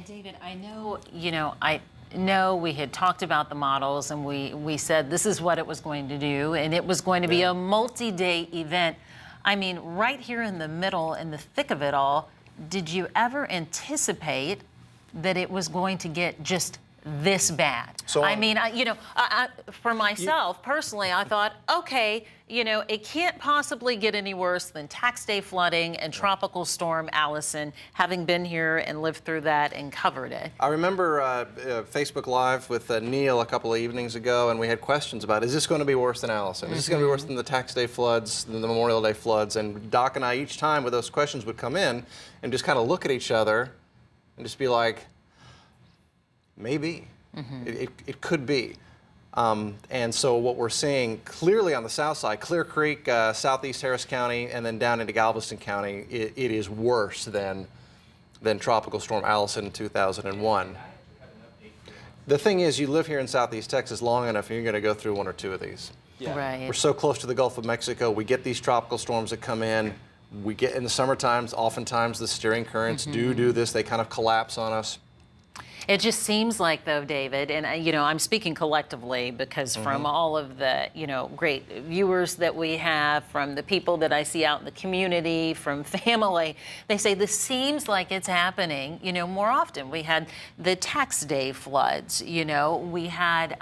David, I know, I know we had talked about the models and we said this is what it was going to do, and it was going to be a multi-day event. I mean, right here in the middle, in the thick of it all, did you ever anticipate that it was going to get just this bad? So, I mean, for myself personally, I thought, okay, it can't possibly get any worse than tax day flooding and Tropical Storm Allison, having been here and lived through that and covered it. I remember Facebook Live with Neil a couple of evenings ago, and we had questions about, is this going to be worse than Allison? Is this going to be worse than the tax day floods, than the Memorial Day floods? And Doc and I, each time with those questions, would come in and just kind of look at each other and just be like, maybe. It could be. And so what we're seeing clearly on the south side, Clear Creek, southeast Harris County, and then down into Galveston County, it is worse than Tropical Storm Allison in 2001. The thing is, you live here in southeast Texas long enough and you're going to go through one or two of these. Yeah. Right. We're so close to the Gulf of Mexico. We get these tropical storms that come in. We get in the summer times, oftentimes the steering currents do this. They kind of collapse on us. It just seems like, though, David, and I'm speaking collectively because from all of the, great viewers that we have, from the people that I see out in the community, from family, they say this seems like it's happening, more often. We had the tax day floods, we had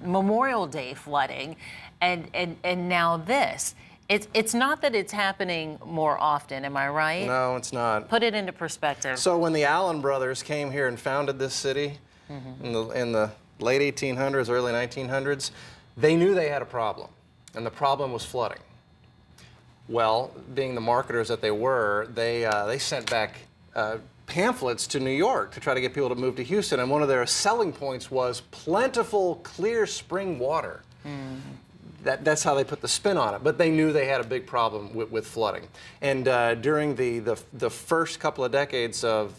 Memorial Day flooding, and now this. It's not that it's happening more often, am I right? No, it's not. Put it into perspective. So when the Allen brothers came here and founded this city in the late 1800s, early 1900s, they knew they had a problem, and the problem was flooding. Well, being the marketers that they were, they sent back pamphlets to New York to try to get people to move to Houston, and one of their selling points was plentiful, clear spring water. That's how they put the spin on it. But they knew they had a big problem with flooding. And during the first couple of decades of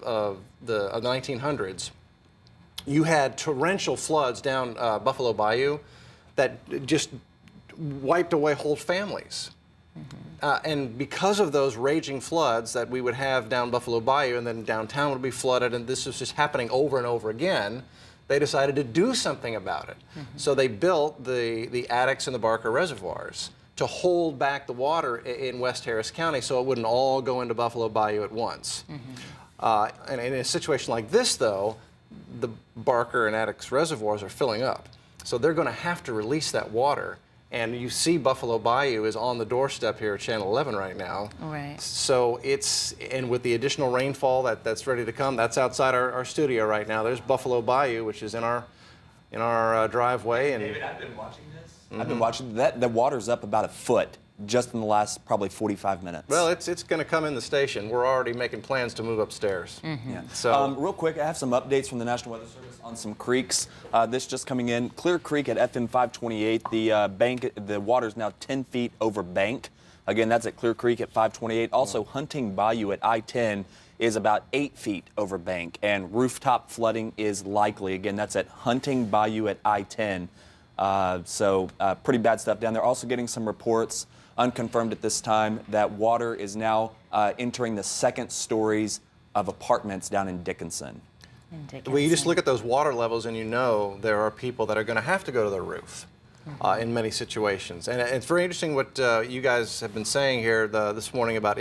the 1900s, you had torrential floods down Buffalo Bayou that just wiped away whole families. And because of those raging floods that we would have down Buffalo Bayou, and then downtown would be flooded, and this was just happening over and over again, they decided to do something about it. So they built the Addicks and the Barker reservoirs to hold back the water in West Harris County so it wouldn't all go into Buffalo Bayou at once. And in a situation like this, though, the Barker and Addicks reservoirs are filling up. So they're going to have to release that water. And you see Buffalo Bayou is on the doorstep here at Channel 11 right now. Right. So and with the additional rainfall that's ready to come, that's outside our studio right now. There's Buffalo Bayou, which is in our driveway. And David, I've been watching this. I've been watching that. The water's up about a foot just in the last probably 45 minutes. well, it's going to come in the station. We're already making plans to move upstairs. Yeah. So real quick, I have some updates from the National Weather Service on some creeks. This just coming in. Clear Creek at FM 528. The water's now 10 feet over bank. Again, that's at Clear Creek at 528. Also, Hunting Bayou at I-10 is about 8 feet over bank, and rooftop flooding is likely. Again, that's at Hunting Bayou at I-10. Pretty bad stuff down there. Also getting some reports, unconfirmed at this time, that water is now entering the second stories of apartments down in Dickinson. well, you just look at those water levels and you know there are people that are going to have to go to their roof in many situations. And it's very interesting what you guys have been saying here this morning about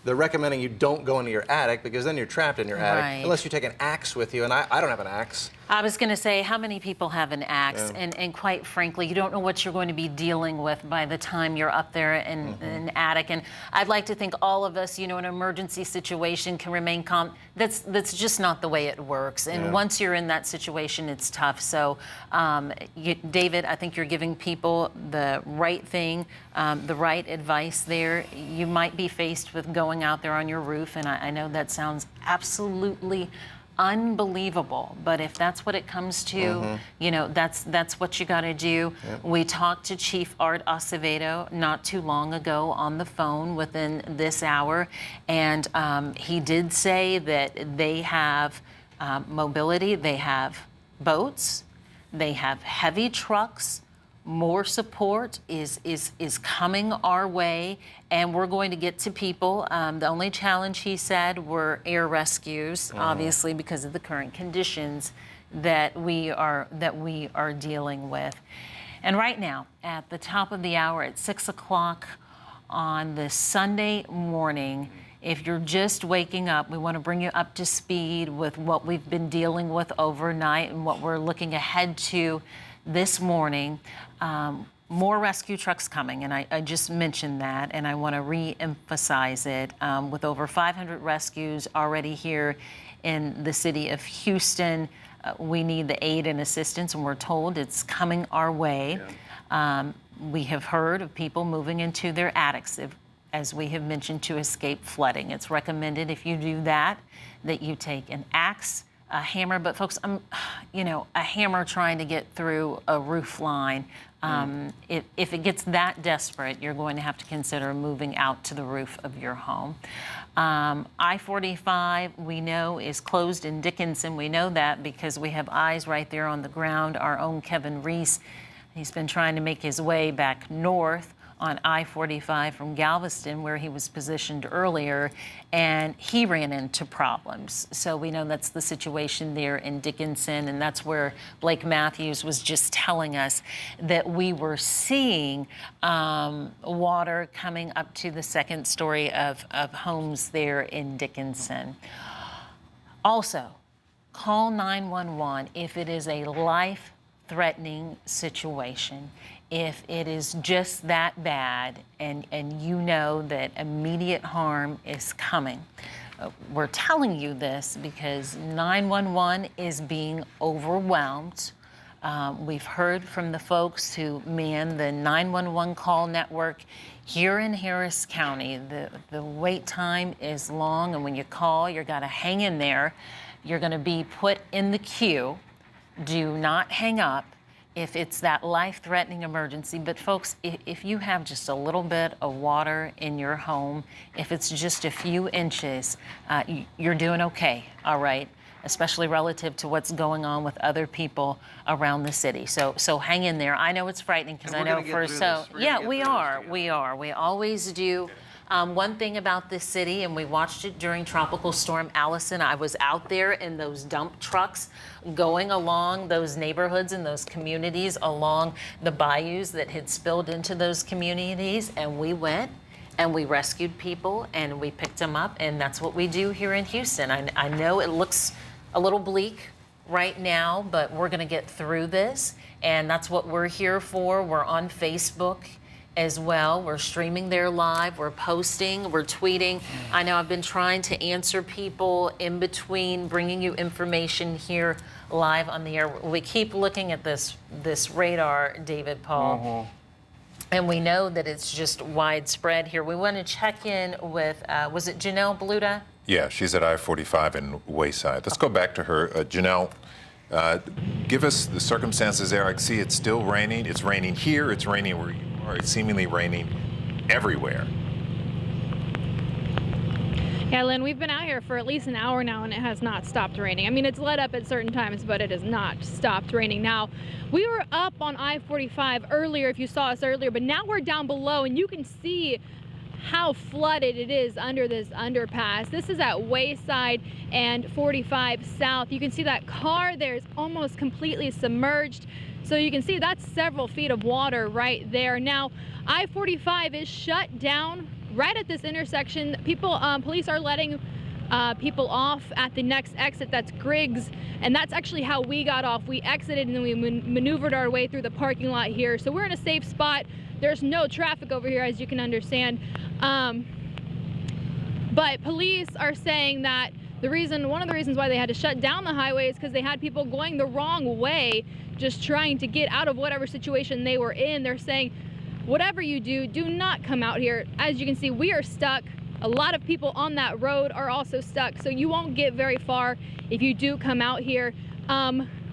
they're recommending you don't go into your attic because then you're trapped in your attic unless you take an axe with you. And I don't have an axe. I was going to say, how many people have an axe? Yeah. And quite frankly, you don't know what you're going to be dealing with by the time you're up there in an attic. And I'd like to think all of us, an emergency situation can remain calm. That's just not the way it works. And once you're in that situation, it's tough. So, David, I think you're giving people the right thing, the right advice there. You might be faced with going out there on your roof, and I know that sounds absolutely unbelievable, but if that's what it comes to, that's what you got to do. We talked to Chief Art Acevedo not too long ago on the phone within this hour, and he did say that they have mobility, they have boats, they have heavy trucks, more support is coming our way, and we're going to get to people. The only challenge, he said, were air rescues, obviously because of the current conditions that we are dealing with. And right now, at the top of the hour, at 6 o'clock on this Sunday morning, if you're just waking up, we want to bring you up to speed with what we've been dealing with overnight and what we're looking ahead to this morning. More rescue trucks coming, and I just mentioned that, and I want to re-emphasize it. With over 500 rescues already here in the city of Houston, we need the aid and assistance, and we're told it's coming our way. Yeah. We have heard of people moving into their attics, as we have mentioned, to escape flooding. It's recommended if you do that you take an axe, a hammer. But folks, a hammer trying to get through a roof line, if it gets that desperate, you're going to have to consider moving out to the roof of your home. I-45, we know, is closed in Dickinson. We know that because we have eyes right there on the ground. Our own Kevin Reese, he's been trying to make his way back north on I-45 from Galveston, where he was positioned earlier, and he ran into problems. So we know that's the situation there in Dickinson, and that's where Blake Matthews was just telling us that we were seeing water coming up to the second story of homes there in Dickinson. Also, call 911 if it is a life-threatening situation. If it is just that bad and you know that immediate harm is coming. We're telling you this because 911 is being overwhelmed. We've heard from the folks who man the 911 call network here in Harris County. The wait time is long, and when you call, you've got to hang in there. You're going to be put in the queue. Do not hang up if it's that life-threatening emergency. But folks, if you have just a little bit of water in your home, if it's just a few inches, you're doing okay, all right? Especially relative to what's going on with other people around the city. So hang in there. I know it's frightening because I know for so, yeah, we are. We always do. One thing about this city, and we watched it during Tropical Storm Allison, I was out there in those dump trucks going along those neighborhoods and those communities along the bayous that had spilled into those communities, and we went and we rescued people and we picked them up, and that's what we do here in Houston. I know it looks a little bleak right now, but we're gonna get through this, and that's what we're here for. We're on Facebook as well. We're streaming there live, we're posting, we're tweeting. I know I've been trying to answer people in between bringing you information here live on the air. We keep looking at this radar, David Paul, and we know that it's just widespread here. We want to check in with, was it Janelle Bluda? Yeah, she's at I-45 in Wayside. Let's go back to her. Janelle, give us the circumstances there. I see it's still raining. It's raining here. It's raining where you are. It's seemingly raining everywhere. Yeah, Lynn, we've been out here for at least an hour now, and it has not stopped raining. I mean, it's let up at certain times, but it has not stopped raining. Now, we were up on I-45 earlier, if you saw us earlier, but now we're down below, and you can see how flooded it is under this underpass. This is at Wayside and 45 South. You can see that car there is almost completely submerged. So you can see that's several feet of water right there. Now, I-45 is shut down right at this intersection. Police are letting people off at the next exit. That's Griggs, and that's actually how we got off. We exited and then we maneuvered our way through the parking lot here. So we're in a safe spot. There's no traffic over here, as you can understand. But police are saying that one of the reasons why they had to shut down the highway is because they had people going the wrong way, just trying to get out of whatever situation they were in. They're saying, whatever you do, do not come out here. As you can see, we are stuck. A lot of people on that road are also stuck, so you won't get very far if you do come out here.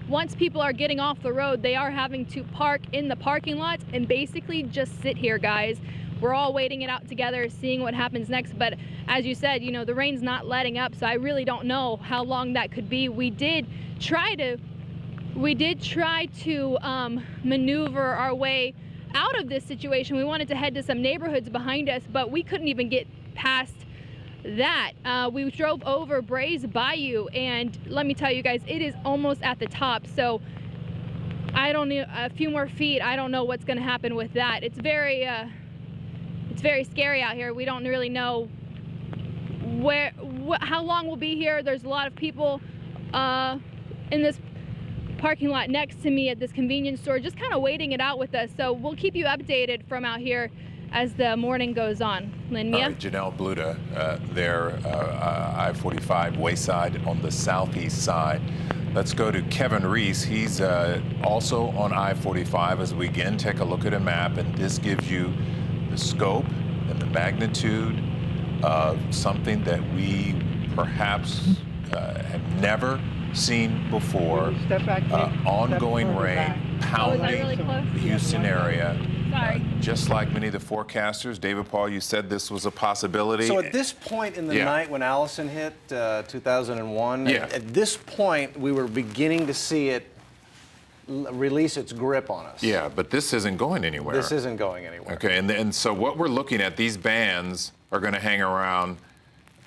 Once people are getting off the road, they are having to park in the parking lots and basically just sit here, guys. We're all waiting it out together, seeing what happens next. But as you said, you know, the rain's not letting up, so I really don't know how long that could be. We did try to we did try to maneuver our way out of this situation. We wanted to head to some neighborhoods behind us, but we couldn't even get past that. We drove over Brays Bayou, and let me tell you guys, it is almost at the top. So I don't know, a few more feet, I don't know what's going to happen with that. It's very scary out here. We don't really know how long we'll be here. There's a lot of people in this parking lot next to me at this convenience store, just kind of waiting it out with us. So we'll keep you updated from out here as the morning goes on. Lynn, Mia? All right, Janelle Bluda, there, I-45 Wayside on the southeast side. Let's go to Kevin Reese. He's also on I-45 as we again take a look at a map, and this gives you the scope and the magnitude of something that we perhaps have never seen before. Step back, Nick. Ongoing Step further rain back. pounding really close? the Houston area. Sorry. Just like many of the forecasters, David Paul, you said this was a possibility. So at this point in the Yeah. night when Allison hit 2001, Yeah. at this point we were beginning to see it release its grip on us. Yeah, but this isn't going anywhere. This isn't going anywhere. Okay, and so what we're looking at, these bands are going to hang around,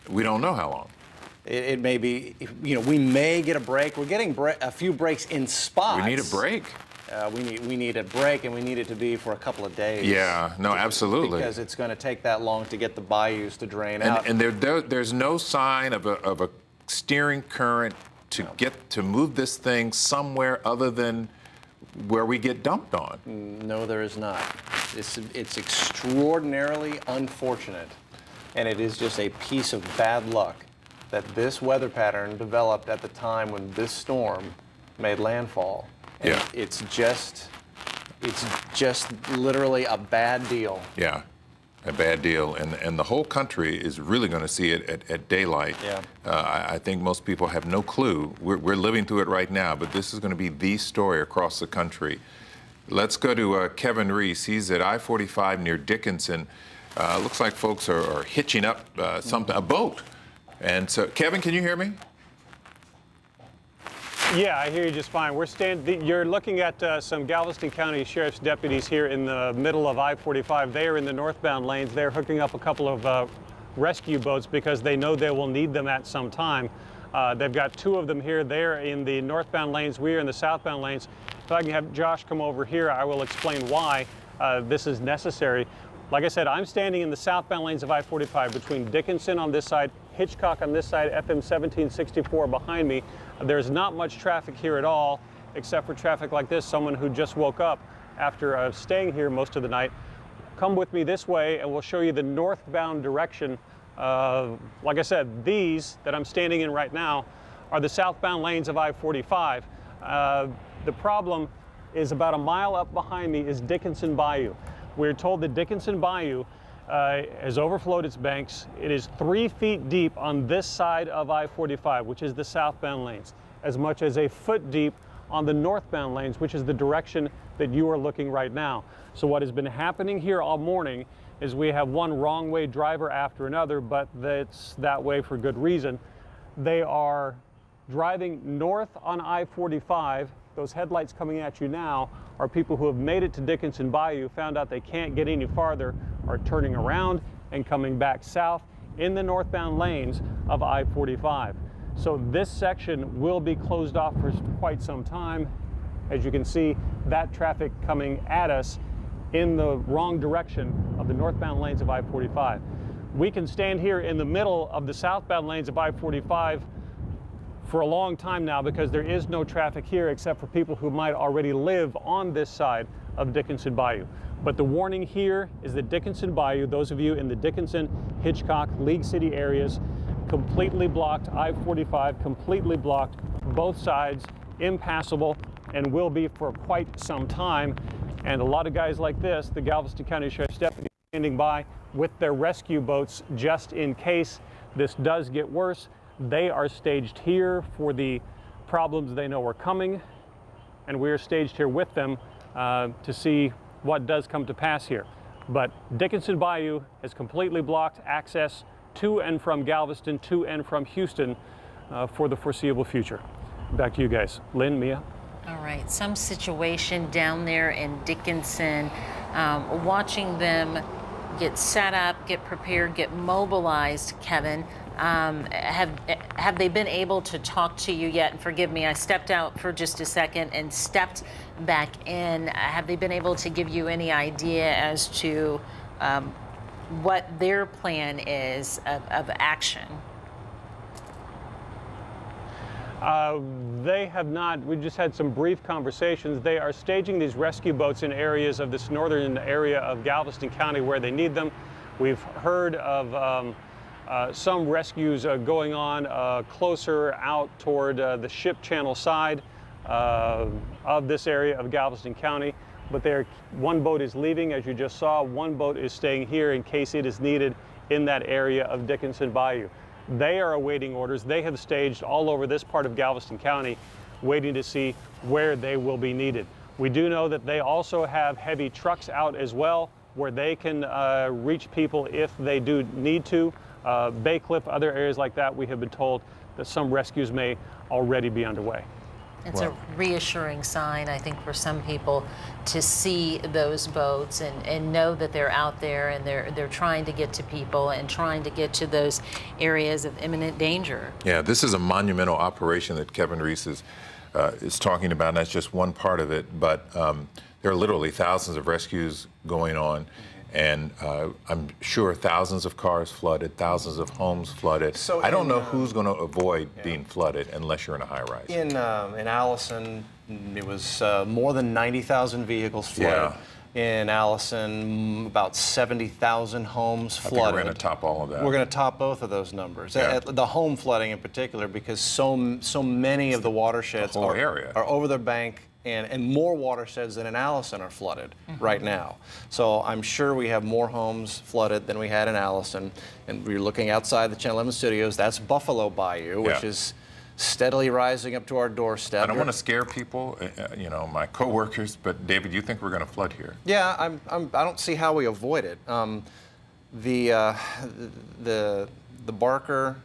we don't know how long. It may be, we may get a break. We're getting a few breaks in spots. We need a break. We need a break, and we need it to be for a couple of days. Yeah, no, absolutely. Because it's going to take that long to get the bayous to drain out. And there's no sign of a steering current to move this thing somewhere other than where we get dumped on. No, there is not. It's extraordinarily unfortunate, and it is just a piece of bad luck that this weather pattern developed at the time when this storm made landfall. And Yeah. It's just literally a bad deal. Yeah, a bad deal. And the whole country is really going to see it at daylight. Yeah. I think most people have no clue. We're living through it right now, but this is going to be the story across the country. Let's go to Kevin Reese. He's at I-45 near Dickinson. Looks like folks are hitching up a boat. And so, Kevin, can you hear me? Yeah, I hear you just fine. You're looking at some Galveston County Sheriff's deputies here in the middle of I-45. They are in the northbound lanes. They're hooking up a couple of rescue boats because they know they will need them at some time. They've got two of them here. They're in the northbound lanes. We are in the southbound lanes. If I can have Josh come over here, I will explain why this is necessary. Like I said, I'm standing in the southbound lanes of I-45 between Dickinson on this side, Hitchcock on this side, FM 1764 behind me. There's not much traffic here at all, except for traffic like this, someone who just woke up after staying here most of the night. Come with me this way and we'll show you the northbound direction. Like I said, these that I'm standing in right now are the southbound lanes of I-45. The problem is about a mile up behind me is Dickinson Bayou. We're told that Dickinson Bayou has overflowed its banks. It is 3 feet deep on this side of I-45, which is the southbound lanes, as much as a foot deep on the northbound lanes, which is the direction that you are looking right now. So what has been happening here all morning is we have one wrong way driver after another, but that's that way for good reason. They are driving north on I-45. Those headlights coming at you now are people who have made it to Dickinson Bayou, found out they can't get any farther, are turning around and coming back south in the northbound lanes of I-45. So this section will be closed off for quite some time. As you can see, that traffic coming at us in the wrong direction of the northbound lanes of I-45. We can stand here in the middle of the southbound lanes of I-45 for a long time now because there is no traffic here except for people who might already live on this side of Dickinson Bayou. But the warning here is that Dickinson Bayou, those of you in the Dickinson, Hitchcock, League City areas, completely blocked. I-45 completely blocked, both sides impassable, and will be for quite some time. And a lot of guys like this, the Galveston County Sheriff's deputies, standing by with their rescue boats just in case this does get worse. They are staged here for the problems they know are coming, and we are staged here with them to see what does come to pass here. But Dickinson Bayou has completely blocked access to and from Galveston, to and from Houston for the foreseeable future. Back to you guys. Lynn, Mia? All right, some situation down there in Dickinson, watching them get set up, get prepared, get mobilized, Kevin. Have they been able to talk to you yet? And forgive me, I stepped out for just a second and stepped back in. Have they been able to give you any idea as to what their plan is of action? They have not. We just had some brief conversations. They are staging these rescue boats in areas of this northern area of Galveston County where they need them. We've heard of some rescues going on closer out toward the Ship Channel side of this area of Galveston County. But one boat is leaving, as you just saw. One boat is staying here in case it is needed in that area of Dickinson Bayou. They are awaiting orders. They have staged all over this part of Galveston County, waiting to see where they will be needed. We do know that they also have heavy trucks out as well, where they can reach people if they do need to. Bay Cliff, other areas like that, we have been told that some rescues may already be underway. It's a reassuring sign, I think, for some people to see those boats and know that they're out there and they're trying to get to people and trying to get to those areas of imminent danger. Yeah, this is a monumental operation that Kevin Reese is talking about, and that's just one part of it. But there are literally thousands of rescues going on. And I'm sure thousands of cars flooded, thousands of homes flooded. So I don't know who's going to avoid being flooded unless you're in a high rise. In Allison, it was more than 90,000 vehicles flooded. In Allison, about 70,000 homes flooded. I think we're going to top all of that. We're going to top both of those numbers. Yeah. The home flooding in particular, because so many of the watersheds whole area. are over their bank. And more watersheds than in Allison are flooded right now. So I'm sure we have more homes flooded than we had in Allison. And we're looking outside the Channel 11 studios. That's Buffalo Bayou, which is steadily rising up to our doorstep. I don't want to scare people, my coworkers, but David, you think we're going to flood here? Yeah, I don't see how we avoid it. The Barker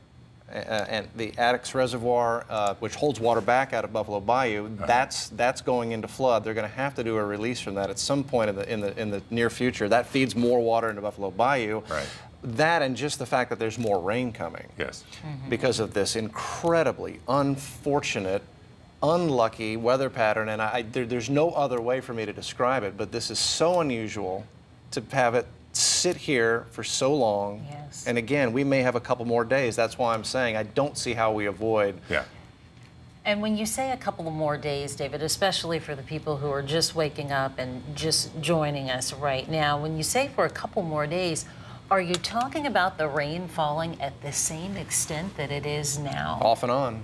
and the Addicks Reservoir, which holds water back out of Buffalo Bayou, that's going into flood. They're going to have to do a release from that at some point in the near future. That feeds more water into Buffalo Bayou. Right. That and just the fact that there's more rain coming. Yes. Because of this incredibly unfortunate, unlucky weather pattern, and there's no other way for me to describe it. But this is so unusual to have it sit here for so long. Yes. And again, we may have a couple more days. That's why I'm saying I don't see how we avoid. Yeah. And when you say a couple of more days, David, especially for the people who are just waking up and just joining us right now, when you say for a couple more days, are you talking about the rain falling at the same extent that it is now? Off and on.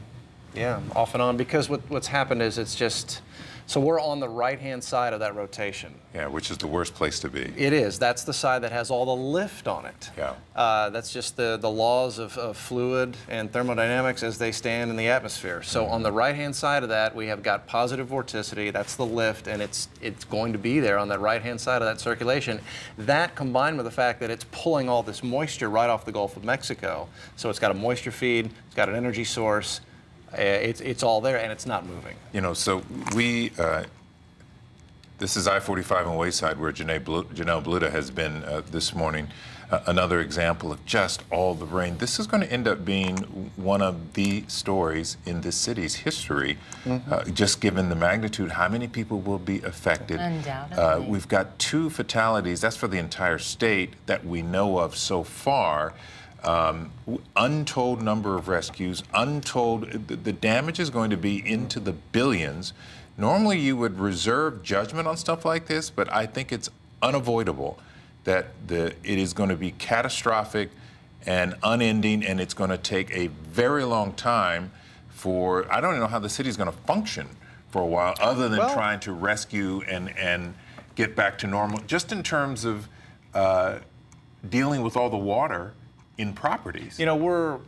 Yeah, off and on. Because what's happened is it's just, so we're on the right-hand side of that rotation. Yeah, which is the worst place to be. It is. That's the side that has all the lift on it. Yeah. That's just the laws of fluid and thermodynamics as they stand in the atmosphere. So on the right-hand side of that, we have got positive vorticity. That's the lift, and it's going to be there on that right-hand side of that circulation. That combined with the fact that it's pulling all this moisture right off the Gulf of Mexico. So it's got a moisture feed, it's got an energy source. It's all there, and it's not moving. So we, this is I-45 and Wayside, where Janelle Bluda has been this morning. Another example of just all the rain. This is going to end up being one of the stories in this city's history, just given the magnitude, how many people will be affected. Undoubtedly. We've got 2 fatalities, that's for the entire state, that we know of so far. Untold number of rescues, the damage is going to be into the billions. Normally you would reserve judgment on stuff like this, but I think it's unavoidable that it is going to be catastrophic and unending, and it's going to take a very long time I don't even know how the city's going to function for a while, other than trying to rescue and get back to normal, just in terms of dealing with all the water in properties. Are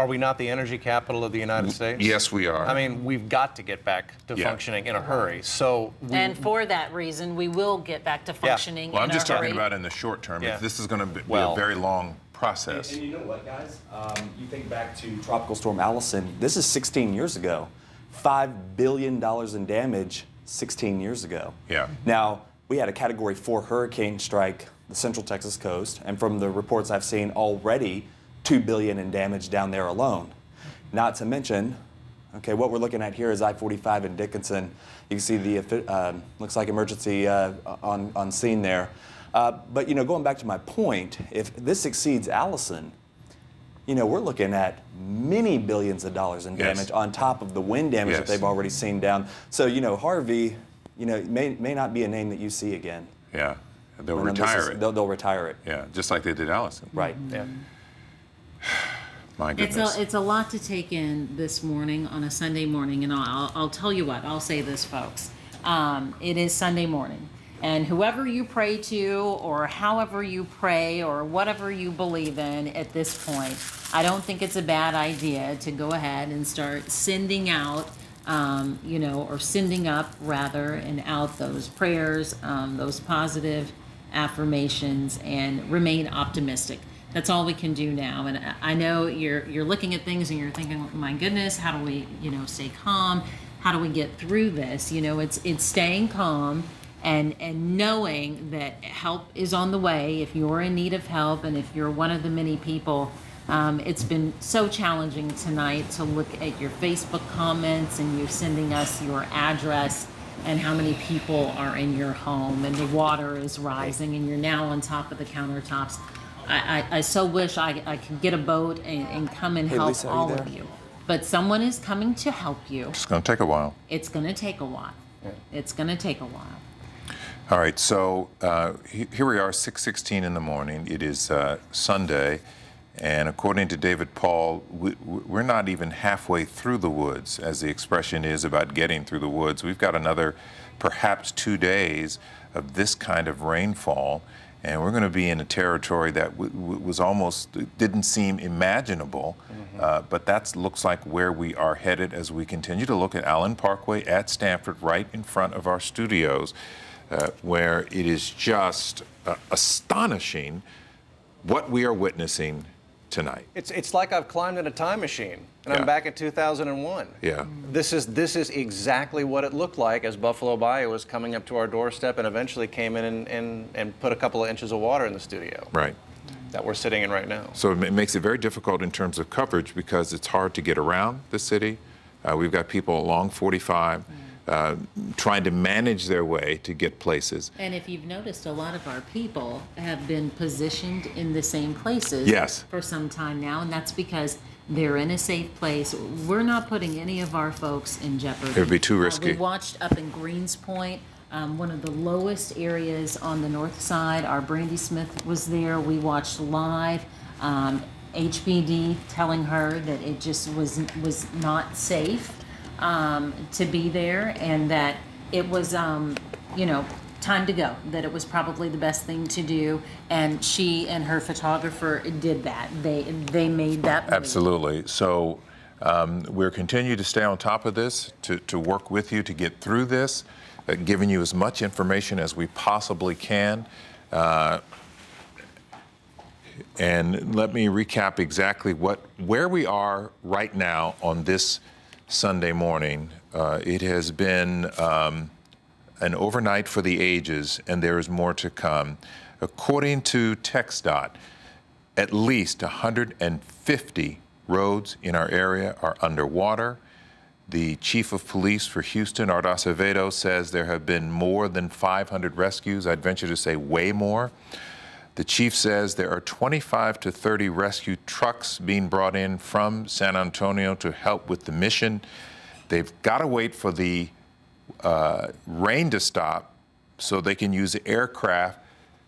we not the energy capital of the United States? Yes, we are. I mean, we've got to get back to functioning in a hurry. So And for that reason, we will get back to functioning Well, I'm in just a hurry. talking about in the short term. Yeah. This is going to be a very long process. And you know what, guys? You think back to Tropical Storm Allison. This is 16 years ago. $5 billion in damage 16 years ago. Yeah. Now, we had a Category 4 hurricane strike the central Texas coast, and from the reports I've seen already, $2 billion in damage down there alone. Not to mention, okay, what we're looking at here is I-45 in Dickinson. You can see the, looks like emergency on scene there. But, you know, going back to my point, if this exceeds Allison, you know, we're looking at many billions of dollars in damage on top of the wind damage that they've already seen down. So, you know, Harvey, you know, may not be a name that you see again. Yeah. They'll And then retire it. They'll retire it. Yeah, just like they did Allison. Right. Yeah. My goodness. It's a lot to take in this morning on a Sunday morning, and I'll tell you what, I'll say this, folks. It is Sunday morning, and whoever you pray to, or however you pray, or whatever you believe in at this point, I don't think it's a bad idea to go ahead and start sending out, you know, or sending up rather, and out those prayers, those positive affirmations, and remain optimistic. That's all we can do now. And I know you're looking at things and you're thinking, my goodness, how do we, you know, stay calm? How do we get through this? You know, it's staying calm and knowing that help is on the way if you're in need of help, and if you're one of the many people. It's been so challenging tonight to look at your Facebook comments and you sending us your address and how many people are in your home, and the water is rising and you're now on top of the countertops. I so wish I could get a boat and come and help Lisa, are you all there? of you. But someone is coming to help you. It's going to take a while. It's going to take a while. It's going to take a while. All right, so here we are, 6:16 in the morning. It is Sunday, and according to David Paul, we're not even halfway through the woods, as the expression is about getting through the woods. We've got another perhaps 2 days of this kind of rainfall, and we're going to be in a territory that was almost, didn't seem imaginable, but that looks like where we are headed as we continue to look at Allen Parkway at Stanford, right in front of our studios, where it is just astonishing what we are witnessing tonight. It's like I've climbed in a time machine and Yeah. I'm back at 2001. Yeah. This is exactly what it looked like as Buffalo Bayou was coming up to our doorstep and eventually came in and put a couple of inches of water in the studio Right. that we're sitting in right now. So it makes it very difficult in terms of coverage because it's hard to get around the city. We've got people along 45 trying to manage their way to get places. And if you've noticed, a lot of our people have been positioned in the same places Yes. for some time now, and that's because they're in a safe place. We're not putting any of our folks in jeopardy. It would be too risky. We watched up in Greens Point, one of the lowest areas on the north side. Our Brandy Smith was there. We watched live. HBD telling her that it just was not safe to be there, and that it was, you know, time to go, that it was probably the best thing to do, and she and her photographer did that. They made that move. Absolutely. So we're continuing to stay on top of this, to work with you to get through this, giving you as much information as we possibly can. And let me recap exactly where we are right now on this Sunday morning. It has been an overnight for the ages, and there is more to come. According to TxDOT, at least 150 roads in our area are underwater. The chief of police for Houston, Art Acevedo, says there have been more than 500 rescues. I'd venture to say way more. The chief says there are 25 to 30 rescue trucks being brought in from San Antonio to help with the mission. They've got to wait for the rain to stop so they can use the aircraft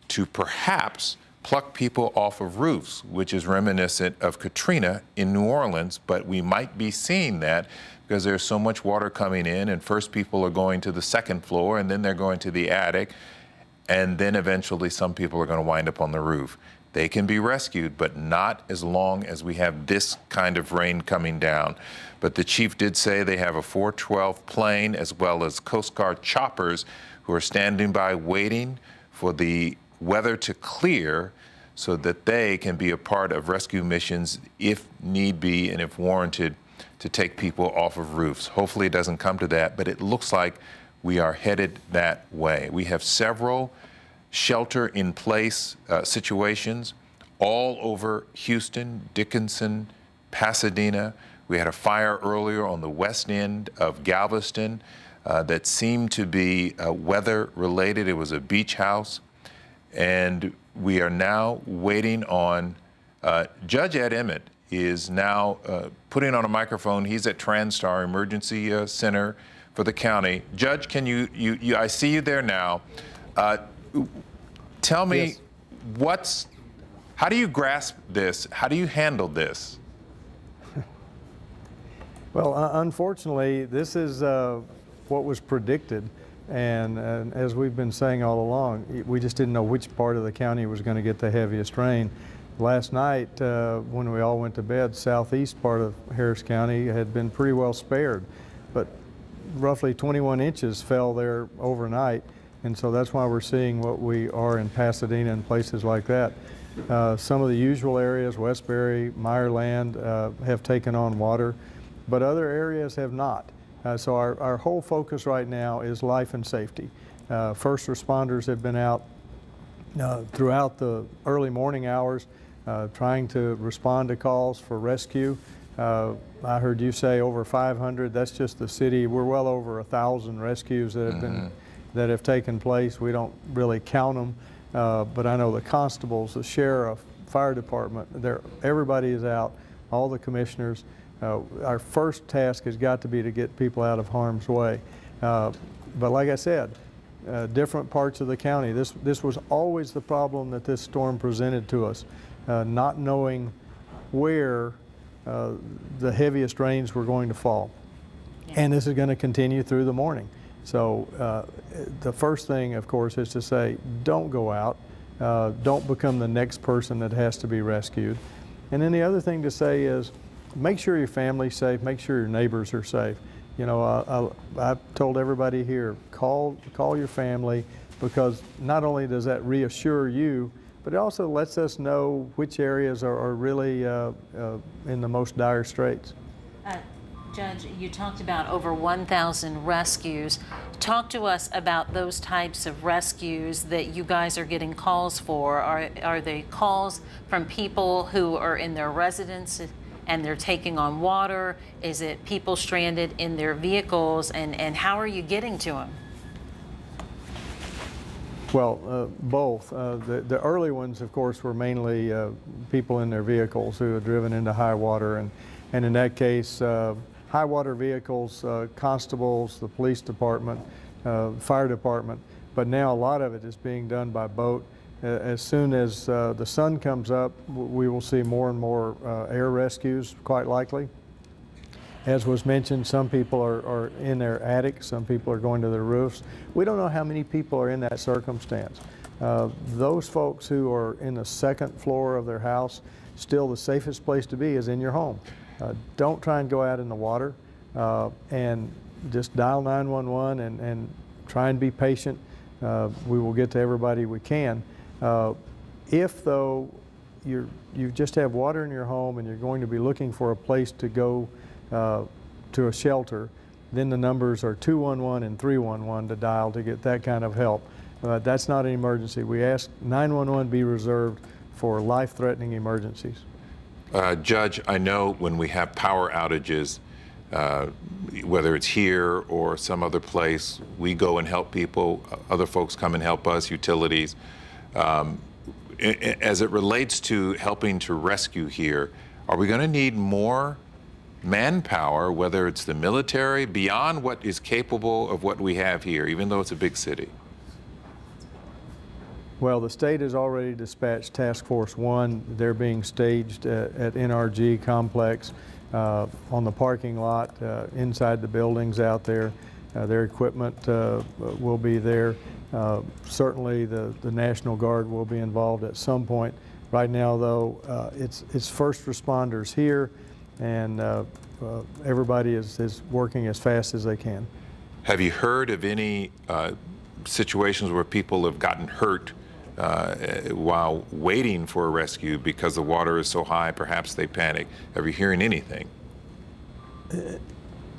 to perhaps pluck people off of roofs, which is reminiscent of Katrina in New Orleans. But we might be seeing that because there's so much water coming in, and first people are going to the second floor, and then they're going to the attic. And then eventually some people are going to wind up on the roof. They can be rescued, but not as long as we have this kind of rain coming down. But the chief did say they have a 412 plane as well as Coast Guard choppers who are standing by waiting for the weather to clear so that they can be a part of rescue missions if need be and if warranted to take people off of roofs. Hopefully it doesn't come to that, but it looks like we are headed that way. We have several shelter-in-place situations all over Houston, Dickinson, Pasadena. We had a fire earlier on the west end of Galveston that seemed to be weather-related. It was a beach house. And we are now waiting on Judge Ed Emmett is now putting on a microphone. He's at TranStar Emergency Center for the county. Judge, can you I see you there now. Tell me, Yes. how do you grasp this? How do you handle this? Well, unfortunately, this is what was predicted. And as we've been saying all along, we just didn't know which part of the county was going to get the heaviest rain. Last night, when we all went to bed, southeast part of Harris County had been pretty well spared. But roughly 21 inches fell there overnight. And so that's why we're seeing what we are in Pasadena and places like that. Some of the usual areas, Westbury, Meyerland, have taken on water, but other areas have not. So our whole focus right now is life and safety. First responders have been out throughout the early morning hours trying to respond to calls for rescue. I heard you say over 500. That's just the city. We're well over 1,000 rescues that have been that have taken place. We don't really count them, but I know the constables, the sheriff, fire department, everybody is out, all the commissioners. Our first task has got to be to get people out of harm's way. But like I said, different parts of the county, this was always the problem that this storm presented to us, not knowing where the heaviest rains were going to fall. And this is going to continue through the morning. So the first thing, of course, is to say, don't go out. Don't become the next person that has to be rescued. And then the other thing to say is, make sure your family's safe, make sure your neighbors are safe. You know, I've told everybody here, call your family, because not only does that reassure you, but it also lets us know which areas are really in the most dire straits. Judge, you talked about over 1,000 rescues. Talk to us about those types of rescues that you guys are getting calls for. Are they calls from people who are in their residence and they're taking on water? Is it people stranded in their vehicles? And how are you getting to them? Well, both. The early ones, of course, were mainly people in their vehicles who had driven into high water. And in that case, high water vehicles, constables, the police department, fire department. But now a lot of it is being done by boat. As soon as the sun comes up, we will see more and more air rescues, quite likely. As was mentioned, some people are in their attics, some people are going to their roofs. We don't know how many people are in that circumstance. Those folks who are in the second floor of their house, still the safest place to be is in your home. Don't try and go out in the water, and just dial 911 and try and be patient. We will get to everybody we can. If though you just have water in your home and you're going to be looking for a place to go to a shelter, then the numbers are 211 and 311 to dial to get that kind of help. That's not an emergency. We ask 911 be reserved for life-threatening emergencies. Judge, I know when we have power outages, whether it's here or some other place, we go and help people. Other folks come and help us, utilities. As it relates to helping to rescue here, are we going to need more manpower, whether it's the military, beyond what is capable of what we have here, even though it's a big city? Well, the state has already dispatched Task Force 1. They're being staged at NRG Complex on the parking lot, inside the buildings out there. Their equipment will be there. Certainly the National Guard will be involved at some point. Right now, though, it's first responders here, and everybody is working as fast as they can. Have you heard of any situations where people have gotten hurt while waiting for a rescue because the water is so high, perhaps they panic? Are you hearing anything?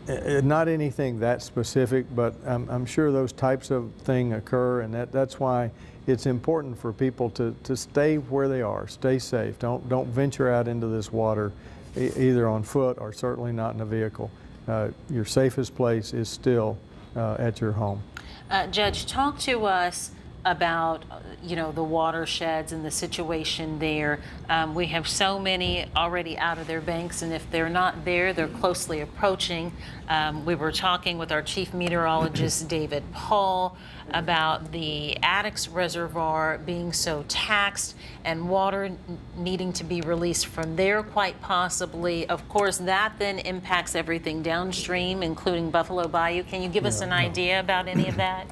Not anything that specific, but I'm sure those types of things occur, and that's why it's important for people to stay where they are, stay safe. Don't venture out into this water either on foot or certainly not in a vehicle. Your safest place is still at your home. Judge, talk to us about the watersheds and the situation there. We have so many already out of their banks, and if they're not there, they're closely approaching. We were talking with our chief meteorologist, David Paul, about the Addicks Reservoir being so taxed and water needing to be released from there quite possibly. Of course, that then impacts everything downstream, including Buffalo Bayou. Can you give us an idea about any of that?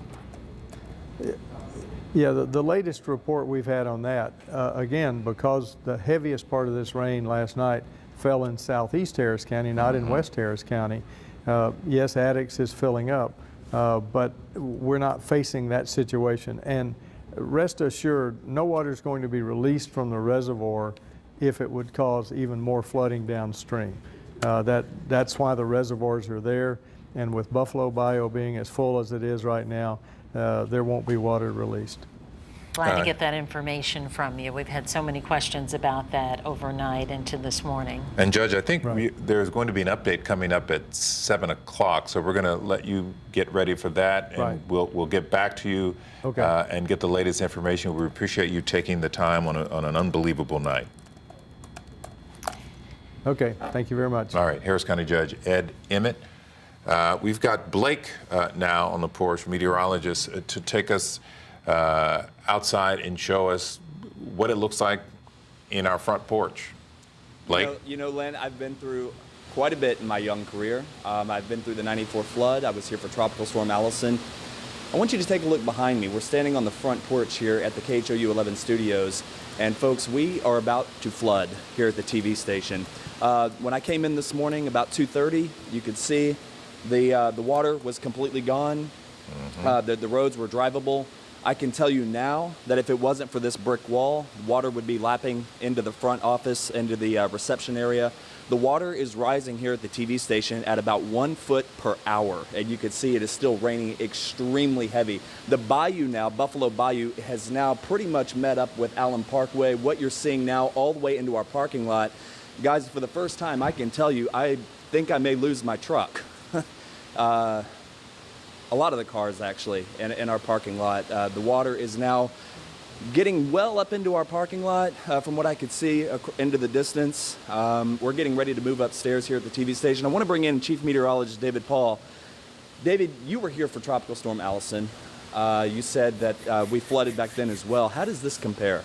Yeah, the latest report we've had on that, again, because the heaviest part of this rain last night fell in southeast Harris County, not in West Harris County. Yes, Addicks is filling up, but we're not facing that situation. And rest assured, no water is going to be released from the reservoir if it would cause even more flooding downstream. That's why the reservoirs are there, and with Buffalo Bayou being as full as it is right now, there won't be water released. Glad to get that information from you. We've had so many questions about that overnight into this morning. And Judge, I think Right. there's going to be an update coming up at 7 o'clock, so we're going to let you get ready for that, and Right. we'll get back to you Okay. and get the latest information. We appreciate you taking the time on an unbelievable night. Okay, thank you very much. All right, Harris County Judge Ed Emmett. We've got Blake now on the porch, meteorologist, to take us outside and show us what it looks like in our front porch. Blake? Len, I've been through quite a bit in my young career. I've been through the '94 flood. I was here for Tropical Storm Allison. I want you to take a look behind me. We're standing on the front porch here at the KHOU 11 studios. And folks, we are about to flood here at the TV station. When I came in this morning about 2:30, you could see the water was completely gone. The roads were drivable. I can tell you now that if it wasn't for this brick wall, water would be lapping into the front office, into the reception area. The water is rising here at the TV station at about 1 foot per hour, and you can see it is still raining extremely heavy. The bayou now, Buffalo Bayou, has now pretty much met up with Allen Parkway. What you're seeing now all the way into our parking lot. Guys, for the first time, I can tell you, I think I may lose my truck. A lot of the cars, actually, in our parking lot. The water is now getting well up into our parking lot, from what I could see into the distance. We're getting ready to move upstairs here at the TV station. I want to bring in Chief Meteorologist David Paul. David, you were here for Tropical Storm Allison. You said that we flooded back then as well. How does this compare?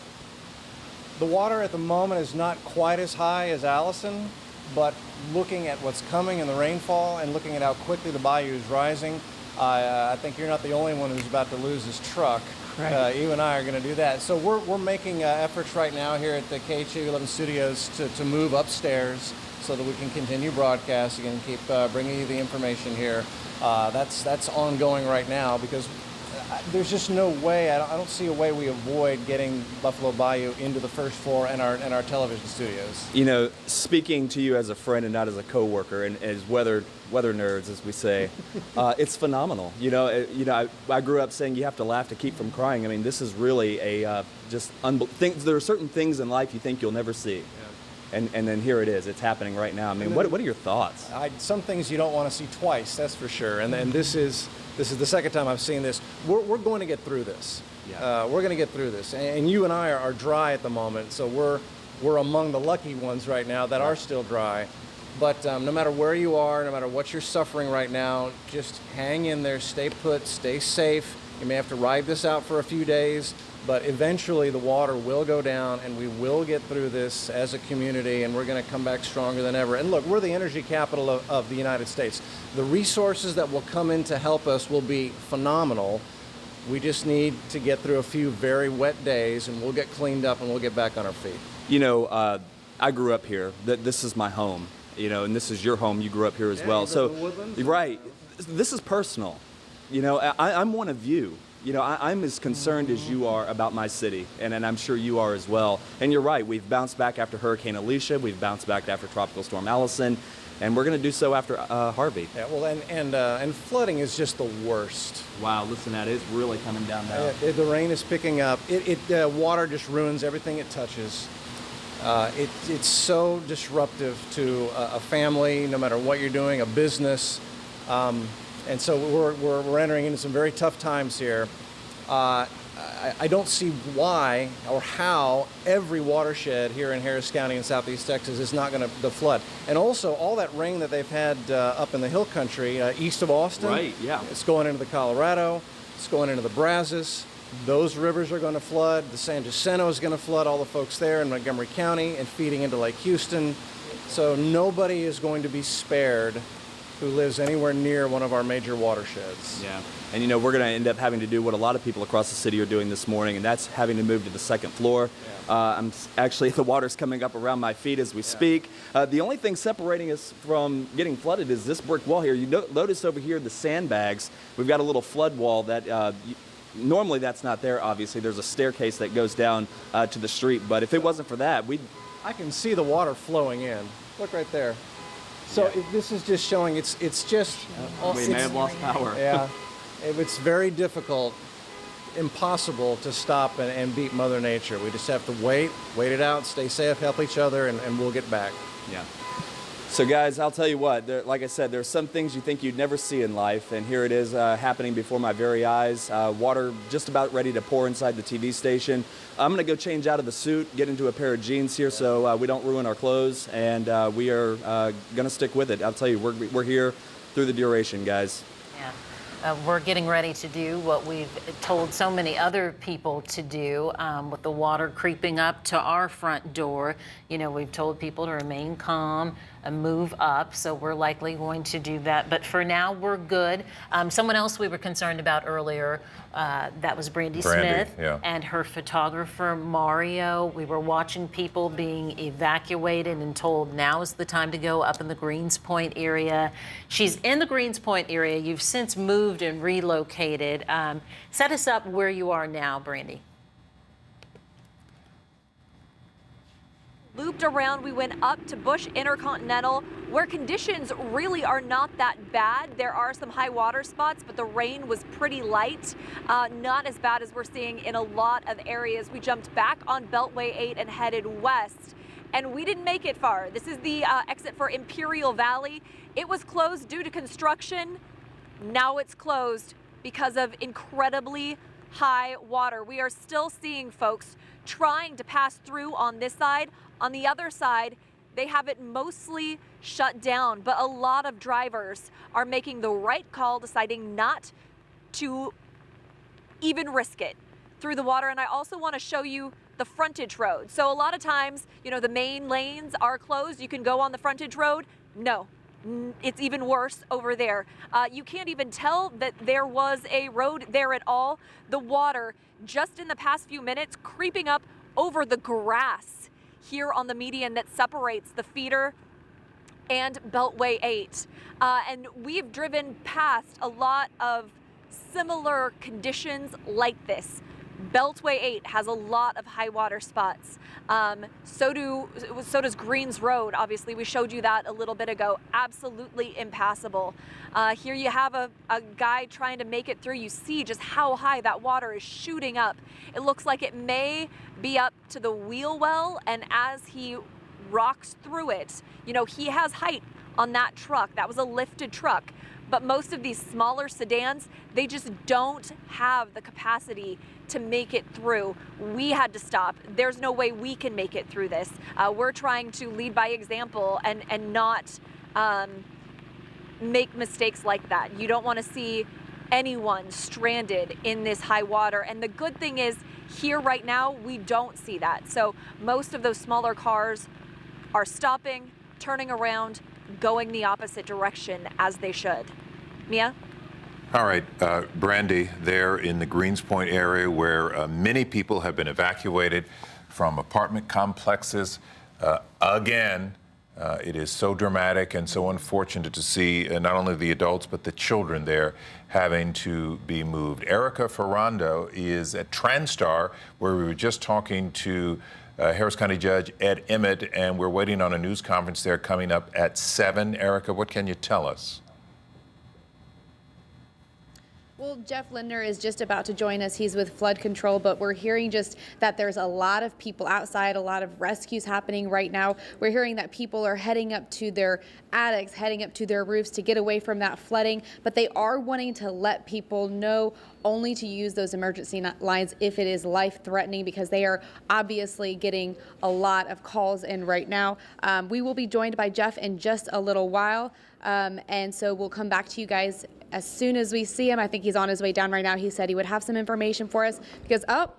The water at the moment is not quite as high as Allison, but looking at what's coming in the rainfall and looking at how quickly the bayou is rising, I think you're not the only one who's about to lose his truck. Right. You and I are going to do that. So we're making efforts right now here at the KHOU 11 studios to move upstairs so that we can continue broadcasting and keep bringing you the information here. That's ongoing right now because there's just no way, I don't see a way we avoid getting Buffalo Bayou into the first floor and our television studios. You know, speaking to you as a friend and not as a coworker, and as weather nerds, as we say, it's phenomenal. I grew up saying you have to laugh to keep from crying. I mean, this is really a there are certain things in life you think you'll never see. And then here it is. It's happening right now. I mean, what are your thoughts? Some things you don't want to see twice, that's for sure. And this is the second time I've seen this. We're going to get through this. Yeah. We're going to get through this. And you and I are dry at the moment, so we're among the lucky ones right now that are still dry. But no matter where you are, no matter what you're suffering right now, just hang in there, stay put, stay safe. You may have to ride this out for a few days, but eventually the water will go down and we will get through this as a community, and we're going to come back stronger than ever. And look, we're the energy capital of the United States. The resources that will come in to help us will be phenomenal. We just need to get through a few very wet days and we'll get cleaned up and we'll get back on our feet. You know, I grew up here. This is my home. And this is your home. You grew up here as well. So, The Woodlands. right. This is personal. I'm one of you. I'm as concerned as you are about my city, and I'm sure you are as well. And you're right. We've bounced back after Hurricane Alicia. We've bounced back after Tropical Storm Allison. and we're going to do so after Harvey. Yeah, well, and flooding is just the worst. Wow, listen, that is really coming down now. The rain is picking up. Water just ruins everything it touches. It's so disruptive to a family, no matter what you're doing, a business. And so we're entering into some very tough times here. I don't see why or how every watershed here in Harris County in southeast Texas is not going to flood. And also, all that rain that they've had up in the hill country east of Austin, Right, yeah. it's going into the Colorado, it's going into the Brazos. Those rivers are going to flood. The San Jacinto is going to flood all the folks there in Montgomery County and feeding into Lake Houston. So nobody is going to be spared who lives anywhere near one of our major watersheds. Yeah, and we're going to end up having to do what a lot of people across the city are doing this morning, and that's having to move to the second floor. Actually, the water's coming up around my feet as we speak. The only thing separating us from getting flooded is this brick wall here. You notice over here the sandbags. We've got a little flood wall that normally that's not there, obviously. There's a staircase that goes down to the street, but if it wasn't for that, I can see the water flowing in. Look right there. So this is just showing it's just... we may have lost power. Yeah. It's very difficult, impossible to stop and beat Mother Nature. We just have to wait it out, stay safe, help each other, and we'll get back. Yeah. So guys, I'll tell you what, like I said, there's some things you think you'd never see in life, and here it is happening before my very eyes. Water just about ready to pour inside the TV station. I'm going to go change out of the suit, get into a pair of jeans here so we don't ruin our clothes, and we are going to stick with it. I'll tell you, we're here through the duration, guys. Yeah. We're getting ready to do what we've told so many other people to do with the water creeping up to our front door. We've told people to remain calm and move up, so we're likely going to do that. But for now, we're good. Someone else we were concerned about earlier, that was Brandy Smith yeah. and her photographer, Mario. We were watching people being evacuated and told now is the time to go up in the Greens Point area. She's in the Greens Point area. You've since moved and relocated. Set us up where you are now, Brandy. Looped around, we went up to Bush Intercontinental, where conditions really are not that bad. There are some high water spots, but the rain was pretty light. Not as bad as we're seeing in a lot of areas. We jumped back on Beltway 8 and headed west, and we didn't make it far. This is the exit for Imperial Valley. It was closed due to construction. Now it's closed because of incredibly high water. We are still seeing folks trying to pass through on this side. On the other side, they have it mostly shut down, but a lot of drivers are making the right call, deciding not to even risk it through the water. And I also want to show you the frontage road. So a lot of times, the main lanes are closed. You can go on the frontage road. No, it's even worse over there. You can't even tell that there was a road there at all. The water, just in the past few minutes, creeping up over the grass here on the median that separates the feeder and Beltway 8. And we've driven past a lot of similar conditions like this. Beltway 8 has a lot of high water spots. So does Greens Road. Obviously, we showed you that a little bit ago. Absolutely impassable. Here you have a guy trying to make it through. You see just how high that water is shooting up. It looks like it may be up to the wheel well, and as he rocks through it, he has height on that truck. That was a lifted truck. But most of these smaller sedans, they just don't have the capacity to make it through. We had to stop. There's no way we can make it through this. We're trying to lead by example and not make mistakes like that. You don't want to see anyone stranded in this high water. And the good thing is, here right now, we don't see that. So most of those smaller cars are stopping, turning around, going the opposite direction as they should. Mia? All right, Brandy, there in the Greens Point area where many people have been evacuated from apartment complexes. Again, it is so dramatic and so unfortunate to see not only the adults but the children there having to be moved. Erica Ferrando is at Transtar, where we were just talking to Harris County Judge Ed Emmett, and we're waiting on a news conference there coming up at 7. Erica, what can you tell us? Well, Jeff Lindner is just about to join us. He's with flood control, but we're hearing just that there's a lot of people outside, a lot of rescues happening right now. We're hearing that people are heading up to their attics, heading up to their roofs to get away from that flooding, but they are wanting to let people know only to use those emergency lines if it is life-threatening, because they are obviously getting a lot of calls in right now. We will be joined by Jeff in just a little while, and so we'll come back to you guys as soon as we see him. I think he's on his way down right now. He said he would have some information for us because, oh,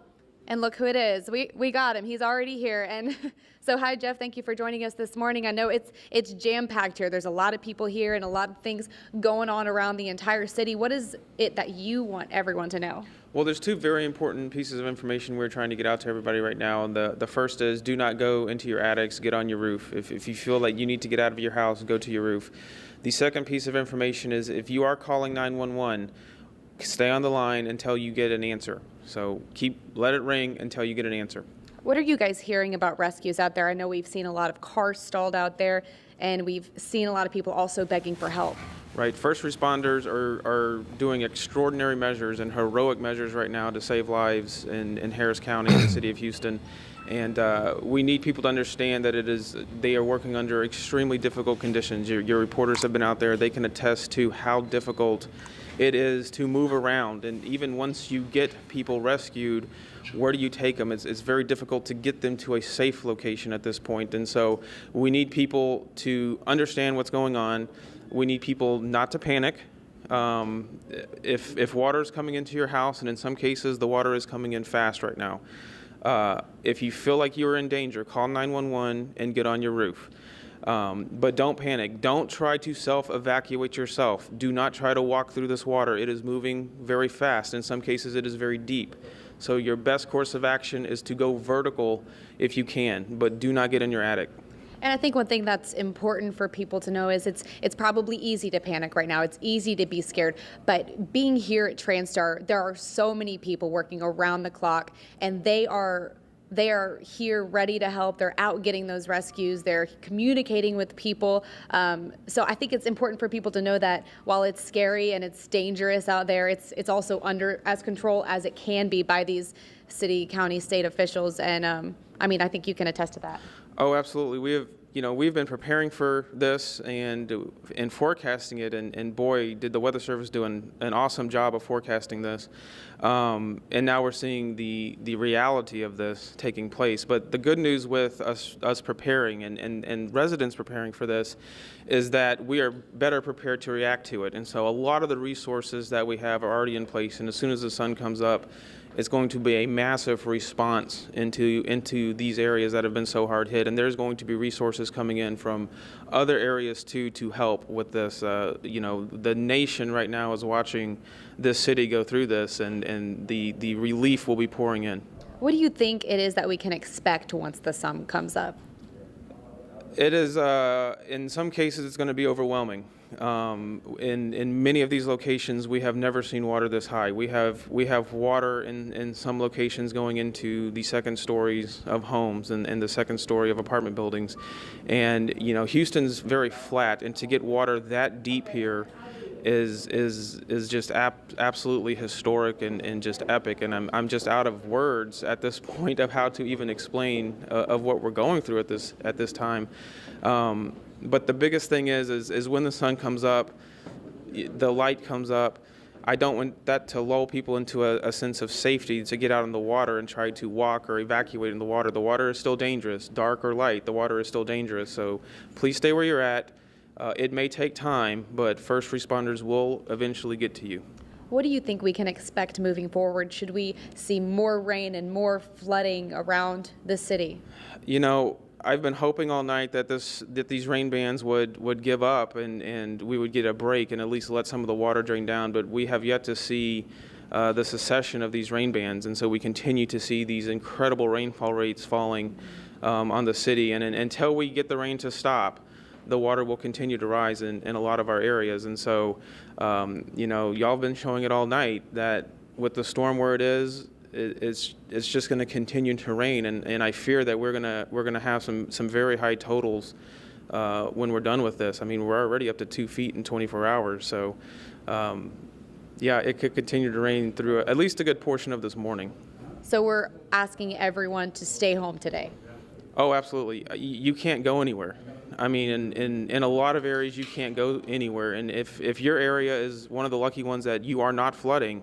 and look who it is. We got him. He's already here. And so hi, Jeff. Thank you for joining us this morning. I know it's jam-packed here. There's a lot of people here and a lot of things going on around the entire city. What is it that you want everyone to know? Well, there's two very important pieces of information we're trying to get out to everybody right now. And the first is, do not go into your attics, get on your roof. If you feel like you need to get out of your house, go to your roof. The second piece of information is, if you are calling 911, stay on the line until you get an answer. So let it ring until you get an answer. What are you guys hearing about rescues out there? I know we've seen a lot of cars stalled out there, and we've seen a lot of people also begging for help. Right. First responders are doing extraordinary measures and heroic measures right now to save lives in Harris County and the city of Houston. And we need people to understand that they are working under extremely difficult conditions. Your reporters have been out there. They can attest to how difficult it is to move around. And even once you get people rescued, where do you take them? It's very difficult to get them to a safe location at this point. And so we need people to understand what's going on. We need people not to panic. If water is coming into your house, and in some cases the water is coming in fast right now, if you feel like you're in danger, call 911 and get on your roof. But don't panic. Don't try to self-evacuate yourself. Do not try to walk through this water. It is moving very fast. In some cases, it is very deep. So your best course of action is to go vertical if you can, but do not get in your attic. And I think one thing that's important for people to know is it's probably easy to panic right now. It's easy to be scared. But being here at Transtar, there are so many people working around the clock, and they are here ready to help. They're out getting those rescues. They're communicating with people. So I think it's important for people to know that while it's scary and it's dangerous out there, it's also under as control as it can be by these city, county, state officials. And I mean, I think you can attest to that. Oh, absolutely. We've been preparing for this and forecasting it, and boy, did the Weather Service do an awesome job of forecasting this. And now we're seeing the reality of this taking place. But the good news with us preparing and residents preparing for this is that we are better prepared to react to it. And so a lot of the resources that we have are already in place, and as soon as the sun comes up, it's going to be a massive response into these areas that have been so hard hit, and there's going to be resources coming in from other areas too to help with this. The nation right now is watching this city go through this, and the relief will be pouring in. What do you think it is that we can expect once the sun comes up? It is, in some cases, it's going to be overwhelming. In many of these locations, we have never seen water this high. We have water in some locations going into the second stories of homes and the second story of apartment buildings. And, Houston's very flat, and to get water that deep here is just absolutely historic and just epic. And I'm just out of words at this point of how to even explain of what we're going through at this time. But the biggest thing is when the sun comes up, the light comes up. I don't want that to lull people into a sense of safety to get out in the water and try to walk or evacuate in the water. The water is still dangerous, dark or light. The water is still dangerous. So please stay where you're at. It may take time, but first responders will eventually get to you. What do you think we can expect moving forward? Should we see more rain and more flooding around the city? I've been hoping all night that these rain bands would give up and we would get a break and at least let some of the water drain down, but we have yet to see the cessation of these rain bands, and so we continue to see these incredible rainfall rates falling on the city, and until we get the rain to stop, the water will continue to rise in a lot of our areas. And so, y'all have been showing it all night that with the storm where it is, it's just going to continue to rain, and I fear that we're gonna have some very high totals when we're done with this. I mean, we're already up to 2 feet in 24 hours, so yeah, it could continue to rain through at least a good portion of this morning. So we're asking everyone to stay home today. Oh, absolutely. You can't go anywhere. I mean, in a lot of areas, you can't go anywhere. And if your area is one of the lucky ones that you are not flooding,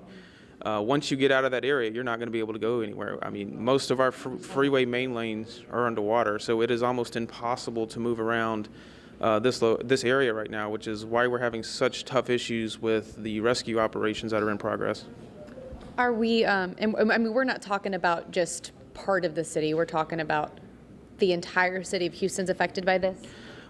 once you get out of that area, you're not going to be able to go anywhere. I mean, most of our freeway main lanes are underwater, so it is almost impossible to move around this area right now, which is why we're having such tough issues with the rescue operations that are in progress. Are we, and I mean, we're not talking about just part of the city. We're talking about the entire city of Houston's affected by this?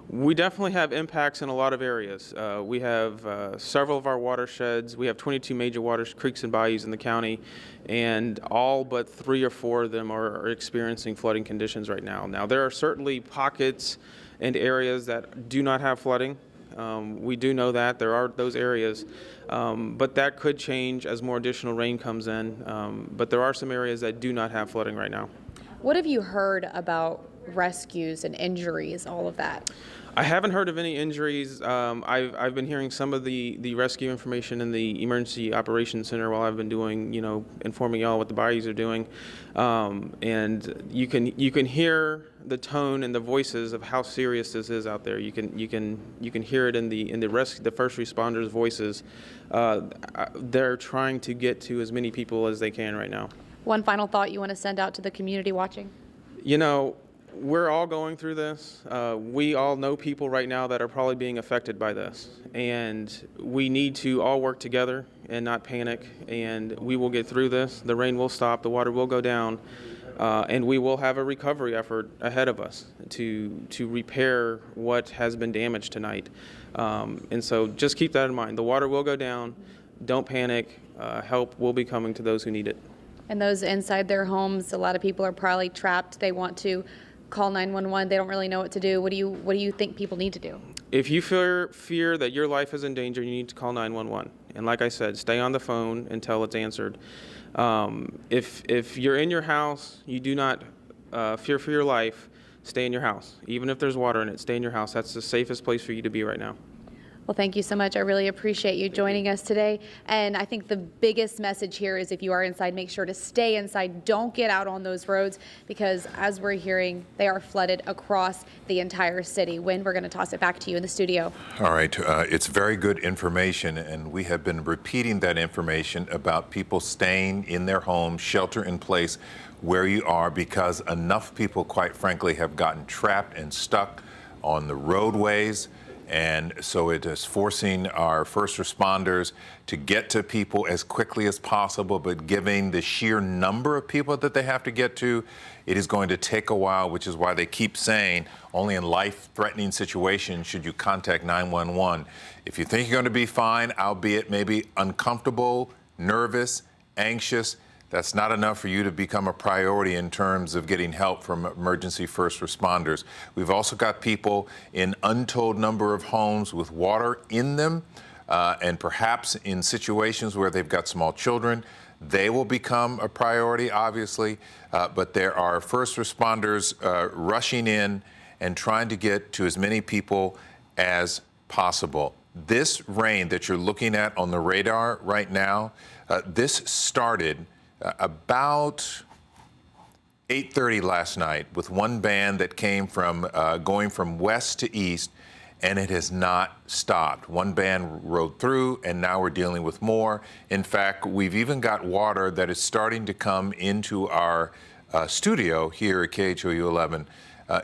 We definitely have impacts in a lot of areas. We have several of our watersheds. We have 22 major creeks and bayous in the county, and all but 3 or 4 of them are experiencing flooding conditions right now. Now, there are certainly pockets and areas that do not have flooding. We do know that there are those areas, but that could change as more additional rain comes in. But there are some areas that do not have flooding right now. What have you heard about rescues and injuries, all of that? I haven't heard of any injuries. I've been hearing some of the rescue information in the Emergency Operations Center while I've been doing, informing y'all what the bayous are doing. And you can hear the tone and the voices of how serious this is out there. You can hear it in the first responders' voices. They're trying to get to as many people as they can right now. One final thought you want to send out to the community watching? We're all going through this. We all know people right now that are probably being affected by this. And we need to all work together and not panic. And we will get through this. The rain will stop. The water will go down. And we will have a recovery effort ahead of us to repair what has been damaged tonight. And so just keep that in mind. The water will go down. Don't panic. Help will be coming to those who need it. And those inside their homes, a lot of people are probably trapped. They want to call 911. They don't really know what to do. What do you think people need to do? If you fear that your life is in danger, you need to call 911. And like I said, stay on the phone until it's answered. If you're in your house, you do not fear for your life, stay in your house. Even if there's water in it, stay in your house. That's the safest place for you to be right now. Well, thank you so much. I really appreciate you joining us today. And I think the biggest message here is if you are inside, make sure to stay inside. Don't get out on those roads because as we're hearing, they are flooded across the entire city. Wynn, we're going to toss it back to you in the studio. All right. It's very good information, and we have been repeating that information about people staying in their homes, shelter in place where you are, because enough people, quite frankly, have gotten trapped and stuck on the roadways. And so it is forcing our first responders to get to people as quickly as possible, but given the sheer number of people that they have to get to, it is going to take a while, which is why they keep saying only in life-threatening situations should you contact 911. If you think you're going to be fine, albeit maybe uncomfortable, nervous, anxious, that's not enough for you to become a priority in terms of getting help from emergency first responders. We've also got people in untold number of homes with water in them, and perhaps in situations where they've got small children. They will become a priority, obviously, but there are first responders rushing in and trying to get to as many people as possible. This rain that you're looking at on the radar right now, this started about 8:30 last night with one band that came from going from west to east, and it has not stopped. One band rode through, and now we're dealing with more. In fact, we've even got water that is starting to come into our studio here at KHOU 11.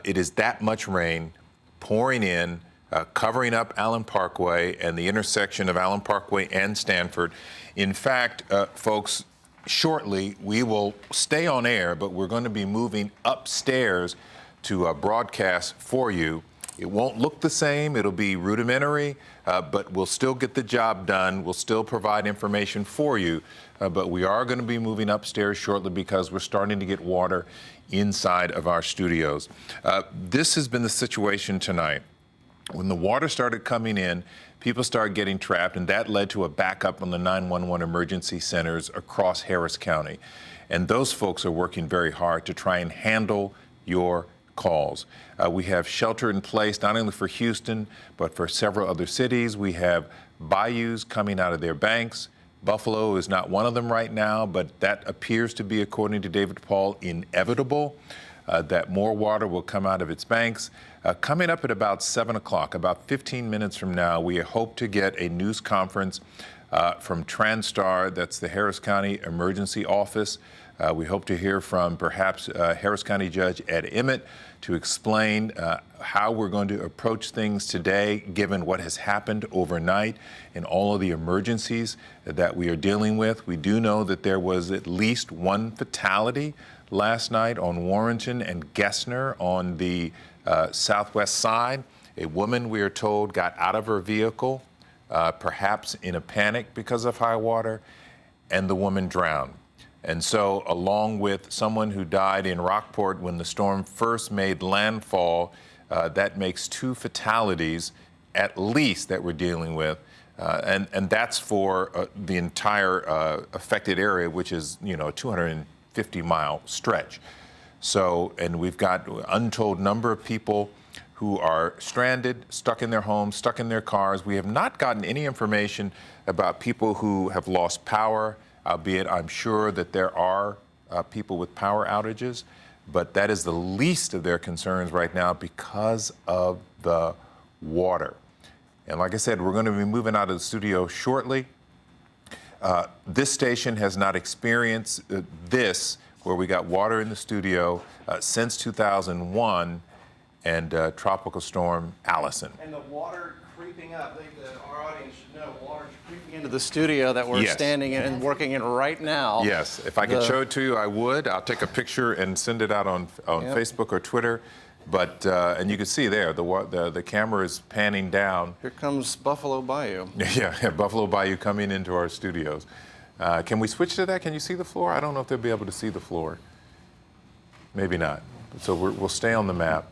It is that much rain pouring in, covering up Allen Parkway and the intersection of Allen Parkway and Stanford. In fact, folks, shortly, we will stay on air, but we're going to be moving upstairs to broadcast for you. It won't look the same. It'll be rudimentary, but we'll still get the job done. We'll still provide information for you, but we are going to be moving upstairs shortly because we're starting to get water inside of our studios. This has been the situation tonight. When the water started coming in, people started getting trapped, and that led to a backup on the 911 emergency centers across Harris County. And those folks are working very hard to try and handle your calls. We have shelter in place not only for Houston, but for several other cities. We have bayous coming out of their banks. Buffalo is not one of them right now, but that appears to be, according to David Paul, inevitable, that more water will come out of its banks. Coming up at about 7 o'clock, about 15 minutes from now, we hope to get a news conference from Transtar, that's the Harris County Emergency Office. We hope to hear from perhaps Harris County Judge Ed Emmett to explain how we're going to approach things today, given what has happened overnight and all of the emergencies that we are dealing with. We do know that there was at least one fatality last night on Warrenton and Gessner on the southwest side. A woman, we are told, got out of her vehicle, perhaps in a panic because of high water, and the woman drowned. And so, along with someone who died in Rockport when the storm first made landfall, that makes 2 fatalities at least that we're dealing with. And that's for the entire affected area, which is, a 250-mile stretch. So, and we've got an untold number of people who are stranded, stuck in their homes, stuck in their cars. We have not gotten any information about people who have lost power, albeit I'm sure that there are people with power outages, but that is the least of their concerns right now because of the water. And like I said, we're going to be moving out of the studio shortly. This station has not experienced this, where we got water in the studio, since 2001 and Tropical Storm Allison. And the water creeping up, our audience should know, water's creeping into the studio that we're standing in and working in right now. Yes, if I could show it to you, I would. I'll take a picture and send it out on Facebook or Twitter. But, and you can see there, the camera is panning down. Here comes Buffalo Bayou. Yeah, Buffalo Bayou coming into our studios. Can we switch to that? Can you see the floor? I don't know if they'll be able to see the floor. Maybe not. So we'll stay on the map.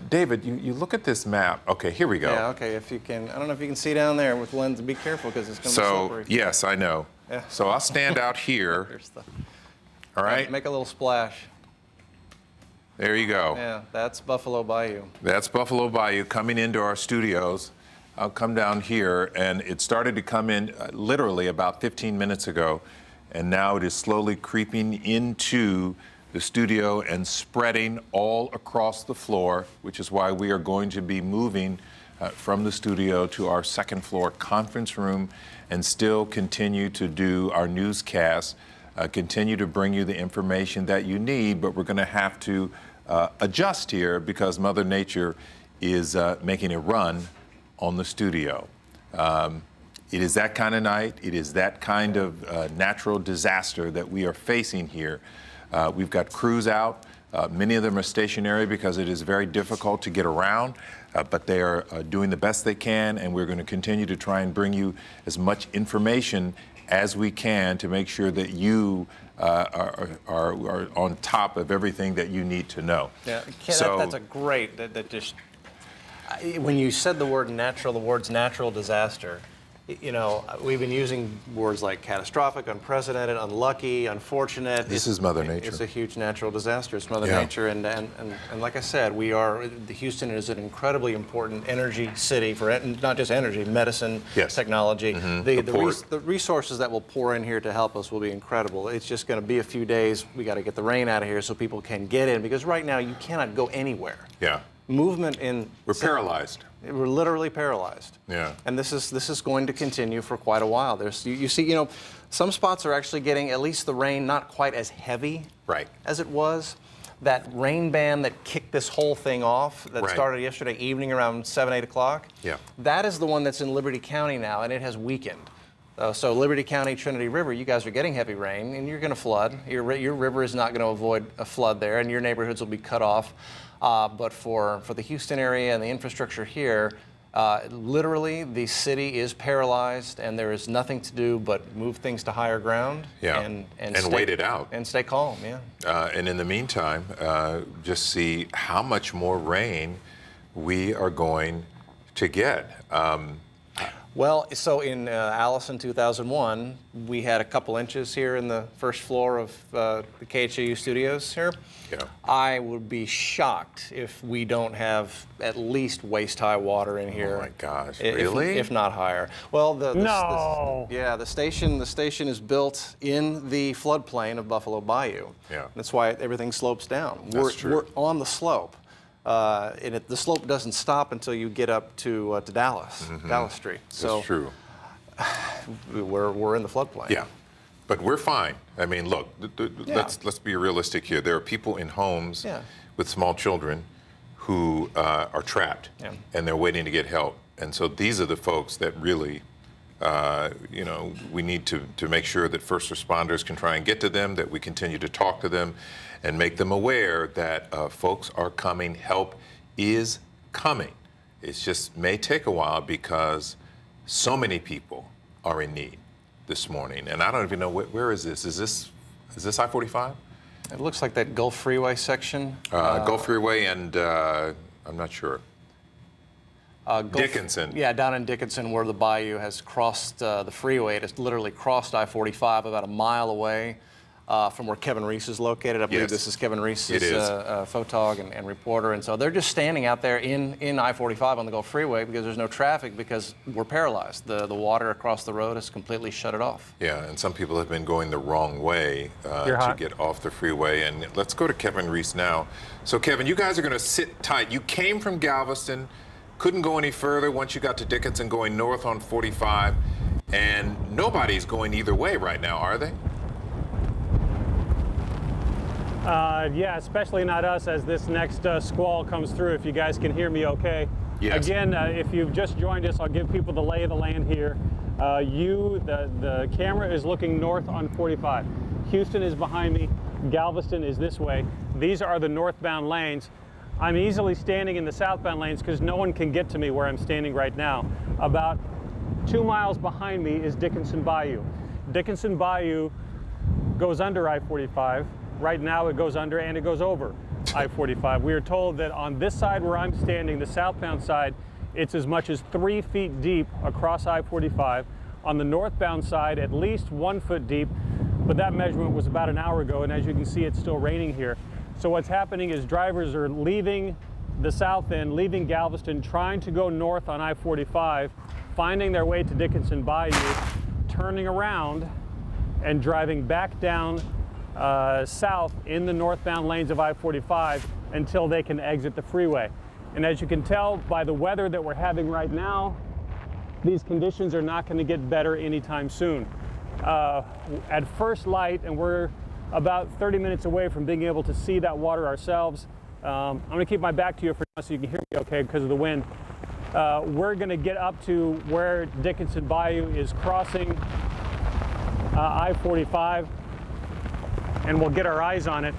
David, you look at this map. Okay, here we go. Yeah, okay, if you can, I don't know if you can see down there with the lens. Be careful because it's going to be slippery. Yes, I know. Yeah. So I'll stand out here. All right? Make a little splash. There you go. Yeah, that's Buffalo Bayou. That's Buffalo Bayou coming into our studios. I'll come down here, and it started to come in literally about 15 minutes ago, and now it is slowly creeping into the studio and spreading all across the floor, which is why we are going to be moving from the studio to our second floor conference room and still continue to do our newscasts, continue to bring you the information that you need, but we're going to have to adjust here because Mother Nature is making a run on the studio. It is that kind of night. It is that kind of natural disaster that we are facing here. We've got crews out. Many of them are stationary because it is very difficult to get around, but they are doing the best they can, and we're going to continue to try and bring you as much information as we can to make sure that you are on top of everything that you need to know. Yeah, that's a great, when you said the words natural disaster, we've been using words like catastrophic, unprecedented, unlucky, unfortunate. This is Mother Nature. It's a huge natural disaster. It's Mother Nature, and like I said, Houston is an incredibly important energy city for not just energy, medicine, technology. The resources that will pour in here to help us will be incredible. It's just going to be a few days. We got to get the rain out of here so people can get in, because right now you cannot go anywhere. Yeah. Movement in. We're paralyzed. We're literally paralyzed. Yeah. And this is going to continue for quite a while. You see, some spots are actually getting at least the rain not quite as heavy as it was. That rain band that kicked this whole thing off that started yesterday evening around 7, 8 o'clock. Yeah. That is the one that's in Liberty County now, and it has weakened. So Liberty County, Trinity River, you guys are getting heavy rain, and you're going to flood. Your river is not going to avoid a flood there, and your neighborhoods will be cut off. But for the Houston area and the infrastructure here, literally the city is paralyzed, and there is nothing to do but move things to higher ground and wait it out and stay calm. And in the meantime, just see how much more rain we are going to get. Well, so in Allison 2001, we had a couple inches here in the first floor of the KHAU studios here. Yeah. I would be shocked if we don't have at least waist-high water in here. Oh my gosh, If- really? If not higher. Well, No. the station is built in the floodplain of Buffalo Bayou. Yeah. That's why everything slopes down. That's true. We're on the slope. The slope doesn't stop until you get up to Dallas, Dallas Street. So That's true. we're in the floodplain. Yeah, but we're fine. I mean, look, let's be realistic here. There are people in homes Yeah. with small children who are trapped, Yeah. and they're waiting to get help. And so these are the folks that really, we need to make sure that first responders can try and get to them, that we continue to talk to them and make them aware that folks are coming, help is coming. It just may take a while because so many people are in need this morning. And I don't even know, where is this? Is this I-45? It looks like that Gulf Freeway section. Gulf Freeway and I'm not sure. Dickinson. Yeah, down in Dickinson where the bayou has crossed the freeway. It has literally crossed I-45 about a mile away from where Kevin Reese is located. I believe Yes. this is Kevin Reese's It is. photog and reporter. And so they're just standing out there in I-45 on the Gulf Freeway because there's no traffic because we're paralyzed. The water across the road has completely shut it off. Yeah, and some people have been going the wrong way You're to hot. get off the freeway. And let's go to Kevin Reese now. So, Kevin, you guys are going to sit tight. You came from Galveston, couldn't go any further once you got to Dickinson going north on 45, and nobody's going either way right now, are they? Yeah, especially not us as this next squall comes through, if you guys can hear me okay. Yes. Again, if you've just joined us, I'll give people the lay of the land here. The camera is looking north on 45. Houston is behind me. Galveston is this way. These are the northbound lanes. I'm easily standing in the southbound lanes because no one can get to me where I'm standing right now. About 2 miles behind me is Dickinson Bayou. Dickinson Bayou goes under I-45. Right now it goes under and it goes over I-45. We are told that on this side where I'm standing, the southbound side, it's as much as 3 feet deep across I-45. On the northbound side, at least 1 foot deep, but that measurement was about an hour ago, and as you can see, it's still raining here. So what's happening is drivers are leaving the south end, leaving Galveston, trying to go north on I-45, finding their way to Dickinson Bayou, turning around and driving back down south in the northbound lanes of I-45 until they can exit the freeway. And as you can tell by the weather that we're having right now, these conditions are not going to get better anytime soon. At first light, and we're about 30 minutes away from being able to see that water ourselves. I'm going to keep my back to you for now so you can hear me okay because of the wind. We're going to get up to where Dickinson Bayou is crossing I-45, and we'll get our eyes on it.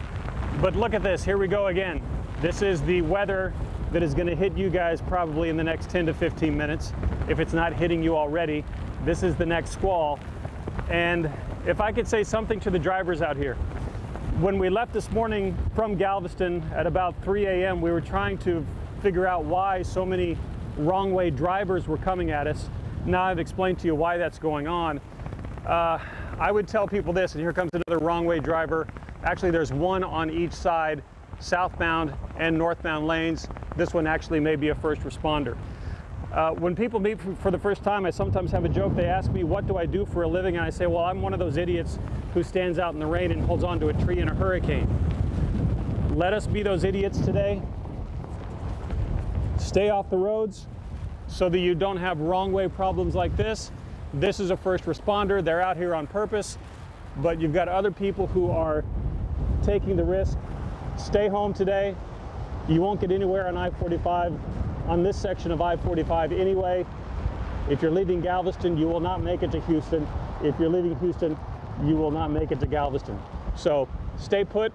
But look at this, here we go again. This is the weather that is going to hit you guys probably in the next 10 to 15 minutes. If it's not hitting you already, this is the next squall. And if I could say something to the drivers out here, when we left this morning from Galveston at about 3 a.m., we were trying to figure out why so many wrong way drivers were coming at us. Now I've explained to you why that's going on. I would tell people this, and here comes another wrong way driver. Actually, there's one on each side, southbound and northbound lanes. This one actually may be a first responder. When people meet for the first time, I sometimes have a joke. They ask me, what do I do for a living? And I say, well, I'm one of those idiots who stands out in the rain and holds onto a tree in a hurricane. Let us be those idiots today. Stay off the roads so that you don't have wrong way problems like this. This is a first responder. They're out here on purpose, but you've got other people who are taking the risk. Stay home today. You won't get anywhere on I-45 on this section of I-45 anyway. If you're leaving Galveston, you will not make it to Houston. If you're leaving Houston, you will not make it to Galveston. So stay put,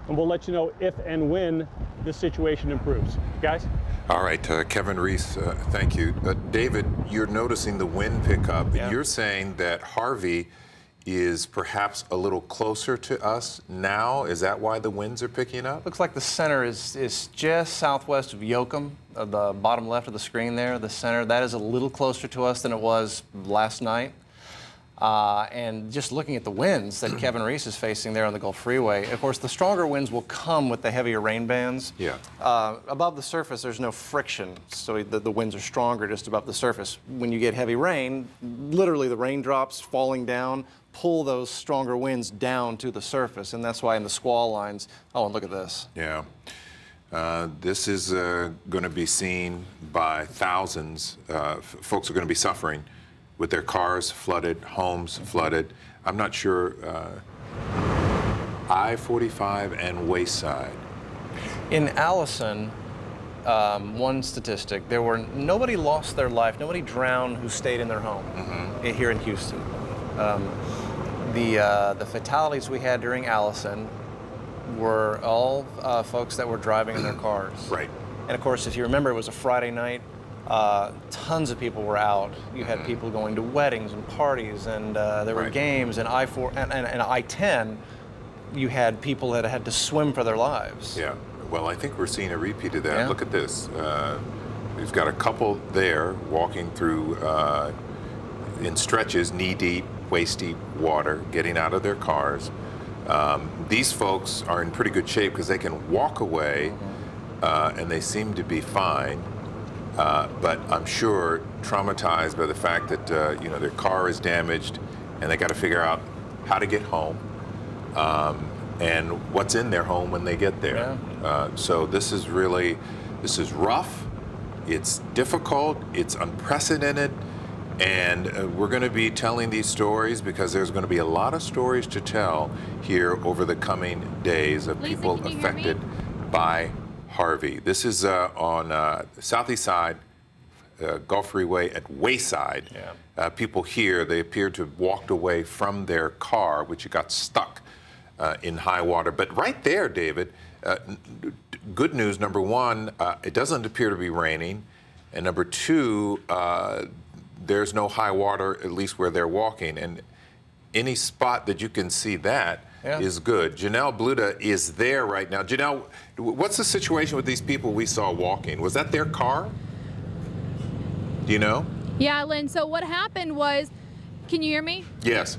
and we'll let you know if and when the situation improves. Guys? All right, Kevin Reese, thank you. David, you're noticing the wind pickup. Yeah. You're saying that Harvey is perhaps a little closer to us now. Is that why the winds are picking up? Looks like the center is just southwest of Yoakum, the bottom left of the screen there. The center, that is a little closer to us than it was last night. And just looking at the winds that Kevin Reese is facing there on the Gulf Freeway, of course, the stronger winds will come with the heavier rain bands. Yeah. Above the surface, there's no friction, so the winds are stronger just above the surface. When you get heavy rain, literally the raindrops falling down pull those stronger winds down to the surface, and that's why in the squall lines, oh, and look at this. Yeah. This is going to be seen by thousands. Folks are going to be suffering with their cars flooded, homes flooded. I'm not sure. I-45 and Wayside. In Allison, one statistic, nobody lost their life, nobody drowned who stayed in their home here in Houston. The fatalities we had during Allison were all folks that were driving in their cars. Right. And of course, if you remember, it was a Friday night. Tons of people were out. You had people going to weddings and parties, and there were games. And I-4 and I-10, you had people that had to swim for their lives. Yeah. Well, I think we're seeing a repeat of that. Yeah. Look at this. We've got a couple there walking through in stretches, knee-deep, waist-deep water, getting out of their cars. These folks are in pretty good shape because they can walk away, and they seem to be fine. But I'm sure traumatized by the fact that their car is damaged, and they got to figure out how to get home and what's in their home when they get there. Yeah. So this is rough. It's difficult. It's unprecedented. And we're going to be telling these stories because there's going to be a lot of stories to tell here over the coming days of Lisa, people can you hear affected by Harvey. This is on the southeast side, Gulf Freeway at Wayside. Yeah. People here, they appeared to have walked away from their car, which got stuck in high water. But right there, David, good news, number one, it doesn't appear to be raining. And number two, there's no high water, at least where they're walking. And any spot that you can see that is good. Janelle Bluda is there right now. Janelle, what's the situation with these people we saw walking? Was that their car? Do you know? Yeah, Lynn. So what happened was, can you hear me? Yes.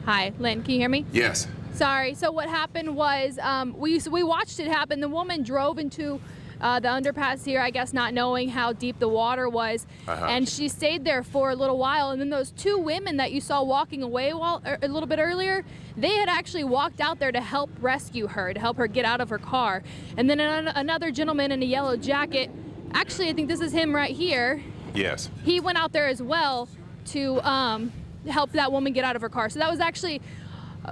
Hi, Lynn. Can you hear me? Yes. Sorry. So what happened was we watched it happen. The woman drove into the underpass here, I guess not knowing how deep the water was, and she stayed there for a little while. And then those two women that you saw walking away a little bit earlier, they had actually walked out there to help rescue her, to help her get out of her car. And then another gentleman in a yellow jacket, actually I think this is him right here. Yes. He went out there as well to help that woman get out of her car. So that was actually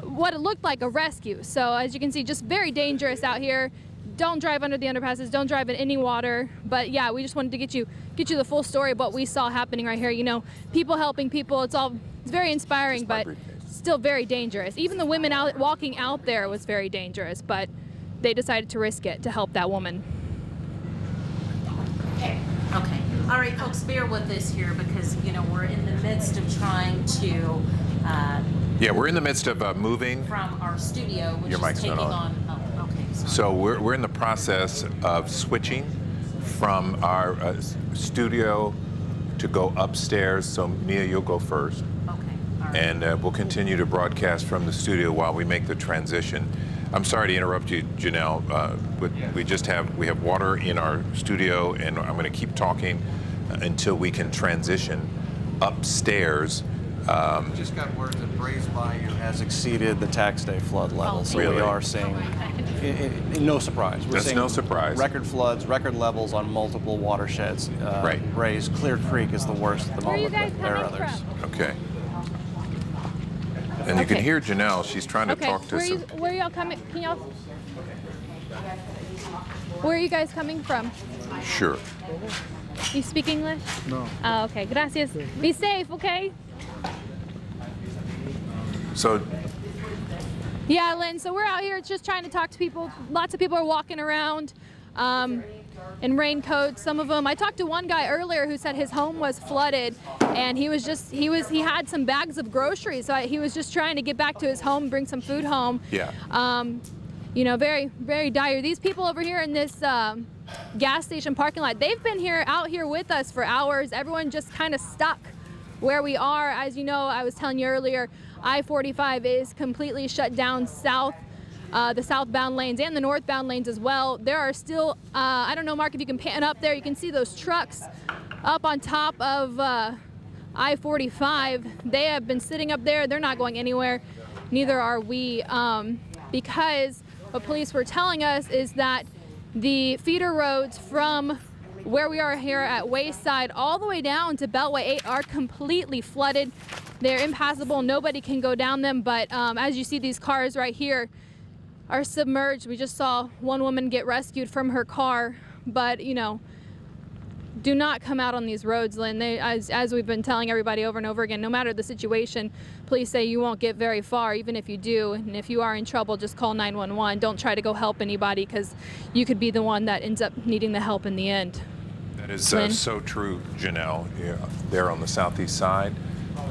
what it looked like, a rescue. So as you can see, just very dangerous out here. Don't drive under the underpasses. Don't drive in any water. But yeah, we just wanted to get you the full story of what we saw happening right here. You know, people helping people. It's very inspiring, but still very dangerous. Even the women walking out there was very dangerous, but they decided to risk it to help that woman. Okay. All right, folks, bear with us here because, we're in the midst of trying to Yeah, we're in the midst of moving. from our studio, which Your is mic's taking not on. Oh, okay. Sorry. So we're in the process of switching from our studio to go upstairs. So Mia, you'll go first. Okay. All right. And we'll continue to broadcast from the studio while we make the transition. I'm sorry to interrupt you, Janelle, but we have water in our studio, and I'm going to keep talking until we can transition upstairs. Just got word that Brays Bayou has exceeded the tax day flood level, so Really? we are seeing, no surprise. We're That's seeing no surprise. record floods, record levels on multiple watersheds. Right. Brays, Clear Creek is the worst at the Where are you moment, guys but there are coming others. from? Okay. And you can Okay. hear Janelle. She's trying to Okay. talk to some. Where are y'all coming? Where are you guys coming from? Sure. You speak English? No. Oh, okay. Gracias. Be safe, okay? So Yeah, Lynn. So we're out here just trying to talk to people. Lots of people are walking around. in raincoats. Some of them, I talked to one guy earlier who said his home was flooded, and he had some bags of groceries, so he was just trying to get back to his home, bring some food home. Yeah. You know, very, very dire. These people over here in this gas station parking lot, they've been out here with us for hours. Everyone just kind of stuck where we are. As you know, I was telling you earlier, I-45 is completely shut down south, the southbound lanes and the northbound lanes as well. There are still, I don't know, Mark, if you can pan up there, you can see those trucks up on top of I-45. They have been sitting up there. They're not going anywhere. Neither are we, because what police were telling us is that the feeder roads from where we are here at Wayside all the way down to Beltway 8 are completely flooded. They're impassable. Nobody can go down them. But as you see, these cars right here are submerged. We just saw one woman get rescued from her car. But, you know, do not come out on these roads, Lynn. As we've been telling everybody over and over again, no matter the situation, police say you won't get very far, even if you do. And if you are in trouble, just call 911. Don't try to go help anybody, because you could be the one that ends up needing the help in the end. That is Lynn? so true, Janelle. Yeah, there on the southeast side,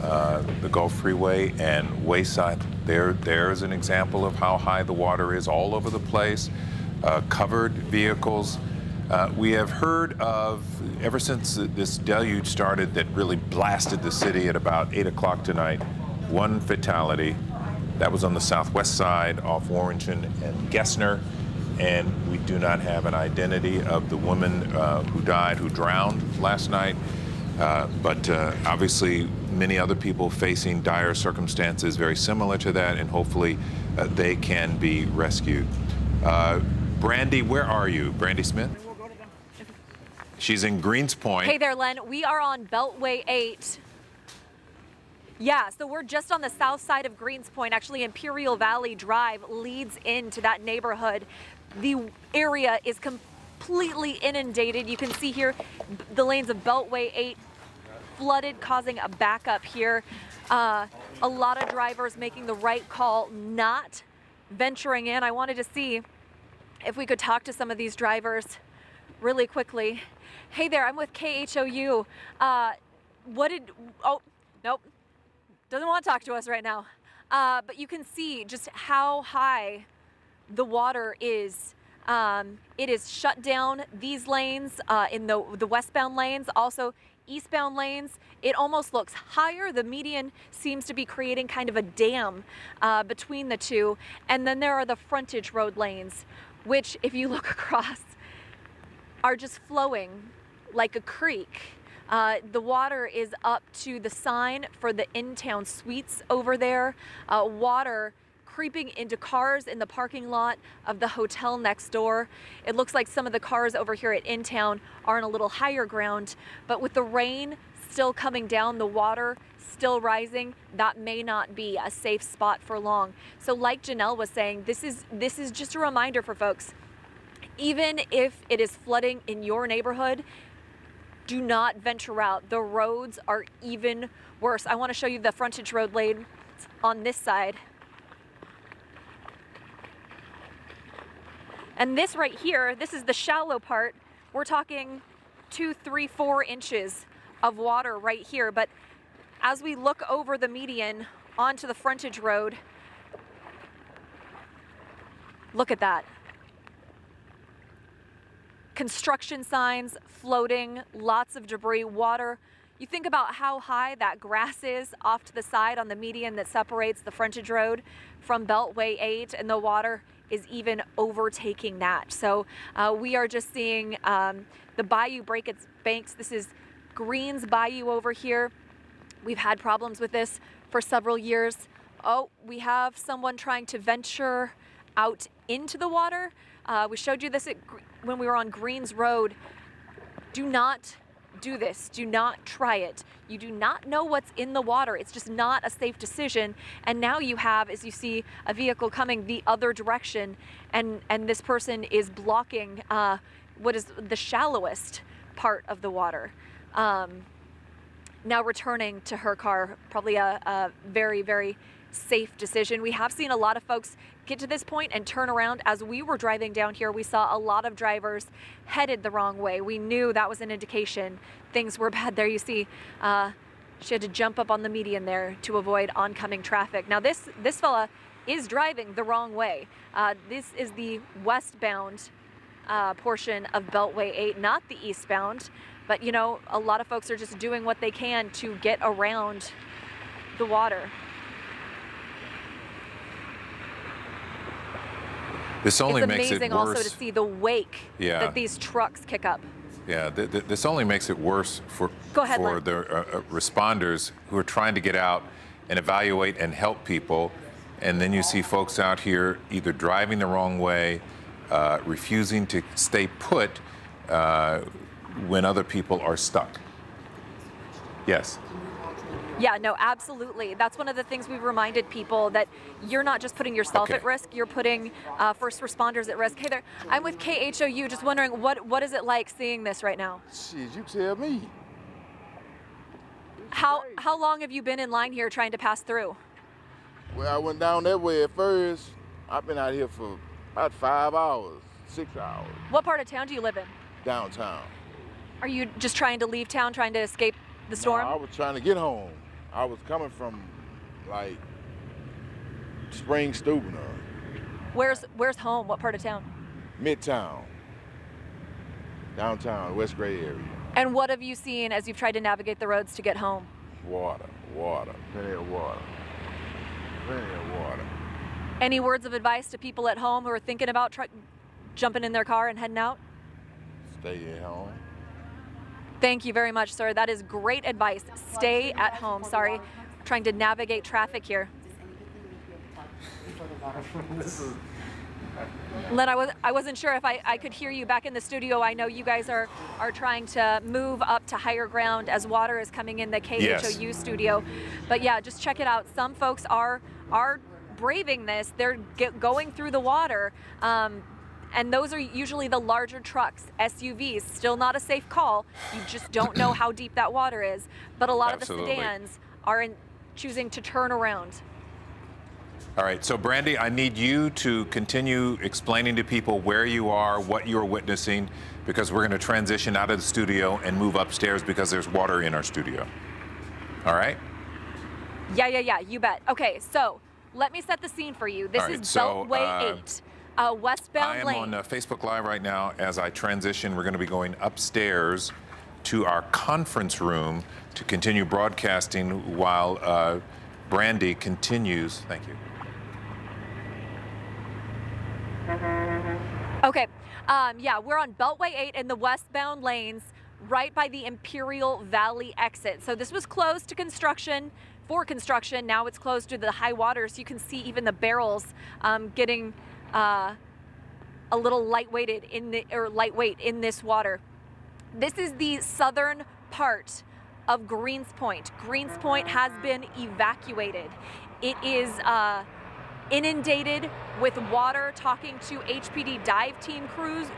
the Gulf Freeway and Wayside, there's an example of how high the water is all over the place. Covered vehicles. We have heard of, ever since this deluge started that really blasted the city at about 8 o'clock tonight, one fatality. That was on the southwest side off Warrington and Gessner. And we do not have an identity of the woman who drowned last night. But obviously, many other people facing dire circumstances very similar to that, and hopefully they can be rescued. Brandy, where are you? Brandy Smith? She's in Greens Point. Hey there, Len. We are on Beltway 8. Yeah, so we're just on the south side of Greens Point. Actually, Imperial Valley Drive leads into that neighborhood. The area is completely inundated. You can see here the lanes of Beltway 8 flooded, causing a backup here. A lot of drivers making the right call, not venturing in. I wanted to see if we could talk to some of these drivers really quickly. Hey there, I'm with KHOU. Oh, nope, doesn't want to talk to us right now. But you can see just how high the water is. It is shut down these lanes in the westbound lanes, also eastbound lanes. It almost looks higher. The median seems to be creating kind of a dam between the two. And then there are the frontage road lanes, which, if you look across, are just flowing like a creek. The water is up to the sign for the in-town suites over there. Water creeping into cars in the parking lot of the hotel next door. It looks like some of the cars over here at in-town are on a little higher ground, but with the rain still coming down, the water still rising, that may not be a safe spot for long. So like Janelle was saying, this is just a reminder for folks. Even if it is flooding in your neighborhood, do not venture out. The roads are even worse. I want to show you the frontage road lane on this side. And this right here, this is the shallow part. We're talking 2, 3, 4 inches of water right here. But as we look over the median onto the frontage road, look at that. Construction signs floating, lots of debris, water. You think about how high that grass is off to the side on the median that separates the frontage road from Beltway 8, and the water is even overtaking that. So we are just seeing the bayou break its banks. This is Greens Bayou over here. We've had problems with this for several years. Oh, we have someone trying to venture out into the water. We showed you this when we were on Greens Road. Do not do this. Do not try it. You do not know what's in the water. It's just not a safe decision. And now you have, as you see, a vehicle coming the other direction, and this person is blocking what is the shallowest part of the water. Now returning to her car, probably a very, very safe decision. We have seen a lot of folks get to this point and turn around. As we were driving down here, we saw a lot of drivers headed the wrong way. We knew that was an indication things were bad. There you see, she had to jump up on the median there to avoid oncoming traffic. Now this fella is driving the wrong way. This is the westbound portion of Beltway 8, not the eastbound. But you know, a lot of folks are just doing what they can to get around the water. This only It's makes it amazing worse. also to see the wake that these trucks kick up. Yeah, this only makes it worse for Go ahead, for Len. the responders who are trying to get out and evaluate and help people, and then you see folks out here either driving the wrong way, refusing to stay put when other people are stuck. Yes. Yeah, no, absolutely. That's one of the things we've reminded people, that you're not just putting yourself Okay. at risk, you're putting first responders at risk. Hey there, I'm with KHOU, just wondering what is it like seeing this right now? Shit, you tell me. How long have you been in line here trying to pass through? Well, I went down that way at first. I've been out here for about 5 hours, 6 hours, What part of town do you live in? downtown. Are you just trying to leave town, trying to escape the storm? No, I was trying to get home. I was coming from, like, Spring Steubener, Where's home? What part of town? Midtown, downtown, West Gray area. And what have you seen as you've tried to navigate the roads to get home? Water, plenty of water, plenty of water. Any words of advice to people at home who are thinking about jumping in their car and heading out? Stay at home. Thank you very much, sir. That is great advice. Stay at home. Sorry, trying to navigate traffic here. Len, I wasn't sure if I could hear you back in the studio. I know you guys are trying to move up to higher ground as water is coming in the KHOU studio. But yeah, just check it out. Some folks are braving this. They're going through the water. And those are usually the larger trucks, SUVs. Still not a safe call. You just don't know how deep that water is. But a lot Absolutely. of the sedans are choosing to turn around. All right, so Brandy, I need you to continue explaining to people where you are, what you're witnessing, because we're going to transition out of the studio and move upstairs because there's water in our studio. All right? Yeah, you bet. Okay, so let me set the scene for you. This All right, is so, Beltway 8, westbound I am lane. on Facebook Live right now. As I transition, we're going to be going upstairs to our conference room to continue broadcasting while Brandy continues. Thank you. Okay, yeah, we're on Beltway 8 in the westbound lanes, right by the Imperial Valley exit. So this was closed to construction, for construction. Now it's closed due to the high waters. You can see even the barrels getting a little lightweight in this water. This is the southern part of Greens Point. Greens Point has been evacuated. It is inundated with water. Talking to HPD dive team crews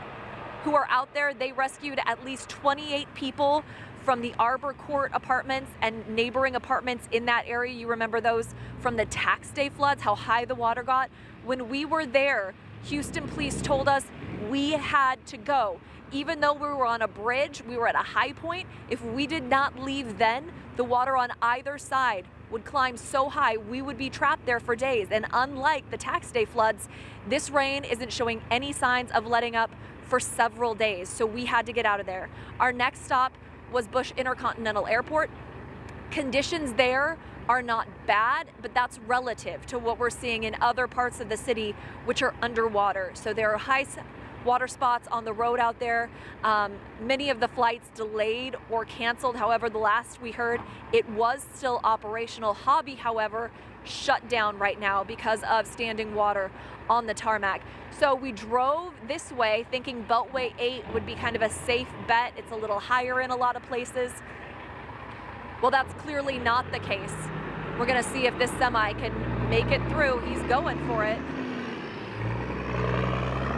who are out there, they rescued at least 28 people from the Arbor Court apartments and neighboring apartments in that area. You remember those from the tax day floods, how high the water got? When we were there, Houston police told us we had to go. Even though we were on a bridge, we were at a high point. If we did not leave then, the water on either side would climb so high we would be trapped there for days. And unlike the tax day floods, this rain isn't showing any signs of letting up for several days. So we had to get out of there. Our next stop was Bush Intercontinental Airport. Conditions there are not bad, but that's relative to what we're seeing in other parts of the city, which are underwater. So there are high water spots on the road out there. Many of the flights delayed or canceled. However, the last we heard, it was still operational. Hobby, however, shut down right now because of standing water on the tarmac. So we drove this way thinking Beltway 8 would be kind of a safe bet. It's a little higher in a lot of places. Well, that's clearly not the case. We're gonna see if this semi can make it through. He's going for it.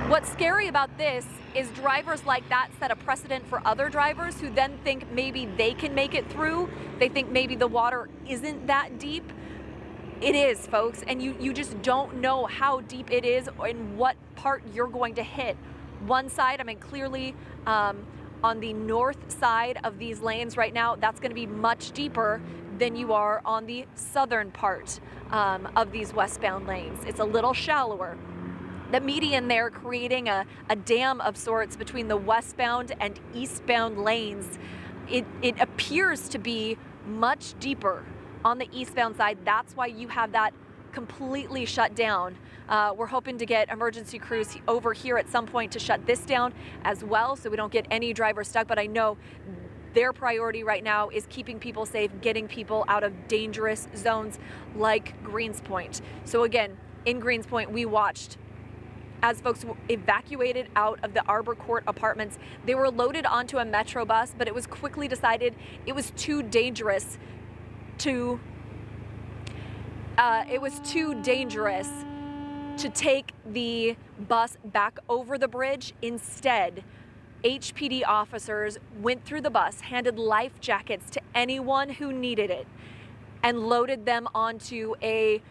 What's scary about this is drivers like that set a precedent for other drivers who then think maybe they can make it through. They think maybe the water isn't that deep. It is, folks, and you just don't know how deep it is and what part you're going to hit. One side, I mean, clearly on the north side of these lanes right now, that's going to be much deeper than you are on the southern part of these westbound lanes. It's a little shallower. The median there creating a dam of sorts between the westbound and eastbound lanes. It appears to be much deeper on the eastbound side. That's why you have that completely shut down. We're hoping to get emergency crews over here at some point to shut this down as well so we don't get any drivers stuck, but I know their priority right now is keeping people safe, getting people out of dangerous zones like Greenspoint. So again, in Greenspoint, we watched as folks were evacuated out of the Arbor Court apartments. They were loaded onto a Metro bus, but it was quickly decided it was too dangerous to take the bus back over the bridge. Instead, HPD officers went through the bus, handed life jackets to anyone who needed it, and loaded them onto a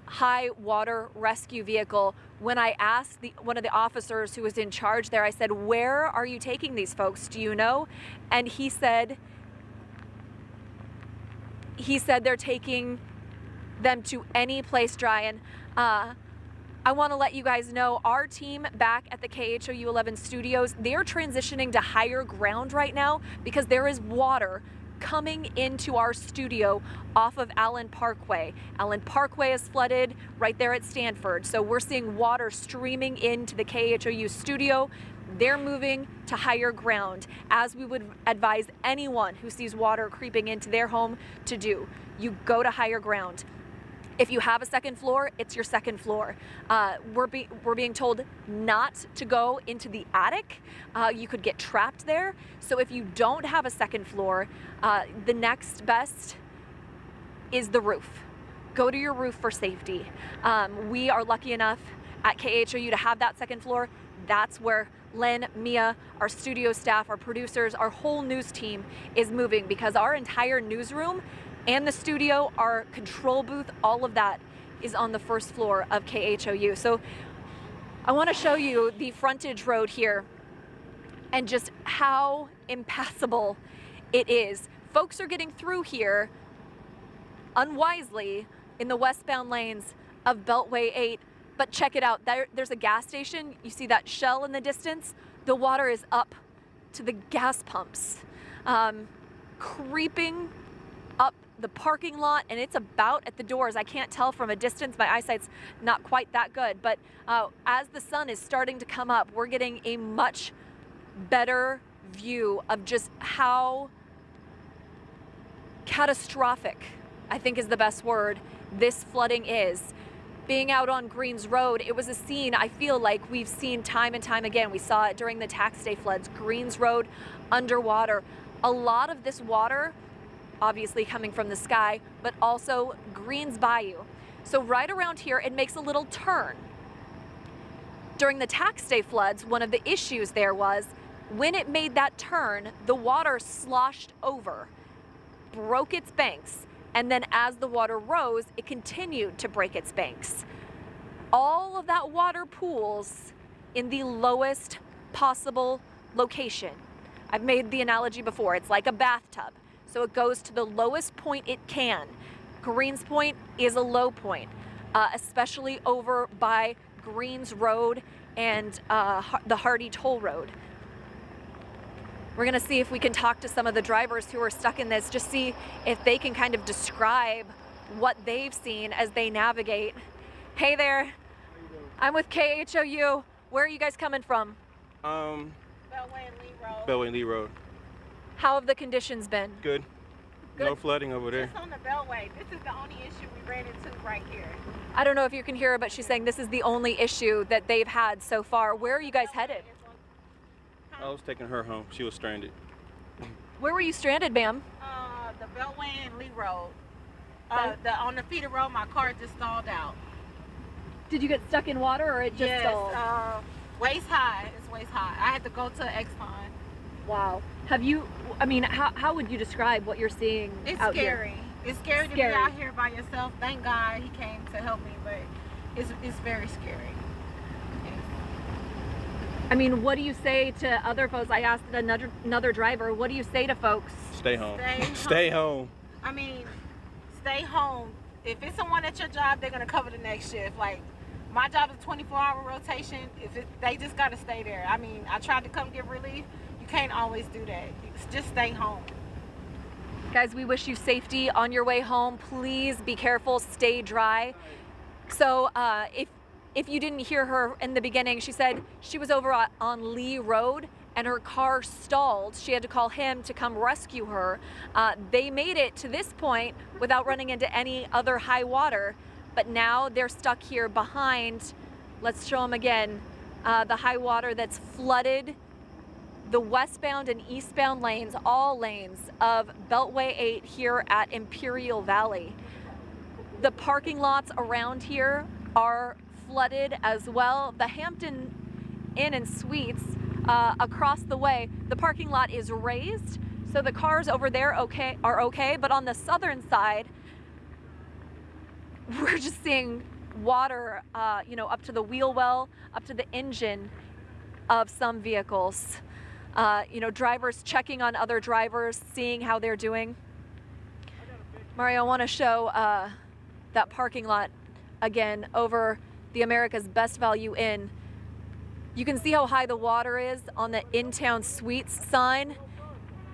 high water rescue vehicle. When I asked one of the officers who was in charge there, I said, "Where are you taking these folks? Do you know?" And he said they're taking them to any place dry. And I want to let you guys know our team back at the KHOU 11 studios, they're transitioning to higher ground right now because there is water coming into our studio off of Allen Parkway. Allen Parkway is flooded right there at Stanford. So we're seeing water streaming into the KHOU studio. They're moving to higher ground, as we would advise anyone who sees water creeping into their home to do. You go to higher ground. If you have a second floor, it's your second floor. We're being told not to go into the attic. You could get trapped there. So if you don't have a second floor, the next best is the roof. Go to your roof for safety. We are lucky enough at KHOU to have that second floor. That's where Len, Mia, our studio staff, our producers, our whole news team is moving, because our entire newsroom and the studio, our control booth, all of that is on the first floor of KHOU. So I want to show you the frontage road here and just how impassable it is. Folks are getting through here unwisely in the westbound lanes of Beltway 8. But check it out, there's a gas station. You see that shell in the distance? The water is up to the gas pumps, creeping up the parking lot, and it's about at the doors. I can't tell from a distance, my eyesight's not quite that good, but as the sun is starting to come up, we're getting a much better view of just how catastrophic, I think is the best word, this flooding is. Being out on Greens Road, it was a scene I feel like we've seen time and time again. We saw it during the tax day floods. Greens Road underwater. A lot of this water obviously coming from the sky, but also Greens Bayou. So right around here, it makes a little turn. During the tax day floods, one of the issues there was when it made that turn, the water sloshed over, broke its banks, and then as the water rose, it continued to break its banks. All of that water pools in the lowest possible location. I've made the analogy before, it's like a bathtub. So it goes to the lowest point it can. Greens Point is a low point, especially over by Greens Road and the Hardy Toll Road. We're gonna see if we can talk to some of the drivers who are stuck in this, just see if they can kind of describe what they've seen as they navigate. Hey there, I'm with KHOU. Where are you guys coming from? Beltway and Lee Road. Beltway and Lee Road. How have the conditions been? Good. Good. No flooding over there. Just on the Beltway. This is the only issue we ran into right here. I don't know if you can hear her, but she's saying this is the only issue that they've had so far. Where are you guys headed? I was taking her home. She was stranded. Where were you stranded, ma'am? The Beltway and Lee Road. On the feeder road, my car just stalled out. Did you get stuck in water, or it just stalled? Waist high. It's waist high. I had to go to Exxon. Wow. Have you, I mean, how would you describe what you're seeing It's out scary. here? It's scary to be out here by yourself. Thank God he came to help me, but it's very scary. I mean, what do you say to other folks? I asked another driver, what do you say to folks? Stay home. Stay Stay home. I mean, stay home. If it's someone at your job, they're gonna cover the next shift. Like, my job is 24-hour rotation. They just gotta stay there. I mean, I tried to come give relief. You can't always do that. Just stay home. Guys, we wish you safety on your way home. Please be careful, stay dry. So if you didn't hear her in the beginning, she said she was over on Lee Road and her car stalled. She had to call him to come rescue her. They made it to this point without running into any other high water, but now they're stuck here behind, let's show them again, the high water that's flooded the westbound and eastbound lanes, all lanes of Beltway 8 here at Imperial Valley. The parking lots around here are flooded as well. The Hampton Inn and Suites across the way, the parking lot is raised, so the cars over there are okay, but on the southern side, we're just seeing water, up to the wheel well, up to the engine of some vehicles. Drivers checking on other drivers, seeing how they're doing. Mario, I want to show that parking lot again over the America's Best Value Inn. You can see how high the water is on the In-Town Suites sign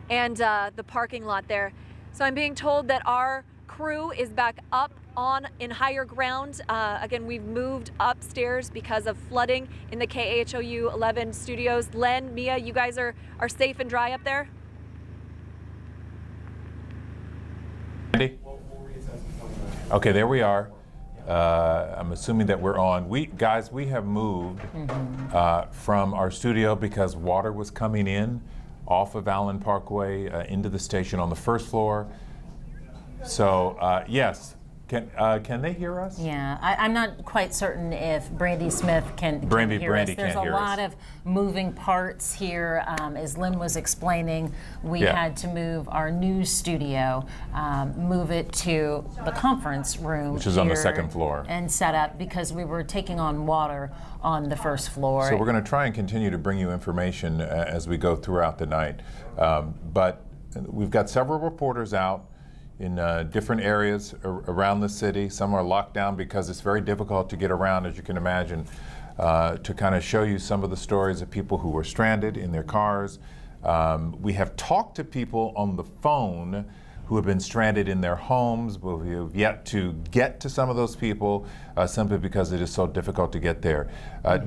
and the parking lot there. So I'm being told that our crew is back up in higher ground. Again, we've moved upstairs because of flooding in the KHOU 11 studios. Len, Mia, you guys are safe and dry up there? Andy? Okay, there we are. I'm assuming that we're on. We have moved from our studio because water was coming in off of Allen Parkway into the station on the first floor. So yes, can they hear us? Yeah, I'm not quite certain if Brandy Smith can hear Brandy us. can't There's a hear lot us. of moving parts here. As Lynn was explaining, we had to move our news studio, move it to the conference room, Which is on the here second floor. and set up because we were taking on water on the first floor. So we're going to try and continue to bring you information as we go throughout the night. But we've got several reporters out in different areas around the city. Some are locked down because it's very difficult to get around, as you can imagine, to kind of show you some of the stories of people who were stranded in their cars. We have talked to people on the phone who have been stranded in their homes, but we have yet to get to some of those people simply because it is so difficult to get there.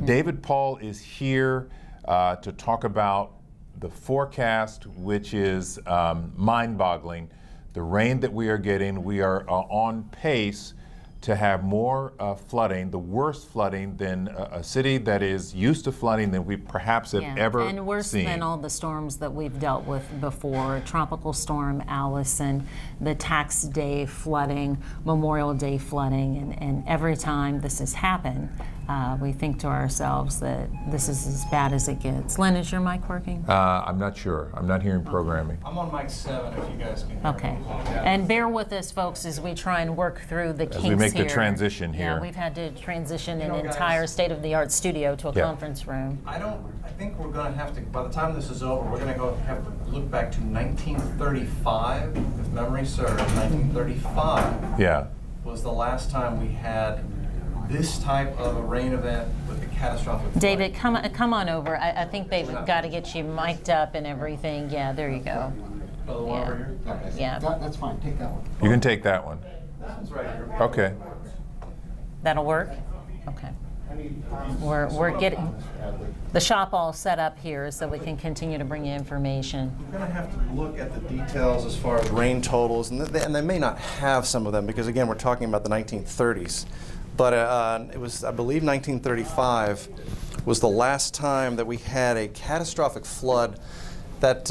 David Paul is here to talk about the forecast, which is mind-boggling. The rain that we are getting, we are on pace to have more flooding, the worst flooding than a city that is used to flooding than we perhaps have ever seen. And worse than all the storms that we've dealt with before. Tropical Storm Allison, the Tax Day flooding, Memorial Day flooding, and every time this has happened, we think to ourselves that this is as bad as it gets. Len, is your mic working? I'm not sure. I'm not hearing programming. I'm on mic 7 if you guys can hear Okay. And bear with us, folks, as we try and work through the kinks we make the here. transition here. Yeah, we've had to transition an entire state-of-the-art studio to a conference room. I think we're going to have to, by the time this is over, we're going to have to look back to 1935, if memory serves. 1935 was the last time we had this type of a rain event with a catastrophic flood. David, come on over. I think they've got to get you mic'd up and everything. Yeah, there you go. Oh, the one over here? Okay. Yeah. That's fine. Take that one. You can take that one. This one's right here. Okay. That'll work? Okay. We're getting the shop all set up here so we can continue to bring you information. We're going to have to look at the details as far as rain totals, and they may not have some of them because, again, we're talking about the 1930s. But it was, I believe, 1935 was the last time that we had a catastrophic flood that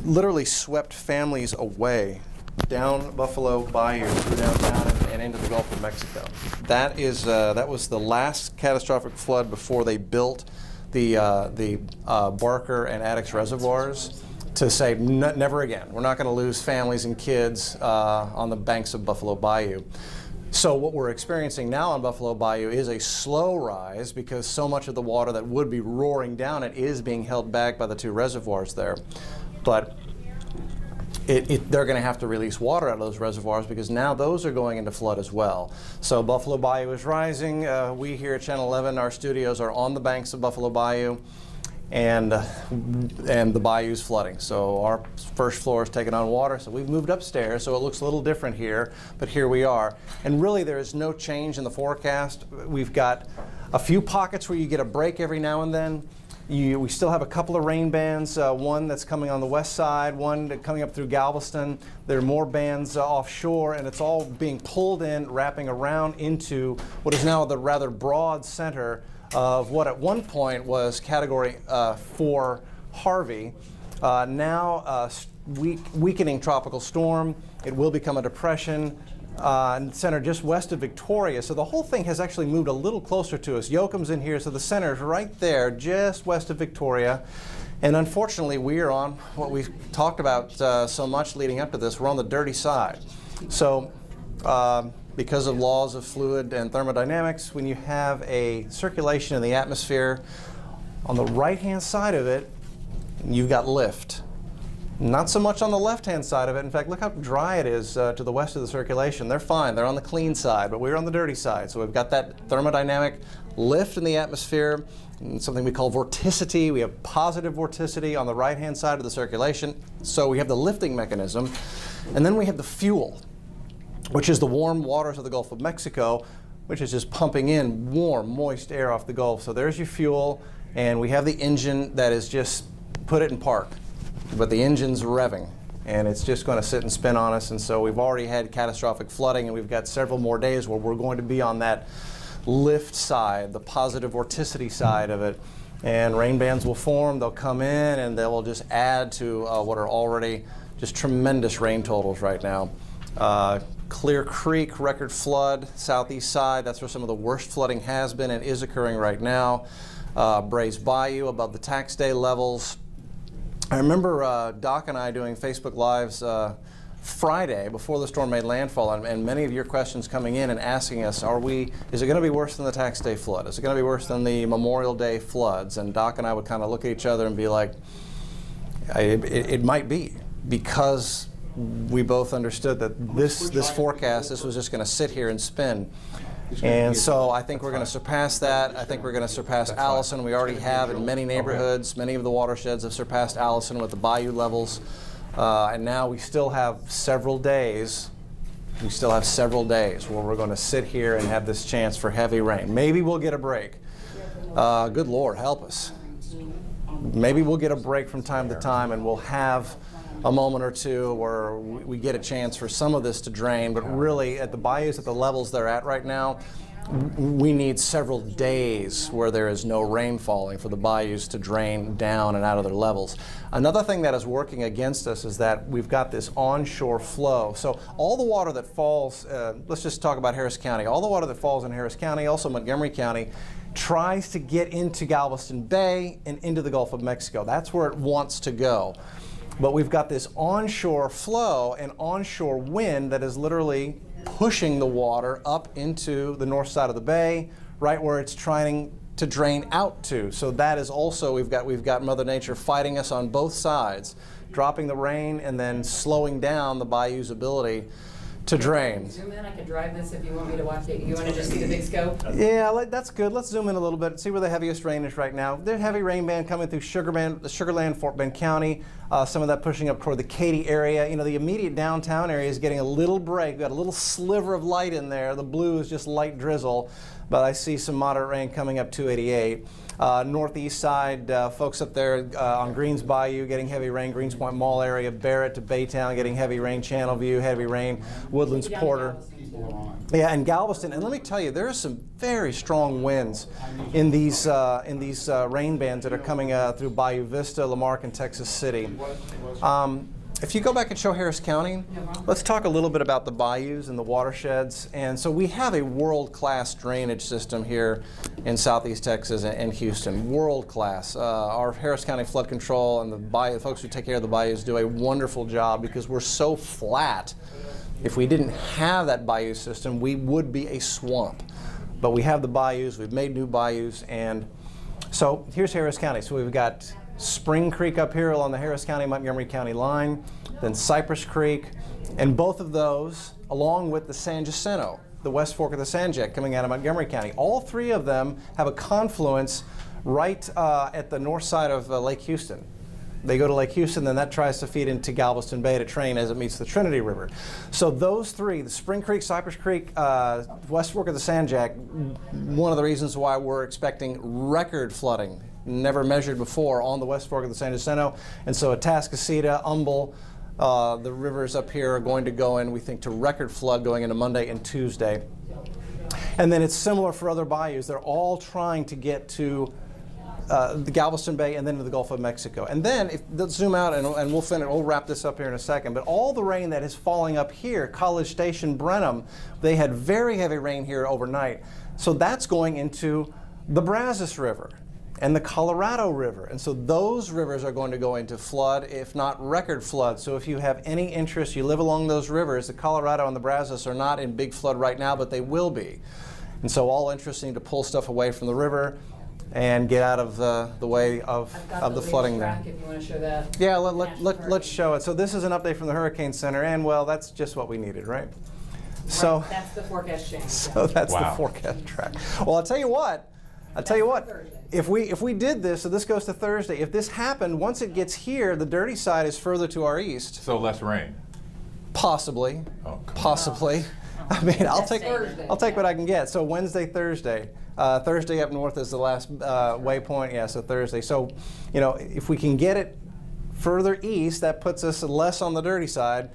literally swept families away down Buffalo Bayou through downtown and into the Gulf of Mexico. That was the last catastrophic flood before they built the Barker and Addicks reservoirs to say never again. We're not going to lose families and kids on the banks of Buffalo Bayou. So what we're experiencing now on Buffalo Bayou is a slow rise because so much of the water that would be roaring down it is being held back by the two reservoirs there. But they're going to have to release water out of those reservoirs because now those are going into flood as well. So Buffalo Bayou is rising. We here at Channel 11, our studios are on the banks of Buffalo Bayou. And the bayou's flooding. So our first floor is taking on water. So we've moved upstairs, so it looks a little different here, but here we are. And really there is no change in the forecast. We've got a few pockets where you get a break every now and then. We still have a couple of rain bands, one that's coming on the west side, one coming up through Galveston. There are more bands offshore, and it's all being pulled in, wrapping around into what is now the rather broad center of what at one point was Category 4 Harvey. Now weakening tropical storm. It will become a depression centered just west of Victoria. So the whole thing has actually moved a little closer to us. Yoakum's in here, so the center is right there, just west of Victoria. And unfortunately, we are on what we've talked about so much leading up to this. We're on the dirty side. So because of laws of fluid and thermodynamics, when you have a circulation in the atmosphere, on the right-hand side of it, you've got lift. Not so much on the left-hand side of it. In fact, look how dry it is to the west of the circulation. They're fine. They're on the clean side, but we're on the dirty side. So we've got that thermodynamic lift in the atmosphere, something we call vorticity. We have positive vorticity on the right-hand side of the circulation. So we have the lifting mechanism. And then we have the fuel, which is the warm waters of the Gulf of Mexico, which is just pumping in warm, moist air off the Gulf. So there's your fuel, and we have the engine that is just put it in park. But the engine's revving, and it's just going to sit and spin on us. And so we've already had catastrophic flooding, and we've got several more days where we're going to be on that lift side, the positive vorticity side of it. And rain bands will form, they'll come in, and they will just add to what are already just tremendous rain totals right now. Clear Creek, record flood, southeast side. That's where some of the worst flooding has been and is occurring right now. Brays Bayou above the tax day levels. I remember Doc and I doing Facebook Lives Friday before the storm made landfall, and many of your questions coming in and asking us, is it going to be worse than the tax day flood? Is it going to be worse than the Memorial Day floods? And Doc and I would kind of look at each other and be like, it might be, because we both understood that this forecast, this was just going to sit here and spin. And so I think we're going to surpass that. I think we're going to surpass Allison. We already have in many neighborhoods. Many of the watersheds have surpassed Allison with the bayou levels. And now we still have several days. We still have several days where we're going to sit here and have this chance for heavy rain. Maybe we'll get a break. Good Lord, help us. Maybe we'll get a break from time to time, and we'll have a moment or two where we get a chance for some of this to drain. But really, at the bayous, at the levels they're at right now, we need several days where there is no rain falling for the bayous to drain down and out of their levels. Another thing that is working against us is that we've got this onshore flow. So all the water that falls, let's just talk about Harris County. All the water that falls in Harris County, also Montgomery County, tries to get into Galveston Bay and into the Gulf of Mexico. That's where it wants to go. But we've got this onshore flow and onshore wind that is literally pushing the water up into the north side of the bay, right where it's trying to drain out to. So that is also, we've got Mother Nature fighting us on both sides, dropping the rain and then slowing down the bayou's ability to drain. Zoom in, I can drive this if you want me to watch it. You want to just see the big scope? Yeah, that's good. Let's zoom in a little bit and see where the heaviest rain is right now. There's heavy rain band coming through Sugarland, Fort Bend County, some of that pushing up toward the Katy area. You know, the immediate downtown area is getting a little break. We've got a little sliver of light in there. The blue is just light drizzle, but I see some moderate rain coming up 288. Northeast side, folks up there on Greens Bayou getting heavy rain, Greens Point Mall area, Barrett to Baytown getting heavy rain, Channelview, heavy rain, Woodlands, Porter. Yeah, and Galveston. And let me tell you, there are some very strong winds in these rain bands that are coming through Bayou Vista, Lamarck, and Texas City. If you go back and show Harris County, let's talk a little bit about the bayous and the watersheds. And so we have a world-class drainage system here in Southeast Texas and Houston, world-class. Our Harris County Flood Control and the folks who take care of the bayous do a wonderful job because we're so flat. If we didn't have that bayou system, we would be a swamp. But we have the bayous, we've made new bayous, and so here's Harris County. So we've got Spring Creek up here along the Harris County-Montgomery County line, then Cypress Creek, and both of those, along with the San Jacinto, the West Fork of the Sanjak coming out of Montgomery County. All three of them have a confluence right at the north side of Lake Houston. They go to Lake Houston, then that tries to feed into Galveston Bay to Train as it meets the Trinity River. So those three, the Spring Creek, Cypress Creek, West Fork of the Sanjak, one of the reasons why we're expecting record flooding, never measured before, on the West Fork of the San Jacinto. And so Atascocita, Humble, the rivers up here are going to go in, we think, to record flood going into Monday and Tuesday. And then it's similar for other bayous. They're all trying to get to the Galveston Bay and then to the Gulf of Mexico. And then, let's zoom out and we'll wrap this up here in a second, but all the rain that is falling up here, College Station, Brenham, they had very heavy rain here overnight. So that's going into the Brazos River and the Colorado River. And so those rivers are going to go into flood, if not record flood. So if you have any interest, you live along those rivers, the Colorado and the Brazos are not in big flood right now, but they will be. And so all interesting to pull stuff away from the river and get out of the way of the flooding there. If you want to show that. Yeah, let's show it. So this is an update from the Hurricane Center, and well, that's just what we needed, right? So Right, that's the forecast change. So that's the forecast track. Well, I'll tell you what. If we did this, so this goes to Thursday. If this happened, once it gets here, the dirty side is further to our east. So less rain. Possibly. Oh, possibly. I mean, I'll take what I can get. So Wednesday, Thursday. Thursday up north is the last waypoint. Yeah, so Thursday. So, you know, if we can get it further east, that puts us less on the dirty side.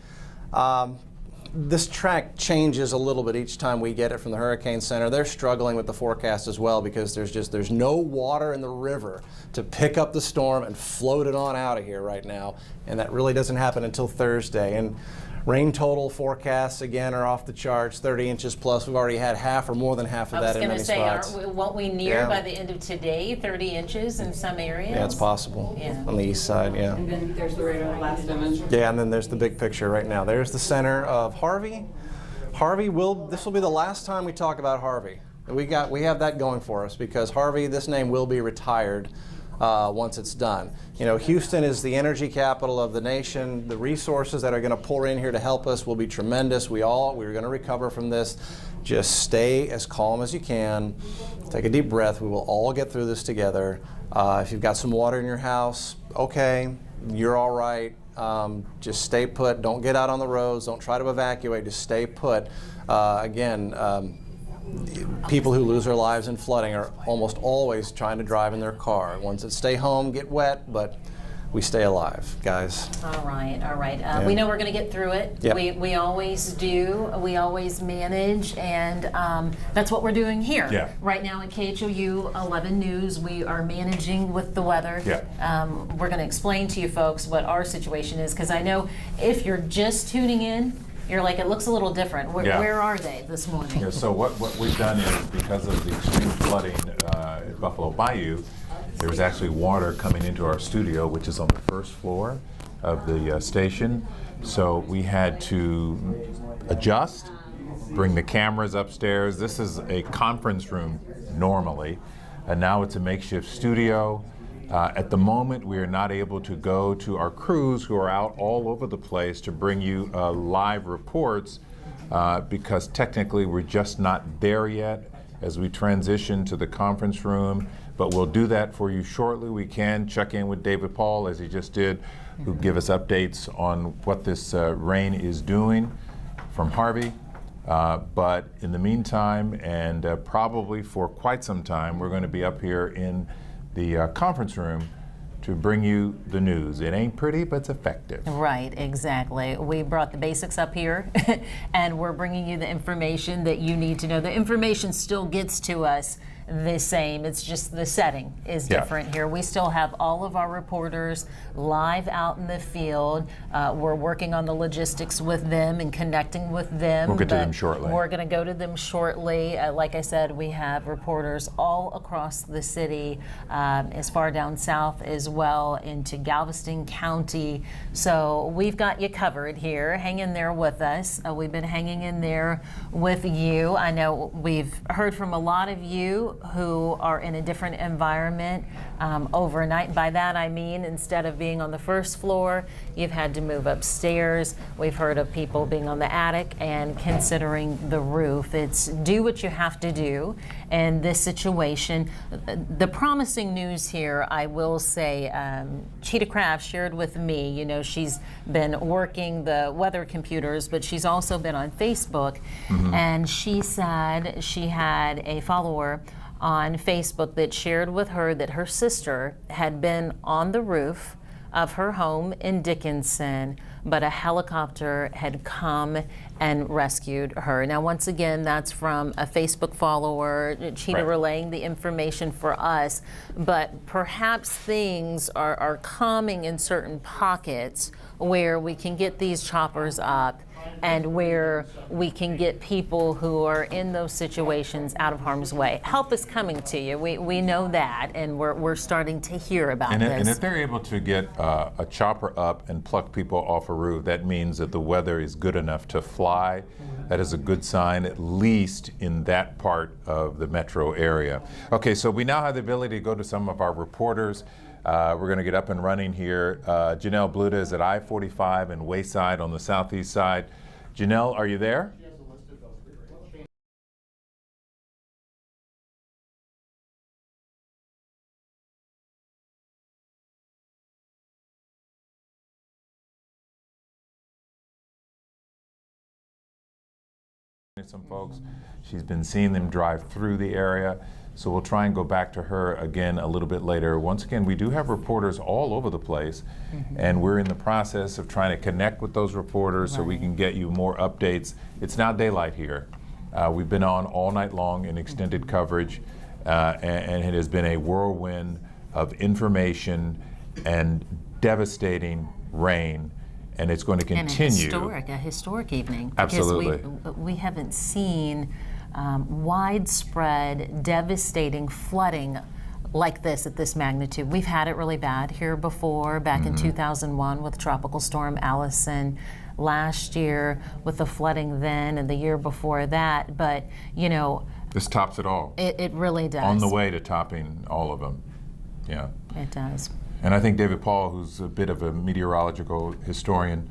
This track changes a little bit each time we get it from the Hurricane Center. They're struggling with the forecast as well because there's no water in the river to pick up the storm and float it on out of here right now, and that really doesn't happen until Thursday. And rain total forecasts again are off the charts, 30 inches plus. We've already had half or more than half of that in many spots. Won't we near by the end of today 30 inches in some areas? Yeah, it's possible. Yeah. On the east side, yeah. And then there's the radar last dimension. Yeah, and then there's the big picture right now. There's the center of Harvey. This will be the last time we talk about Harvey. We have that going for us because Harvey, this name will be retired once it's done. You know, Houston is the energy capital of the nation. The resources that are going to pour in here to help us will be tremendous. We're going to recover from this. Just stay as calm as you can. Take a deep breath. We will all get through this together. If you've got some water in your house, okay, you're all right. Just stay put. Don't get out on the roads. Don't try to evacuate. Just stay put. People who lose their lives in flooding are almost always trying to drive in their car. Ones that stay home get wet, but we stay alive, guys. All right. We know we're going to get through it. Yep. We always do. We always manage, and that's what we're doing here. Yeah. Right now at KHOU 11 News, we are managing with the weather. Yeah. We're going to explain to you folks what our situation is, because I know if you're just tuning in, you're like, it looks a little different. Where are they this morning? Yeah, so what we've done is, because of the extreme flooding at Buffalo Bayou, there was actually water coming into our studio, which is on the first floor of the station. So we had to adjust, bring the cameras upstairs. This is a conference room normally, and now it's a makeshift studio. At the moment, we are not able to go to our crews who are out all over the place to bring you live reports because technically we're just not there yet as we transition to the conference room. But we'll do that for you shortly. We can check in with David Paul, as he just did, who give us updates on what this rain is doing from Harvey. But in the meantime, and probably for quite some time, we're going to be up here in the conference room to bring you the news. It ain't pretty, but it's effective. Right, exactly. We brought the basics up here, and we're bringing you the information that you need to know. The information still gets to us the same. It's just the setting is Yeah. different here. We still have all of our reporters live out in the field. We're working on the logistics with them and connecting with them. We'll get to but them shortly. We're going to go to them shortly. Like I said, we have reporters all across the city, as far down south as well into Galveston County. So we've got you covered here. Hang in there with us. We've been hanging in there with you. I know we've heard from a lot of you who are in a different environment overnight. By that I mean, instead of being on the first floor, you've had to move upstairs. We've heard of people being on the attic and considering the roof. It's do what you have to do in this situation. The promising news here, I will say, Cheetah Craft shared with me, you know, she's been working the weather computers, but she's also been on Facebook, and she said she had a follower on Facebook that shared with her that her sister had been on the roof of her home in Dickinson, but a helicopter had come and rescued her. Now, once again, that's from a Facebook follower, Cheetah relaying the information for us, but perhaps things are calming in certain pockets where we can get these choppers up and where we can get people who are in those situations out of harm's way. Help is coming to you. We know that, and we're starting to hear about And this. if they're able to get a chopper up and pluck people off a roof, that means that the weather is good enough to fly. That is a good sign, at least in that part of the metro area. Okay, so we now have the ability to go to some of our reporters. We're going to get up and running here. Janelle Bluda is at I-45 and Wayside on the southeast side. Janelle, are you there? Some folks, she's been seeing them drive through the area, so we'll try and go back to her again a little bit later. Once again, we do have reporters all over the place, and we're in the process of trying to connect with those reporters so we can get you more updates. It's now daylight here. We've been on all night long in extended coverage, and it has been a whirlwind of information and devastating rain. And it's going to continue. And a historic evening. Absolutely. Because we haven't seen widespread, devastating flooding like this at this magnitude. We've had it really bad here before, back in 2001 with Tropical Storm Allison, last year with the flooding then, and the year before that. But, you know, this tops it all. It really does. On the way to topping all of them. Yeah. It does. And I think David Paul, who's a bit of a meteorological historian,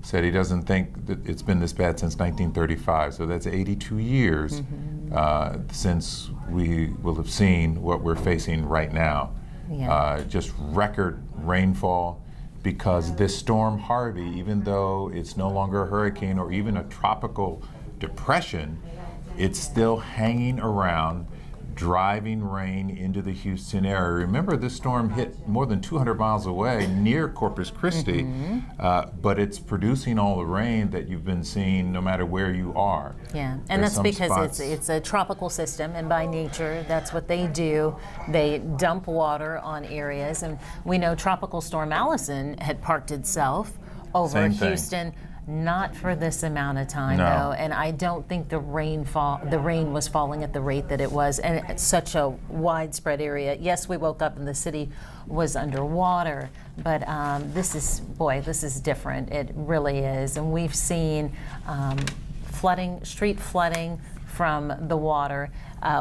said he doesn't think that it's been this bad since 1935. So that's 82 years since we will have seen what we're facing right now. Yeah. Just record rainfall, because this storm Harvey, even though it's no longer a hurricane or even a tropical depression, it's still hanging around, driving rain into the Houston area. Remember, this storm hit more than 200 miles away near Corpus Christi, but it's producing all the rain that you've been seeing no matter where you are. Yeah, and that's because it's a tropical system, and by nature, that's what they do. They dump water on areas, and we know Tropical Storm Allison had parked itself over Houston. Not for this amount of time, though, and I don't think the rain was falling at the rate that it was, and it's such a widespread area. Yes, we woke up and the city was underwater, but this is different. It really is, and we've seen flooding, street flooding from the water.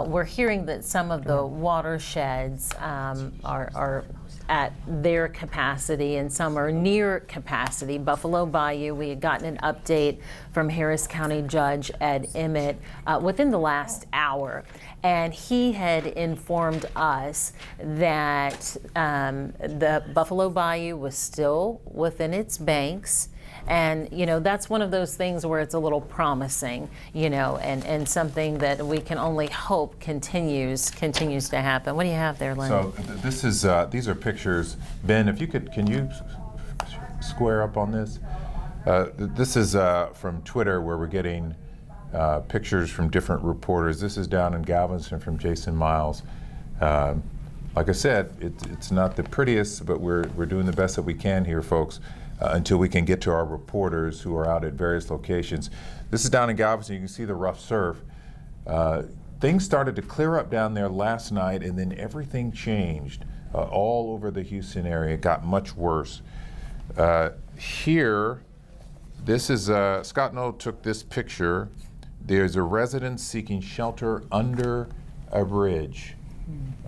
We're hearing that some of the watersheds are at their capacity, and some are near capacity. Buffalo Bayou, we had gotten an update from Harris County Judge Ed Emmett within the last hour, and he had informed us that the Buffalo Bayou was still within its banks. And, you know, that's one of those things where it's a little promising, you know, and something that we can only hope continues to happen. What do you have there, Lynn? So this is, these are pictures. Ben, if you could, can you square up on this? This is from Twitter, where we're getting pictures from different reporters. This is down in Galveston from Jason Miles. Like I said, it's not the prettiest, but we're doing the best that we can here, folks, until we can get to our reporters who are out at various locations. This is down in Galveston. You can see the rough surf. Things started to clear up down there last night, and then everything changed all over the Houston area. It got much worse. Here, this is, Scott Noll took this picture. There's a resident seeking shelter under a bridge.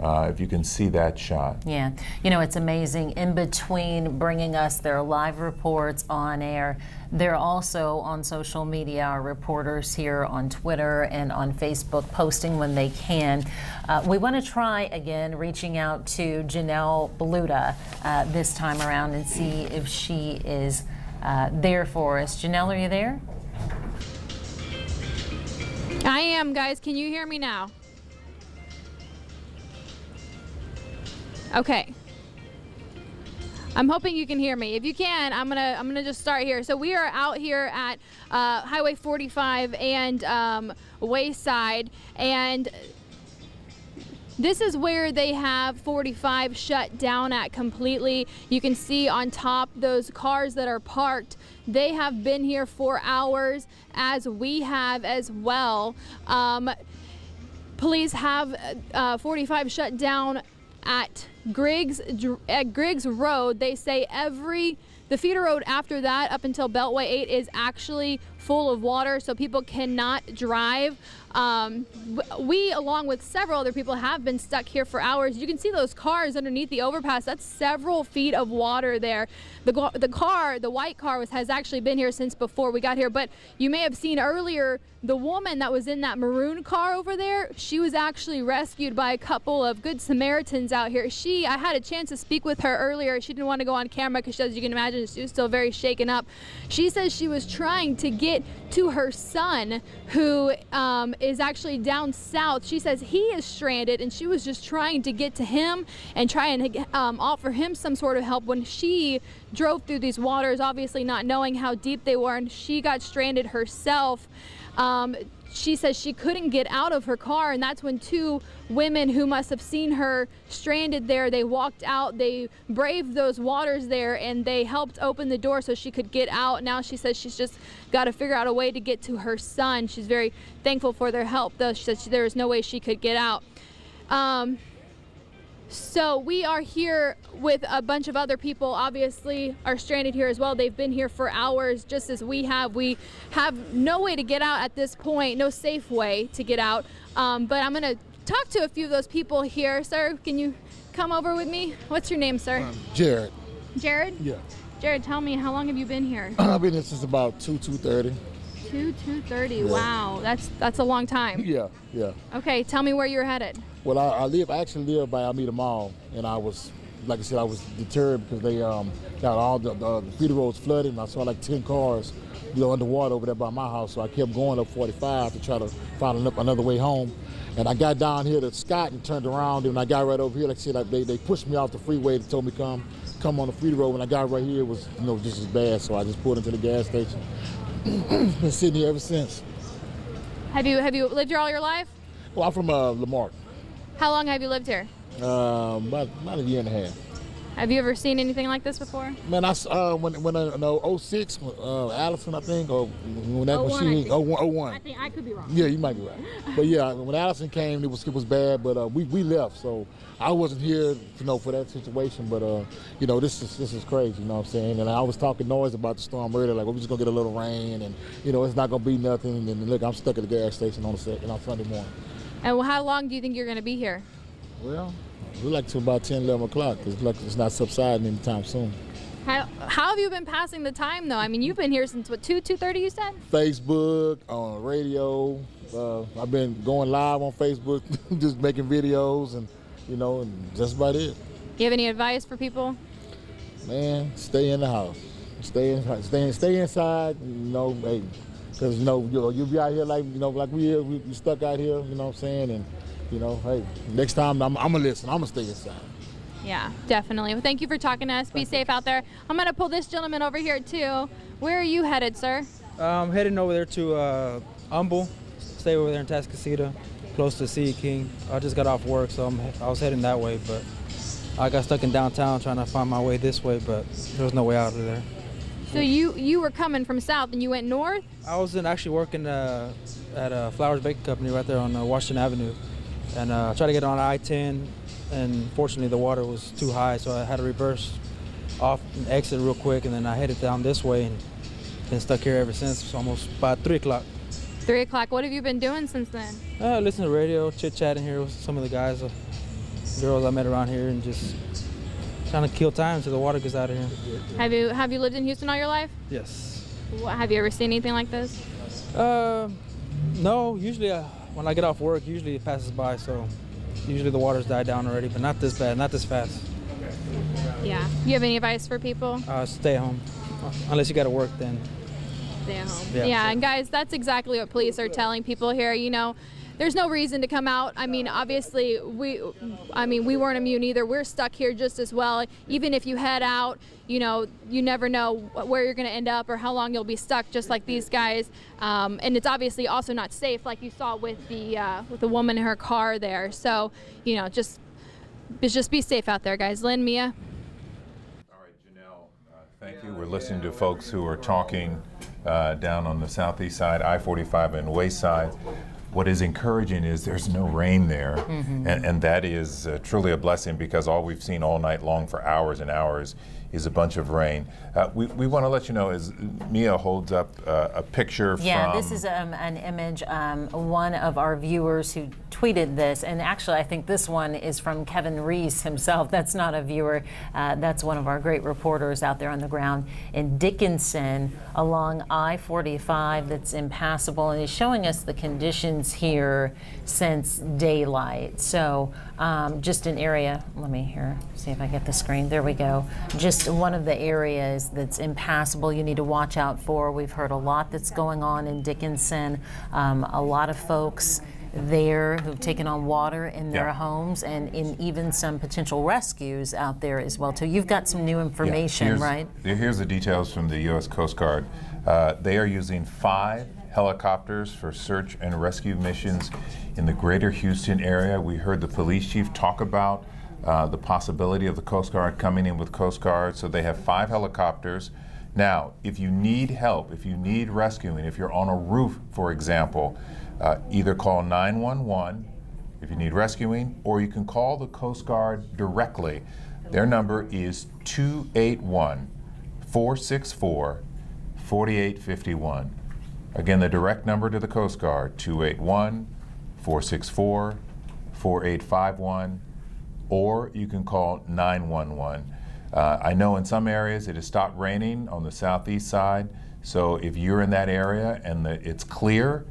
If you can see that shot. Yeah, you know, it's amazing. In between bringing us their live reports on air, they're also on social media, our reporters here on Twitter and on Facebook, posting when they can. We want to try again reaching out to Janelle Baluta this time around and see if she is there for us. Janelle, are you there? I am, guys. Can you hear me now? Okay. I'm hoping you can hear me. If you can, I'm gonna just start here. So we are out here at Highway 45 and Wayside, and this is where they have 45 shut down at completely. You can see on top those cars that are parked. They have been here for hours, as we have as well. Police have 45 shut down at Griggs Road. They say the feeder road after that up until Beltway 8 is actually full of water, so people cannot drive. We, along with several other people, have been stuck here for hours. You can see those cars underneath the overpass. That's several feet of water there. The white car has actually been here since before we got here, but you may have seen earlier the woman that was in that maroon car over there. She was actually rescued by a couple of Good Samaritans out here. I had a chance to speak with her earlier. She didn't want to go on camera because, as you can imagine, she was still very shaken up. She says she was trying to get to her son, who is actually down south. She says he is stranded, and she was just trying to get to him and try and offer him some sort of help when she drove through these waters, obviously not knowing how deep they were, and she got stranded herself. She says she couldn't get out of her car, and that's when two women who must have seen her stranded there, they walked out, they braved those waters there, and they helped open the door so she could get out. Now she says she's just got to figure out a way to get to her son. She's very thankful for their help, though. She says there was no way she could get out. So we are here with a bunch of other people, obviously are stranded here as well. They've been here for hours, just as we have. We have no way to get out at this point, no safe way to get out. But I'm going to talk to a few of those people here. Sir, can you come over with me? What's your name, sir? Jared. Jared? Yeah. Jared, tell me, how long have you been here? I've been here since about 2:30. 2:30. Yeah. Wow, that's a long time. Yeah, yeah. Okay, tell me where you're headed. Well, I actually live by Alameda Mall, and I was, like I said, I was deterred because they got all the feeder roads flooded, and I saw like 10 cars, underwater over there by my house. So I kept going up 45 to try to find another way home. And I got down here to Scott and turned around, and I got right over here. Like I said, they pushed me off the freeway. They told me come on the feeder road. When I got right here, it was just as bad. So I just pulled into the gas station. Been sitting here ever since. Have you lived here all your life? Well, I'm from Lamarck. How long have you lived here? About a year and a half. Have you ever seen anything like this before? Man, I when 06, Allison, I think, or whenever 01. I think I could be wrong. Yeah, you might be right. But yeah, when Allison came, it was bad. But we left, so I wasn't here, for that situation. But this is crazy. You know what I'm saying? And I was talking noise about the storm earlier, like we're just gonna get a little rain, and it's not gonna be nothing. And look, I'm stuck at the gas station on Sunday morning. And how long do you think you're going to be here? Well, we're like to about 10, 11 o'clock. It's not subsiding anytime soon. How have you been passing the time, though? I mean, you've been here since, 2:30 you said? Facebook, on radio. I've been going live on Facebook, just making videos, and that's about it. Do you have any advice for people? Man, stay in the house. Stay inside, hey. Because, you'll be out here like we stuck out here, you know what I'm saying? And, hey, next time I'm going to listen. I'm going to stay inside. Yeah, definitely. Well, thank you for talking to us. Be safe out there. I'm going to pull this gentleman over here, too. Where are you headed, sir? I'm heading over there to Humble, stay over there in Tascasita, close to Sea King. I just got off work, so I was heading that way, but I got stuck in downtown trying to find my way this way, but there was no way out of there. So you were coming from south and you went north? I was actually working at a Flowers Baking Company right there on Washington Avenue, and I tried to get on I-10, and fortunately the water was too high, so I had to reverse off and exit real quick, and then I headed down this way and been stuck here ever since. It's almost about 3 o'clock. 3 o'clock. What have you been doing since then? Listen to radio, chit-chatting here with some of the guys, girls I met around here, and just trying to kill time until the water gets out of here. Have you lived in Houston all your life? Yes. Have you ever seen anything like this? No. Usually when I get off work, usually it passes by, so usually the water's died down already, but not this bad, not this fast. Yeah. You have any advice for people? Stay home. Unless you got to work, then stay at home. Yeah. Yeah, and guys, that's exactly what police are telling people here. You know, there's no reason to come out. I mean, obviously, we weren't immune either. We're stuck here just as well. Even if you head out, you know, you never know where you're going to end up or how long you'll be stuck, just like these guys. And it's obviously also not safe, like you saw with the woman in her car there. So, you know, just be safe out there, guys. Lynn, Mia. Thank you. We're listening to folks who are talking down on the southeast side, I-45 and Wayside. What is encouraging is there's no rain there, and that is truly a blessing, because all we've seen all night long for hours and hours is a bunch of rain. We want to let you know, as Mia holds up a picture from... Yeah, this is an image, one of our viewers who tweeted this, and actually I think this one is from Kevin Reese himself. That's not a viewer, that's one of our great reporters out there on the ground in Dickinson along I-45 that's impassable, and he's showing us the conditions here since daylight. So just an area, let me here, see if I get the screen, there we go. Just one of the areas that's impassable you need to watch out for. We've heard a lot that's going on in Dickinson. A lot of folks there who've taken on water in their homes, and in even some potential rescues out there as well too. You've got some new information, right? Here's the details from the U.S. Coast Guard. They are using 5 helicopters for search and rescue missions in the greater Houston area. We heard the police chief talk about the possibility of the Coast Guard coming in with Coast Guard. So they have 5 helicopters. Now, if you need help, if you need rescuing, if you're on a roof, for example, either call 911 if you need rescuing, or you can call the Coast Guard directly. Their number is 281-464-4851. Again, the direct number to the Coast Guard, 281-464-4851, or you can call 911. I know in some areas it has stopped raining on the southeast side, so if you're in that area and it's clear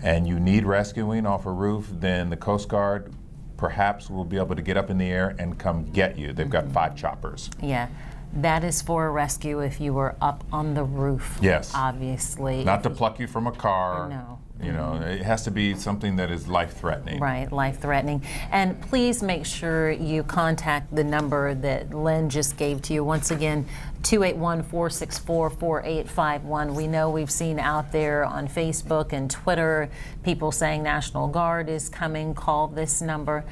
and you need rescuing off a roof, then the Coast Guard perhaps will be able to get up in the air and come get you. They've got 5 choppers. Yeah. That is for a rescue if you were up on the roof. Yes. Obviously. Not to pluck you from a car. No. You know, it has to be something that is life-threatening. Right, life-threatening. And please make sure you contact the number that Lynn just gave to you. Once again, 281-464-4851. We know we've seen out there on Facebook and Twitter people saying National Guard is coming. Call this number.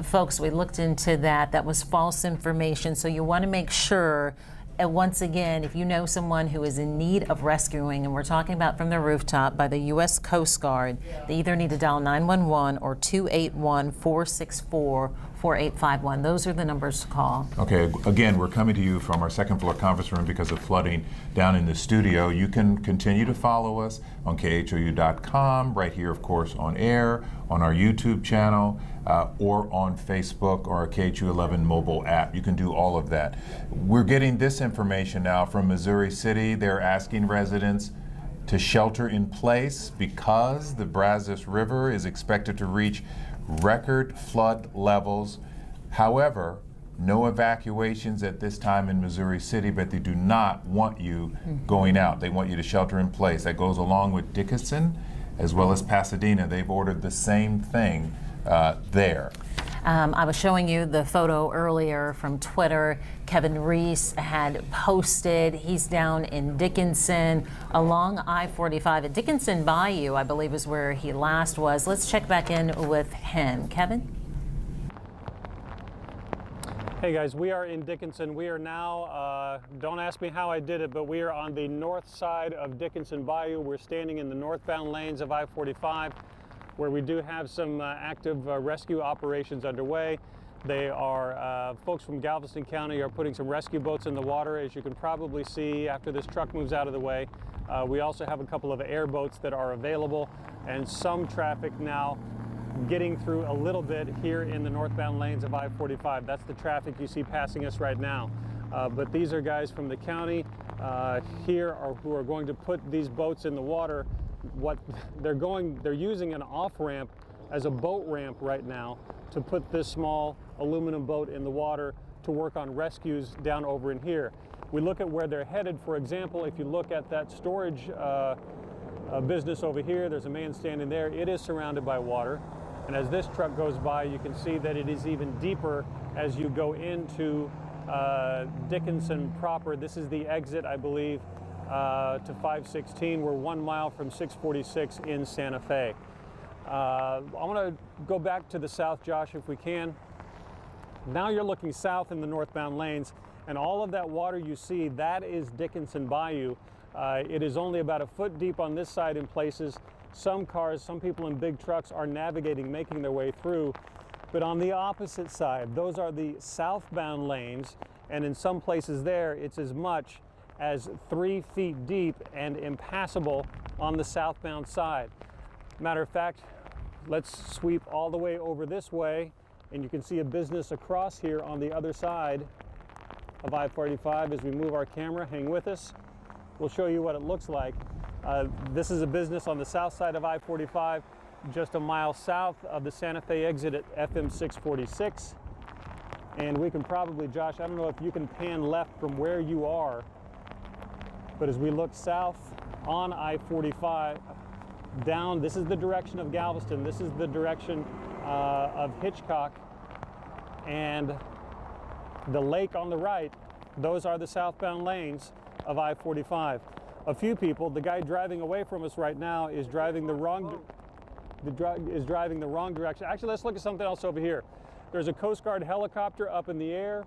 Folks, we looked into that. That was false information. So you want to make sure. And once again, if you know someone who is in need of rescuing, and we're talking about from the rooftop by the U.S. Coast Guard, they either need to dial 911 or 281-464-4851. Those are the numbers to call. Okay, again, we're coming to you from our second floor conference room because of flooding down in the studio. You can continue to follow us on KHOU.com, right here, of course, on air, on our YouTube channel, or on Facebook or our KHOU11 mobile app. You can do all of that. We're getting this information now from Missouri City. They're asking residents to shelter in place because the Brazos River is expected to reach record flood levels. However, no evacuations at this time in Missouri City, but they do not want you going out. They want you to shelter in place. That goes along with Dickinson as well as Pasadena. They've ordered the same thing there. I was showing you the photo earlier from Twitter. Kevin Reese had posted, he's down in Dickinson along I-45 at Dickinson Bayou, I believe is where he last was. Let's check back in with him. Kevin? Hey guys, we are in Dickinson. We are now, don't ask me how I did it, but we are on the north side of Dickinson Bayou. We're standing in the northbound lanes of I-45, where we do have some active rescue operations underway. They are, folks from Galveston County are putting some rescue boats in the water, as you can probably see after this truck moves out of the way. We also have a couple of airboats that are available, and some traffic now getting through a little bit here in the northbound lanes of I-45. That's the traffic you see passing us right now. But these are guys from the county here who are going to put these boats in the water. They're using an off-ramp as a boat ramp right now to put this small aluminum boat in the water to work on rescues down over in here. We look at where they're headed. For example, if you look at that storage business over here, there's a man standing there. It is surrounded by water. And as this truck goes by, you can see that it is even deeper as you go into Dickinson proper. This is the exit, I believe, to 516. We're 1 mile from 646 in Santa Fe. I want to go back to the south, Josh, if we can. Now you're looking south in the northbound lanes, and all of that water you see, that is Dickinson Bayou. It is only about a foot deep on this side in places. Some cars, some people in big trucks are navigating, making their way through. But on the opposite side, those are the southbound lanes, and in some places there, it's as much as 3 feet deep and impassable on the southbound side. Matter of fact, let's sweep all the way over this way, and you can see a business across here on the other side of I-45 as we move our camera. Hang with us. We'll show you what it looks like. This is a business on the south side of I-45, just a mile south of the Santa Fe exit at FM 646. And we can probably, Josh, I don't know if you can pan left from where you are, but as we look south on I-45, down, this is the direction of Galveston, this is the direction of Hitchcock, and the lake on the right, those are the southbound lanes of I-45. A few people, the guy driving away from us right now is driving the wrong direction. Actually, let's look at something else over here. There's a Coast Guard helicopter up in the air.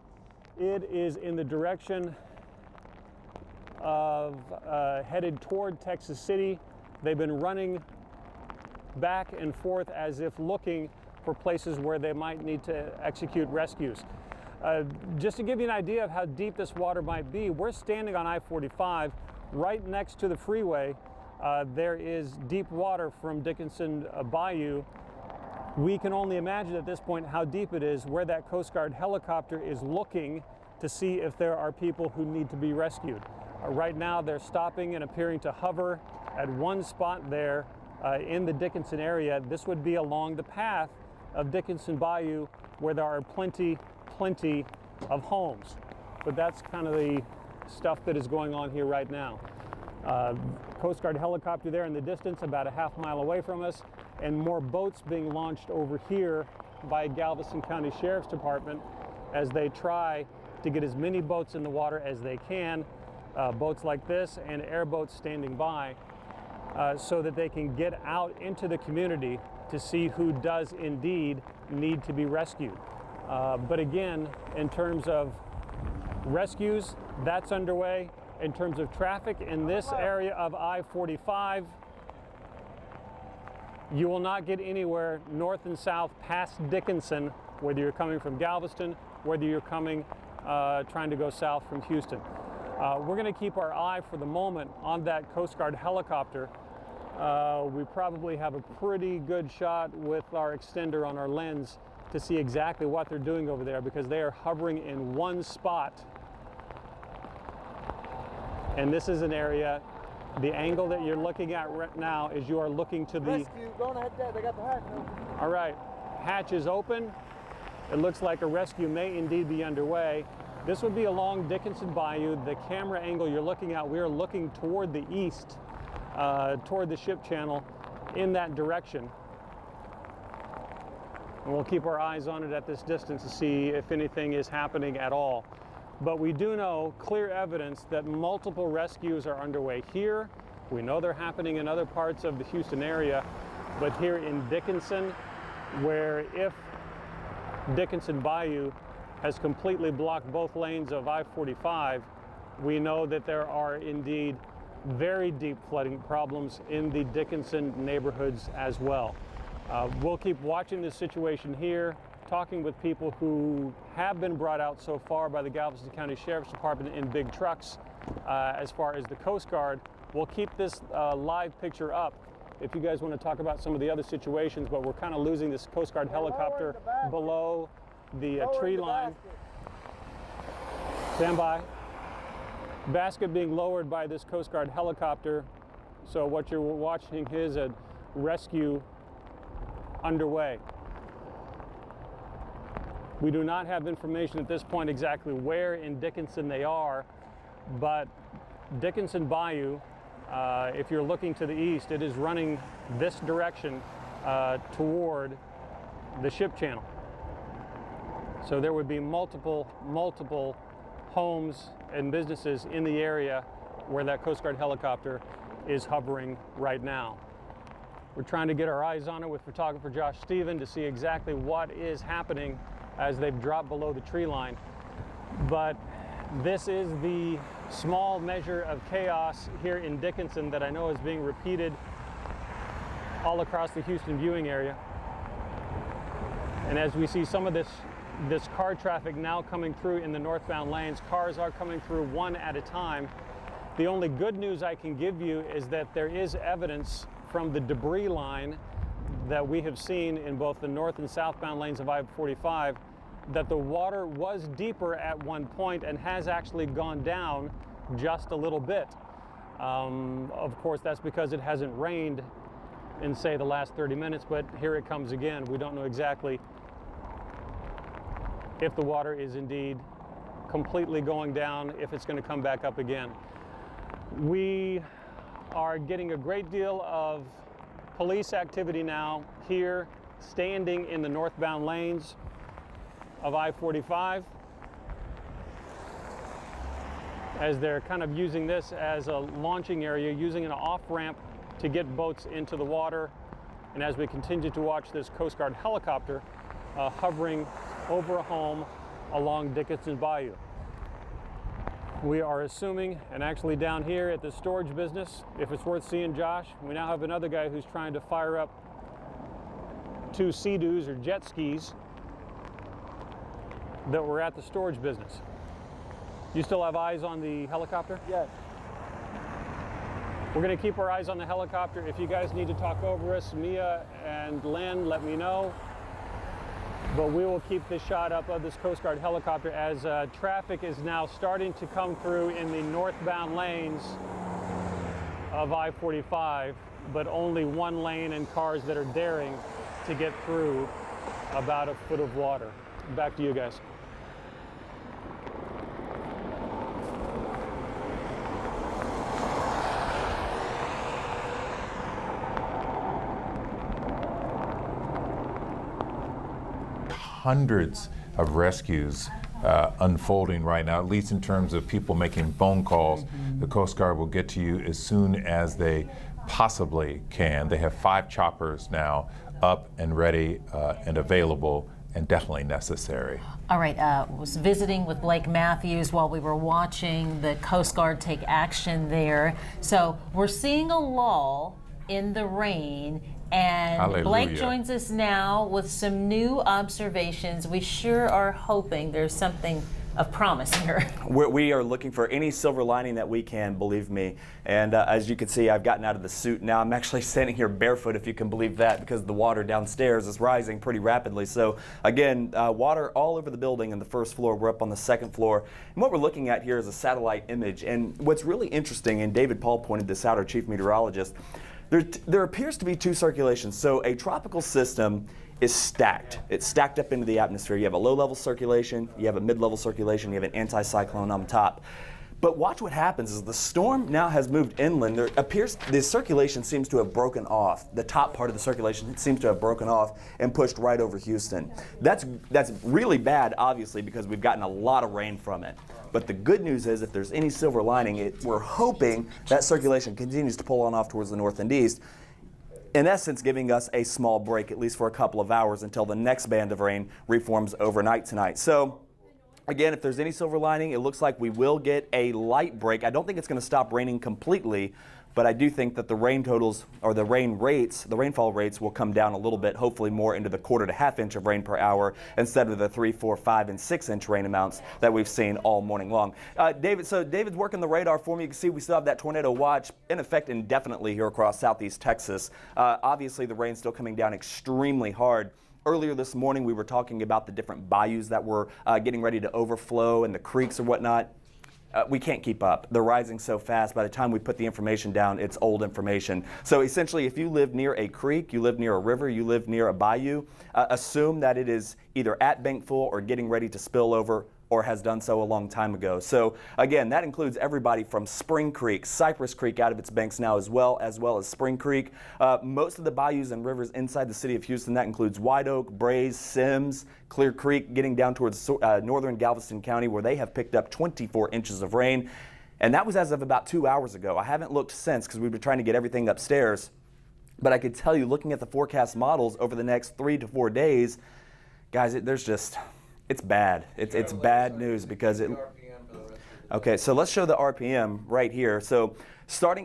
It is in the direction of headed toward Texas City. They've been running back and forth as if looking for places where they might need to execute rescues. Just to give you an idea of how deep this water might be, we're standing on I-45 right next to the freeway. There is deep water from Dickinson Bayou. We can only imagine at this point how deep it is, where that Coast Guard helicopter is looking to see if there are people who need to be rescued. Right now they're stopping and appearing to hover at one spot there in the Dickinson area. This would be along the path of Dickinson Bayou, where there are plenty of homes. But that's kind of the stuff that is going on here right now. Coast Guard helicopter there in the distance, about a half mile away from us, and more boats being launched over here by Galveston County Sheriff's Department as they try to get as many boats in the water as they can, boats like this and airboats standing by, so that they can get out into the community to see who does indeed need to be rescued. But again, in terms of rescues, that's underway. In terms of traffic in this area of I-45, you will not get anywhere north and south past Dickinson, whether you're coming from Galveston, whether you're coming trying to go south from Houston. We're going to keep our eye for the moment on that Coast Guard helicopter. We probably have a pretty good shot with our extender on our lens to see exactly what they're doing over there, because they are hovering in one spot. And this is an area, the angle that you're looking at right now is you are looking to the... Rescue, going ahead, Dad. They got the hatch open. All right, hatch is open. It looks like a rescue may indeed be underway. This would be along Dickinson Bayou. The camera angle you're looking at, we are looking toward the east, toward the ship channel in that direction. and we'll keep our eyes on it at this distance to see if anything is happening at all. But we do know clear evidence that multiple rescues are underway here. We know they're happening in other parts of the Houston area, but here in Dickinson, where if Dickinson Bayou has completely blocked both lanes of I-45, we know that there are indeed very deep flooding problems in the Dickinson neighborhoods as well. We'll keep watching this situation here, talking with people who have been brought out so far by the Galveston County Sheriff's Department in big trucks. As far as the Coast Guard, we'll keep this live picture up if you guys want to talk about some of the other situations, but we're kind of losing this Coast Guard helicopter below the tree line. Stand by. Basket being lowered by this Coast Guard helicopter. So what you're watching is a rescue underway. We do not have information at this point exactly where in Dickinson they are, but Dickinson Bayou, if you're looking to the east, it is running this direction toward the ship channel. So there would be multiple homes and businesses in the area where that Coast Guard helicopter is hovering right now. We're trying to get our eyes on it with photographer Josh Stephen to see exactly what is happening as they've dropped below the tree line. But this is the small measure of chaos here in Dickinson that I know is being repeated all across the Houston viewing area. And as we see some of this car traffic now coming through in the northbound lanes, cars are coming through one at a time. The only good news I can give you is that there is evidence from the debris line that we have seen in both the north and southbound lanes of I-45 that the water was deeper at one point and has actually gone down just a little bit. Of course, that's because it hasn't rained in, say, the last 30 minutes, but here it comes again. We don't know exactly if the water is indeed completely going down, if it's going to come back up again. We are getting a great deal of police activity now here, standing in the northbound lanes of I-45, as they're kind of using this as a launching area, using an off-ramp to get boats into the water. And as we continue to watch this Coast Guard helicopter hovering over a home along Dickinson Bayou. We are assuming, and actually down here at the storage business, if it's worth seeing Josh, we now have another guy who's trying to fire up 2 Sea-Doos or jet skis that were at the storage business. You still have eyes on the helicopter? Yes. We're going to keep our eyes on the helicopter. If you guys need to talk over us, Mia and Lynn, let me know. But we will keep this shot up of this Coast Guard helicopter as traffic is now starting to come through in the northbound lanes of I-45, but only one lane and cars that are daring to get through about a foot of water. Back to you guys. Hundreds of rescues unfolding right now, at least in terms of people making phone calls. The Coast Guard will get to you as soon as they possibly can. They have 5 choppers now up and ready and available and definitely necessary. All right, was visiting with Blake Matthews while we were watching the Coast Guard take action there. So we're seeing a lull in the rain, and Hallelujah. Blake joins us now with some new observations. We sure are hoping there's something of promise here. We are looking for any silver lining that we can, believe me. And as you can see, I've gotten out of the suit now. I'm actually standing here barefoot, if you can believe that, because the water downstairs is rising pretty rapidly. So again, water all over the building in the first floor. We're up on the second floor. And what we're looking at here is a satellite image. And what's really interesting, and David Paul pointed this out, our chief meteorologist, there appears to be 2 circulations. So a tropical system is stacked. It's stacked up into the atmosphere. You have a low-level circulation, you have a mid-level circulation, you have an anticyclone on top. But watch what happens is the storm now has moved inland. There appears the circulation seems to have broken off. The top part of the circulation seems to have broken off and pushed right over Houston. That's really bad, obviously, because we've gotten a lot of rain from it. But the good news is, if there's any silver lining, we're hoping that circulation continues to pull on off towards the north and east, in essence giving us a small break, at least for a couple of hours, until the next band of rain reforms overnight tonight. So again, if there's any silver lining, it looks like we will get a light break. I don't think it's going to stop raining completely, but I do think that the rain totals, or the rain rates, the rainfall rates will come down a little bit, hopefully more into the 1/4 to 1/2 inch of rain per hour instead of the 3, 4, 5, and 6 inch rain amounts that we've seen all morning long. David's working the radar for me. You can see we still have that tornado watch in effect indefinitely here across southeast Texas. Obviously, the rain's still coming down extremely hard. Earlier this morning, we were talking about the different bayous that were getting ready to overflow and the creeks or whatnot. We can't keep up. They're rising so fast. By the time we put the information down, it's old information. So essentially, if you live near a creek, you live near a river, you live near a bayou, assume that it is either at bank full or getting ready to spill over, or has done so a long time ago. So again, that includes everybody from Spring Creek, Cypress Creek out of its banks now as well as Spring Creek. Most of the bayous and rivers inside the city of Houston, that includes White Oak, Braze, Sims, Clear Creek, getting down towards northern Galveston County, where they have picked up 24 inches of rain. And that was as of about 2 hours ago. I haven't looked since because we've been trying to get everything upstairs. But I could tell you, looking at the forecast models over the next 3 to 4 days, guys, it's bad. It's bad news because it. Okay, so let's show the RPM right here. So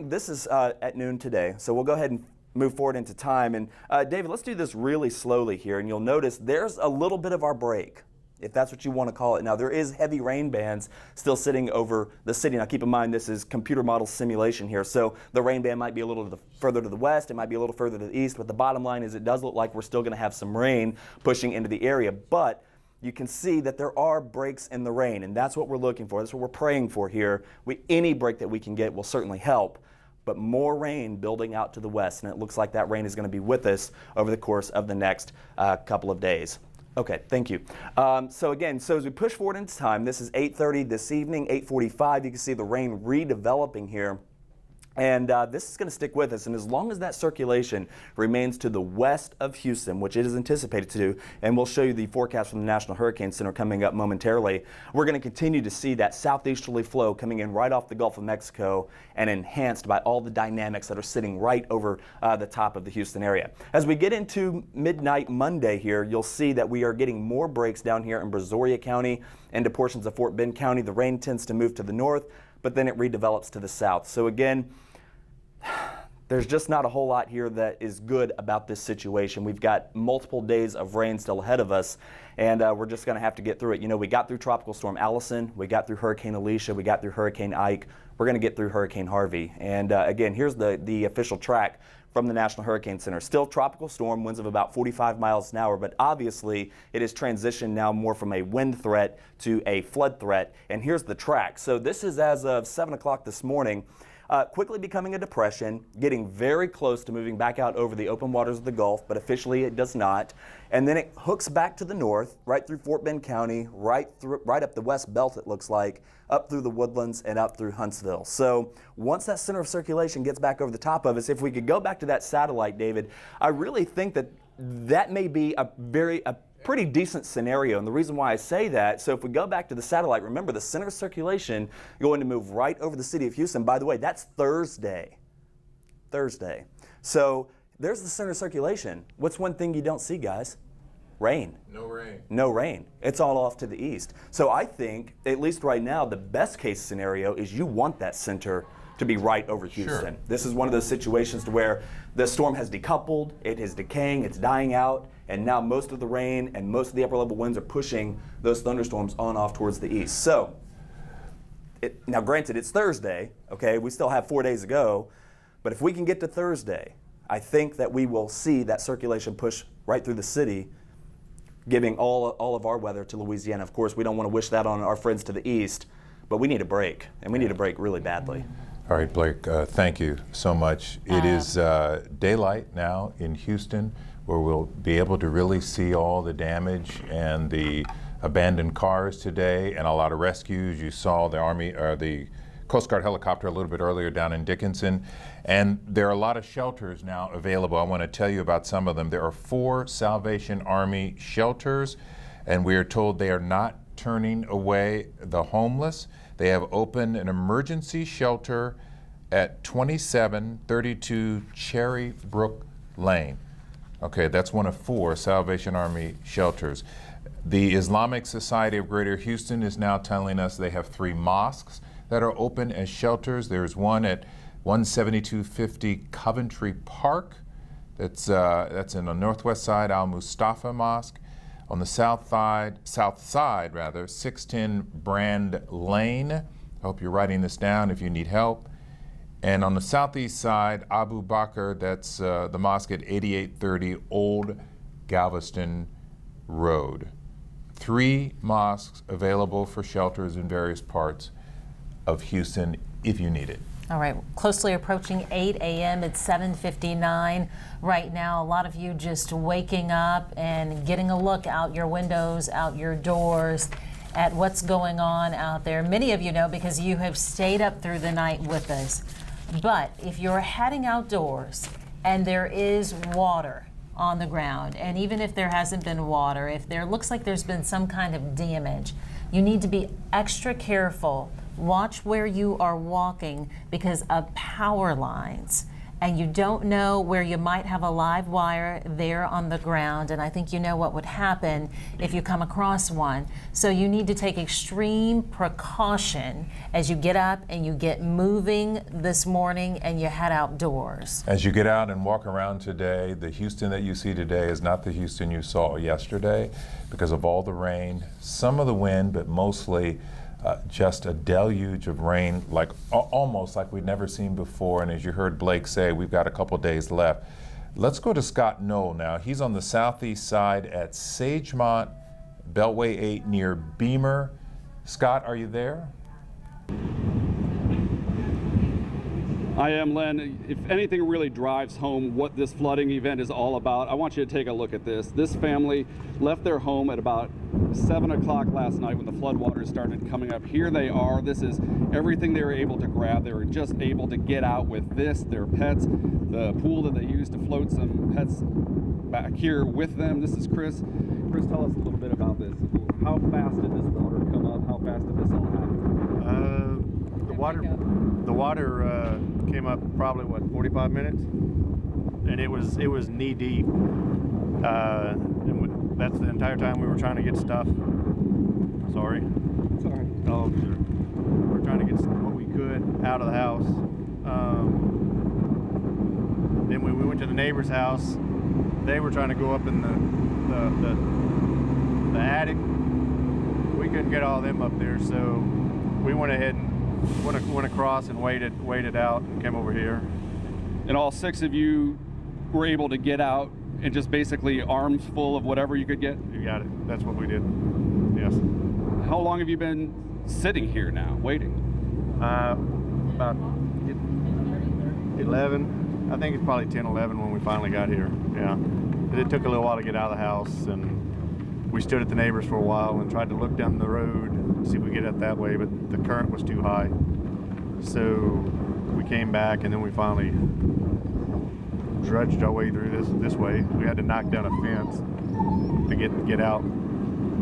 this is at noon today. So we'll go ahead and move forward into time. And David, let's do this really slowly here. And you'll notice there's a little bit of our break, if that's what you want to call it. Now, there is heavy rain bands still sitting over the city. Now, keep in mind, this is computer model simulation here. So the rain band might be a little further to the west. It might be a little further to the east. But the bottom line is it does look like we're still going to have some rain pushing into the area. But you can see that there are breaks in the rain, and that's what we're looking for. That's what we're praying for here. Any break that we can get will certainly help, but more rain building out to the west, and it looks like that rain is going to be with us over the course of the next couple of days. Okay, thank you. So as we push forward into time, this is 8:30 this evening, 8:45. You can see the rain redeveloping here. And this is going to stick with us. And as long as that circulation remains to the west of Houston, which it is anticipated to do, and we'll show you the forecast from the National Hurricane Center coming up momentarily, we're going to continue to see that southeasterly flow coming in right off the Gulf of Mexico and enhanced by all the dynamics that are sitting right over the top of the Houston area. As we get into midnight Monday here, you'll see that we are getting more breaks down here in Brazoria County into portions of Fort Bend County. The rain tends to move to the north, but then it redevelops to the south. So again, there's just not a whole lot here that is good about this situation. We've got multiple days of rain still ahead of us, and we're just going to have to get through it. You know, we got through Tropical Storm Allison, we got through Hurricane Alicia, we got through Hurricane Ike. We're going to get through Hurricane Harvey. And again, here's the official track from the National Hurricane Center. Still tropical storm, winds of about 45 miles an hour, but obviously it has transitioned now more from a wind threat to a flood threat. And here's the track. So this is as of 7 o'clock this morning. Quickly becoming a depression, getting very close to moving back out over the open waters of the Gulf, but officially it does not. And then it hooks back to the north, right through Fort Bend County, right up the west belt, it looks like, up through the Woodlands and up through Huntsville. So once that center of circulation gets back over the top of us, if we could go back to that satellite, David, I really think that may be a pretty decent scenario. And the reason why I say that, so if we go back to the satellite, remember the center of circulation going to move right over the city of Houston. By the way, that's Thursday. So there's the center of circulation. What's one thing you don't see, guys? Rain. No rain. It's all off to the east. So I think, at least right now, the best case scenario is you want that center to be right over Houston. Sure. This is one of those situations to where the storm has decoupled, it is decaying, it's dying out, and now most of the rain and most of the upper level winds are pushing those thunderstorms on off towards the east. So, now granted, it's Thursday, okay, we still have 4 days to go, but if we can get to Thursday, I think that we will see that circulation push right through the city, giving all of our weather to Louisiana. Of course, we don't want to wish that on our friends to the east, but we need a break, and we need a break really badly. All right, Blake, thank you so much. It is daylight now in Houston, where we'll be able to really see all the damage and the abandoned cars today and a lot of rescues. You saw the Army or the Coast Guard helicopter a little bit earlier down in Dickinson. And there are a lot of shelters now available. I want to tell you about some of them. There are 4 Salvation Army shelters, and we are told they are not turning away the homeless. They have opened an emergency shelter at 2732 Cherry Brook Lane. Okay, that's one of 4 Salvation Army shelters. The Islamic Society of Greater Houston is now telling us they have 3 mosques that are open as shelters. There's one at 17250 Coventry Park. That's in the northwest side, Al Mustafa Mosque. On the south side, 610 Brand Lane. I hope you're writing this down if you need help. And on the southeast side, Abu Bakr, that's the mosque at 8830 Old Galveston Road. 3 mosques available for shelters in various parts of Houston if you need it. All right, closely approaching 8 a.m. It's 7:59 right now. A lot of you just waking up and getting a look out your windows, out your doors at what's going on out there. Many of you know because you have stayed up through the night with us. But if you're heading outdoors and there is water on the ground, and even if there hasn't been water, if there looks like there's been some kind of damage, you need to be extra careful. Watch where you are walking because of power lines. And you don't know where you might have a live wire there on the ground, and I think you know what would happen if you come across one. So you need to take extreme precaution as you get up and you get moving this morning and you head outdoors. As you get out and walk around today, the Houston that you see today is not the Houston you saw yesterday because of all the rain, some of the wind, but mostly just a deluge of rain, like almost like we'd never seen before. And as you heard Blake say, we've got a couple days left. Let's go to Scott Knoll now. He's on the southeast side at Sagemont, Beltway 8 near Beamer. Scott, are you there? I am, Len. If anything really drives home what this flooding event is all about, I want you to take a look at this. This family left their home at about 7 o'clock last night when the floodwaters started coming up. Here they are. This is everything they were able to grab. They were just able to get out with this, their pets, the pool that they used to float some pets back here with them. This is Chris. Chris, tell us a little bit about this. How fast did this water come up? How fast did this all happen? The water came up probably, what, 45 minutes? And it was knee deep. And that's the entire time we were trying to get stuff. Sorry. Sorry. Oh, sure. We were trying to get what we could out of the house. Then we went to the neighbor's house. They were trying to go up in the attic. We couldn't get all of them up there, so we went ahead and went across and waited out and came over here. And all 6 of you were able to get out and just basically arms full of whatever you could get? You got it. That's what we did. Yes. How long have you been sitting here now, waiting? About 11. I think it's probably 10, 11 when we finally got here. Yeah. It took a little while to get out of the house, and we stood at the neighbors for a while and tried to look down the road to see if we could get it that way, but the current was too high. So we came back, and then we finally drudged our way through this way. We had to knock down a fence to get out,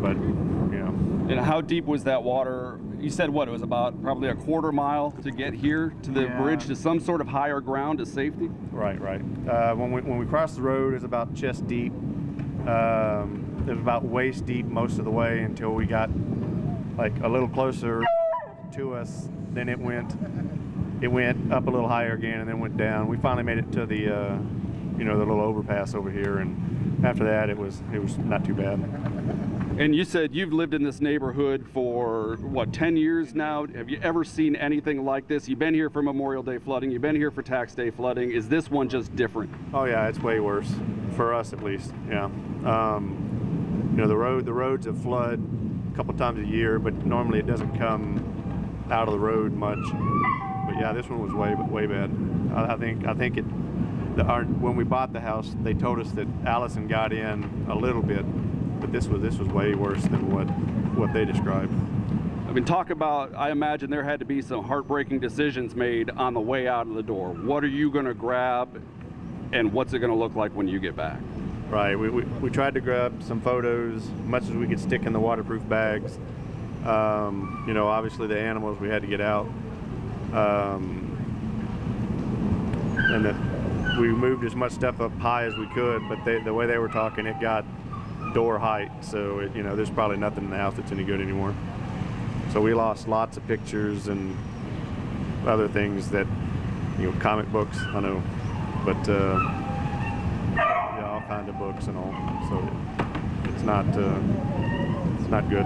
but you know. And how deep was that water? You said what? It was about probably a quarter mile to get here to the bridge to some sort of higher ground to safety. Right. When we crossed the road, it was about chest deep. It was about waist deep most of the way until we got like a little closer to us. Then it went up a little higher again and then went down. We finally made it to the the little overpass over here, and after that it was not too bad. And you said you've lived in this neighborhood for, what, 10 years now? Have you ever seen anything like this? You've been here for Memorial Day flooding. You've been here for Tax Day flooding. Is this one just different? Oh, yeah, it's way worse, for us at least, yeah. The roads have flood a couple times a year, but normally it doesn't come out of the road much. But, yeah, this one was way bad. I think when we bought the house, they told us that Allison got in a little bit, but this was way worse than what they described. I mean, talk about, I imagine there had to be some heartbreaking decisions made on the way out of the door. What are you going to grab, and what's it going to look like when you get back? Right. We tried to grab some photos, much as we could stick in the waterproof bags. You know, obviously the animals we had to get out. And we moved as much stuff up high as we could, but the way they were talking, it got door height. So, you know, there's probably nothing in the house that's any good anymore. So we lost lots of pictures and other things that, you know, comic books, I know, but yeah, all kinds of books and all. So it's not good.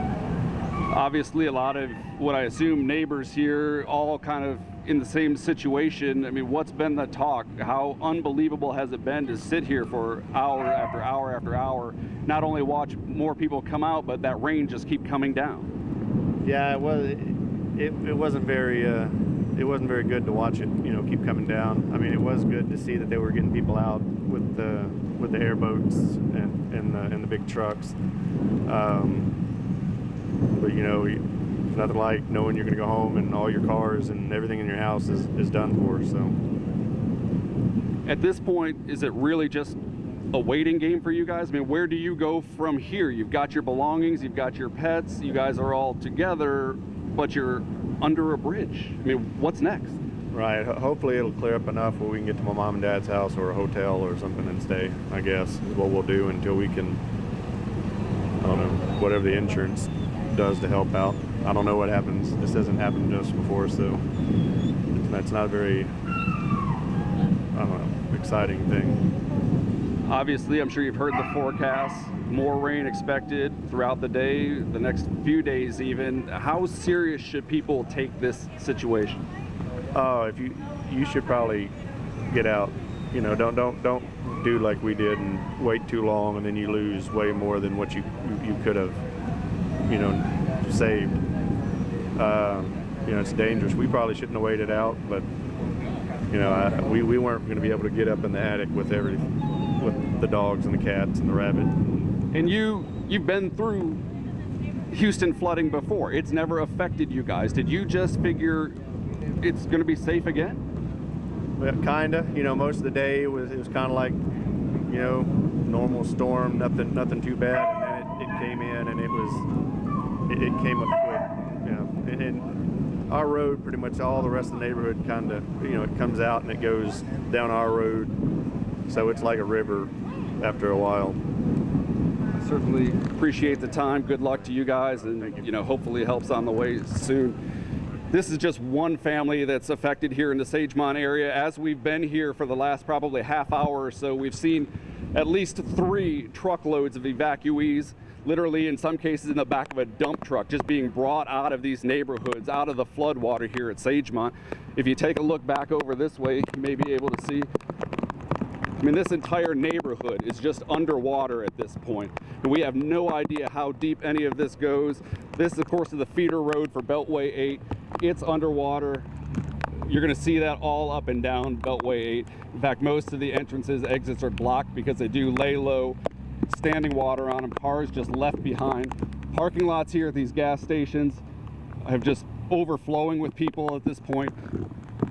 Obviously, a lot of what I assume neighbors here, all kind of in the same situation. I mean, what's been the talk? How unbelievable has it been to sit here for hour after hour after hour, not only watch more people come out, but that rain just keep coming down? Yeah, it wasn't very good to watch it, you know, keep coming down. I mean, it was good to see that they were getting people out with the airboats and the big trucks. But you know, it's nothing like knowing you're going to go home and all your cars and everything in your house is done for. So at this point, is it really just a waiting game for you guys? I mean, where do you go from here? You've got your belongings, you've got your pets, you guys are all together, but you're under a bridge. I mean, what's next? Right. Hopefully it'll clear up enough where we can get to my mom and dad's house or a hotel or something and stay, I guess, is what we'll do until we can, I don't know, whatever the insurance does to help out. I don't know what happens. This hasn't happened to us before, so that's not a very, I don't know, exciting thing. Obviously, I'm sure you've heard the forecast. More rain expected throughout the day, the next few days even. How serious should people take this situation? Oh, you should probably get out. You know, don't do like we did and wait too long and then you lose way more than what you could have, you know, saved. You know, it's dangerous. We probably shouldn't have waited out, but you know, we weren't going to be able to get up in the attic with the dogs and the cats and the rabbit. And you've been through Houston flooding before. It's never affected you guys. Did you just figure it's going to be safe again? Well, kinda. You know, most of the day it was kind of like, you know, normal storm, nothing too bad, and then it came in and it came up quick. You know, and our road, pretty much all the rest of the neighborhood kind of, you know, it comes out and it goes down our road, so it's like a river after a while. I certainly appreciate the time. Good luck to you guys, and you know, hopefully help's on the way soon. This is just one family that's affected here in the Sagemont area. As we've been here for the last probably half hour or so, we've seen at least 3 truckloads of evacuees, literally in some cases in the back of a dump truck, just being brought out of these neighborhoods, out of the floodwater here at Sagemont. If you take a look back over this way, you may be able to see, I mean, this entire neighborhood is just underwater at this point. And we have no idea how deep any of this goes. This, of course, is the feeder road for Beltway 8. It's underwater. You're going to see that all up and down Beltway 8. In fact, most of the entrances, exits are blocked because they do lay low, standing water on them, cars just left behind. Parking lots here at these gas stations have just overflowing with people at this point.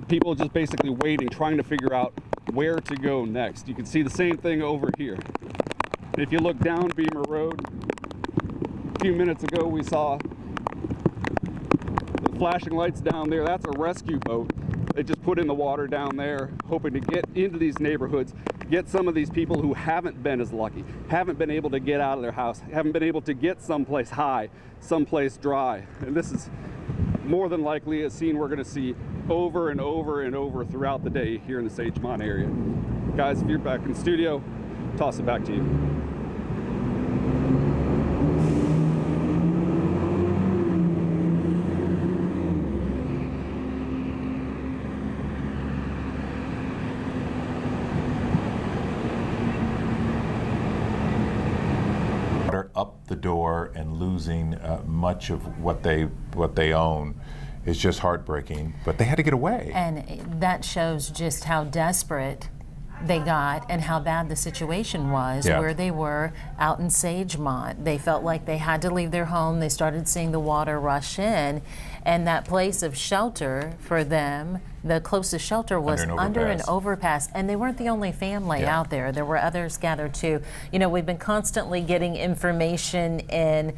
People just basically waiting, trying to figure out where to go next. You can see the same thing over here. And if you look down Beamer Road, a few minutes ago we saw the flashing lights down there. That's a rescue boat. They just put in the water down there, hoping to get into these neighborhoods, get some of these people who haven't been as lucky, haven't been able to get out of their house, haven't been able to get someplace high, someplace dry. And this is more than likely a scene we're going to see over and over and over throughout the day here in the Sagemont area. Guys, if you're back in the studio, toss it back to you. Up the door and losing much of what they own is just heartbreaking. But they had to get away. And that shows just how desperate they got and how bad the situation was where they were out in Sagemont. They felt like they had to leave their home. They started seeing the water rush in, and that place of shelter for them, the closest shelter was under an overpass. And they weren't the only family out there. There were others gathered too. You know, we've been constantly getting information in.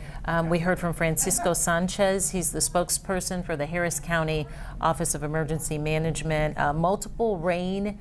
We heard from Francisco Sanchez. He's the spokesperson for the Harris County Office of Emergency Management. Multiple rain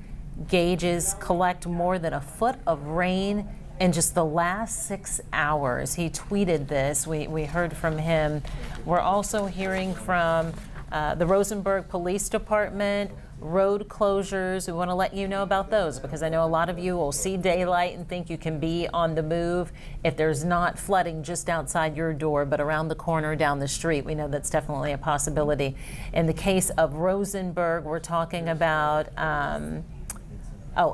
gauges collect more than a foot of rain in just the last 6 hours. He tweeted this. We heard from him. We're also hearing from the Rosenberg Police Department, road closures. We want to let you know about those because I know a lot of you will see daylight and think you can be on the move if there's not flooding just outside your door, but around the corner down the street. We know that's definitely a possibility. In the case of Rosenberg, we're talking about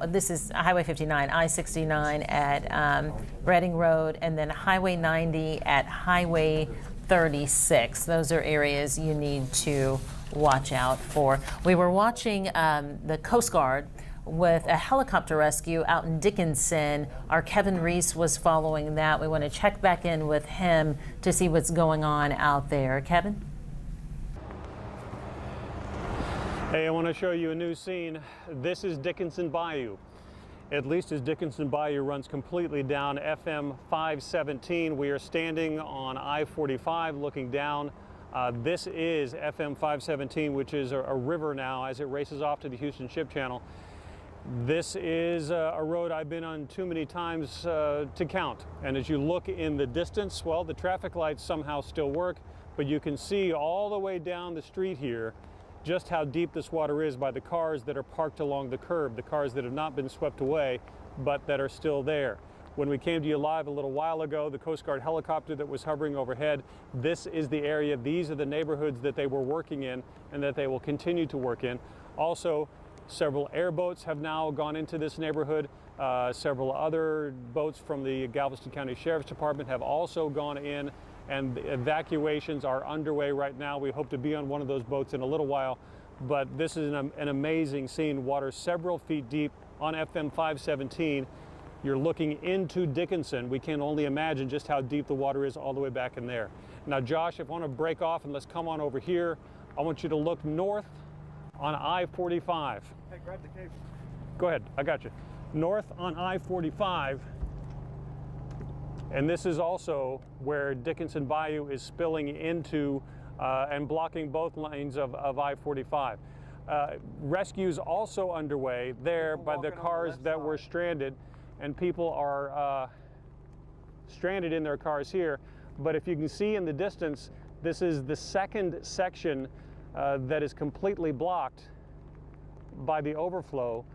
this is Highway 59, I-69 at Reading Road, and then Highway 90 at Highway 36. Those are areas you need to watch out for. We were watching the Coast Guard with a helicopter rescue out in Dickinson. Our Kevin Reese was following that. We want to check back in with him to see what's going on out there. Kevin? Hey, I want to show you a new scene. This is Dickinson Bayou. At least as Dickinson Bayou runs completely down FM 517. We are standing on I-45 looking down. This is FM 517, which is a river now as it races off to the Houston Ship Channel. This is a road I've been on too many times to count. And as you look in the distance, well, the traffic lights somehow still work, but you can see all the way down the street here just how deep this water is by the cars that are parked along the curb, the cars that have not been swept away, but that are still there. When we came to you live a little while ago, the Coast Guard helicopter that was hovering overhead, this is the area, these are the neighborhoods that they were working in and that they will continue to work in. Also, several airboats have now gone into this neighborhood. Several other boats from the Galveston County Sheriff's Department have also gone in, and evacuations are underway right now. We hope to be on one of those boats in a little while, but this is an amazing scene. Water several feet deep on FM 517. You're looking into Dickinson. We can only imagine just how deep the water is all the way back in there. Now, Josh, if I want to break off and let's come on over here, I want you to look north on I-45. Hey, grab the cable. Go ahead, I got you. North on I-45. And this is also where Dickinson Bayou is spilling into and blocking both lanes of I-45. Rescues also underway there by the cars that were stranded, and people are stranded in their cars here. But if you can see in the distance, this is the second section that is completely blocked by the overflow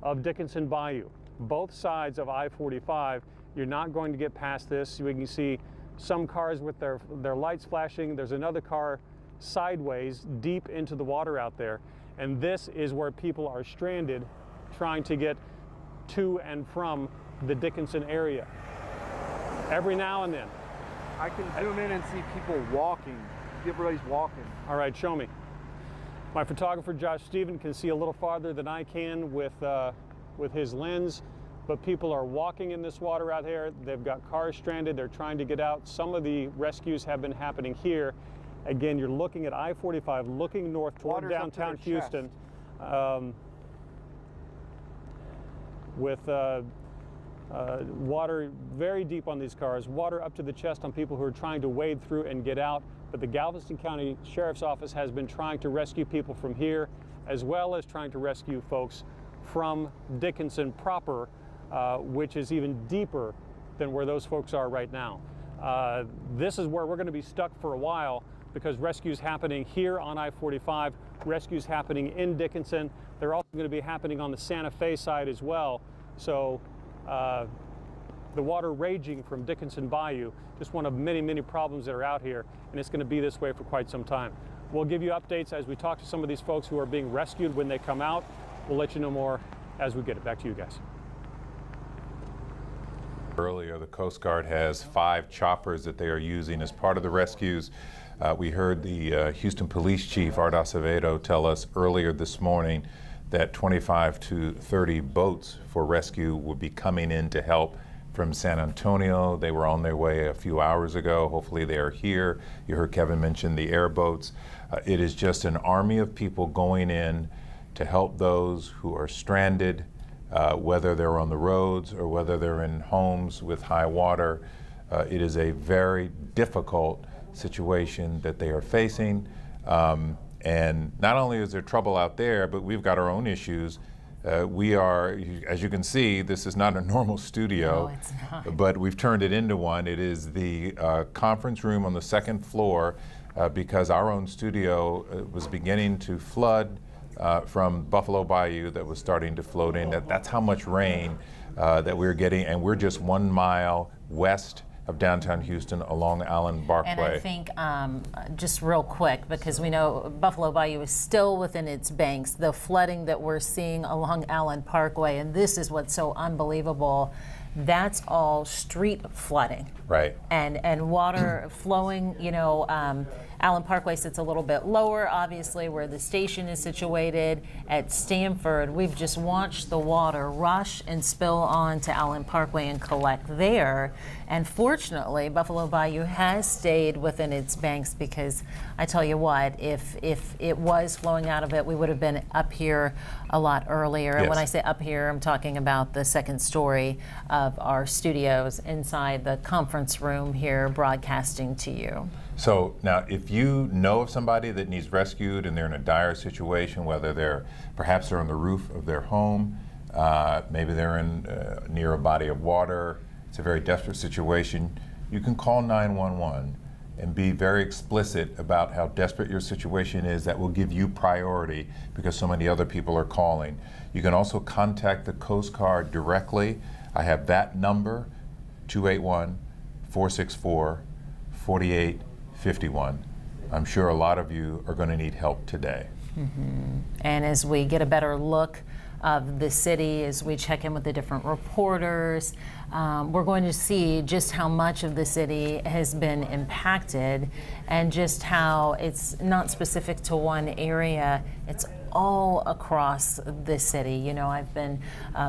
of Dickinson Bayou. Both sides of I-45. You're not going to get past this. We can see some cars with their lights flashing. There's another car sideways deep into the water out there. And this is where people are stranded trying to get to and from the Dickinson area. Every now and then. I can zoom in and see people walking. Everybody's walking. All right, show me. My photographer, Josh Stephen, can see a little farther than I can with his lens. But people are walking in this water out here. They've got cars stranded. They're trying to get out. Some of the rescues have been happening here. Again, you're looking at I-45, looking north toward downtown Houston, with water very deep on these cars, water up to the chest on people who are trying to wade through and get out. But the Galveston County Sheriff's Office has been trying to rescue people from here, as well as trying to rescue folks from Dickinson proper, which is even deeper than where those folks are right now. This is where we're going to be stuck for a while because rescues happening here on I-45, rescues happening in Dickinson. They're also going to be happening on the Santa Fe side as well. So the water raging from Dickinson Bayou, just one of many, many problems that are out here, and it's going to be this way for quite some time. We'll give you updates as we talk to some of these folks who are being rescued when they come out. We'll let you know more as we get it. Back to you guys. Earlier, the Coast Guard has 5 choppers that they are using as part of the rescues. We heard the Houston Police Chief, Art Acevedo, tell us earlier this morning that 25 to 30 boats for rescue will be coming in to help from San Antonio. They were on their way a few hours ago. Hopefully they are here. You heard Kevin mention the airboats. It is just an army of people going in to help those who are stranded, whether they're on the roads or whether they're in homes with high water. It is a very difficult situation that they are facing. And not only is there trouble out there, but we've got our own issues. We are, as you can see, this is not a normal studio, No, it's not. but we've turned it into one. It is the conference room on the second floor because our own studio was beginning to flood from Buffalo Bayou that was starting to float in. That's how much rain that we're getting, and we're just 1 mile west of downtown Houston along Allen Parkway. And I think, just real quick, because we know Buffalo Bayou is still within its banks, the flooding that we're seeing along Allen Parkway, and this is what's so unbelievable, that's all street flooding. Right. And water flowing, you know, Allen Parkway sits a little bit lower, obviously, where the station is situated. At Stanford, we've just watched the water rush and spill onto Allen Parkway and collect there. And fortunately, Buffalo Bayou has stayed within its banks because I tell you what, if it was flowing out of it, we would have been up here a lot earlier. And when I say up here, I'm talking about the second story of our studios inside the conference room here broadcasting to you. So now, if you know of somebody that needs rescued and they're in a dire situation, whether perhaps they're on the roof of their home, maybe they're in near a body of water, it's a very desperate situation, you can call 911 and be very explicit about how desperate your situation is. That will give you priority because so many other people are calling. You can also contact the Coast Guard directly. I have that number, 281-464-4851. I'm sure a lot of you are going to need help today. Mm-hmm. And as we get a better look of the city, as we check in with the different reporters, we're going to see just how much of the city has been impacted and just how it's not specific to one area, it's all across the city. You know, I've been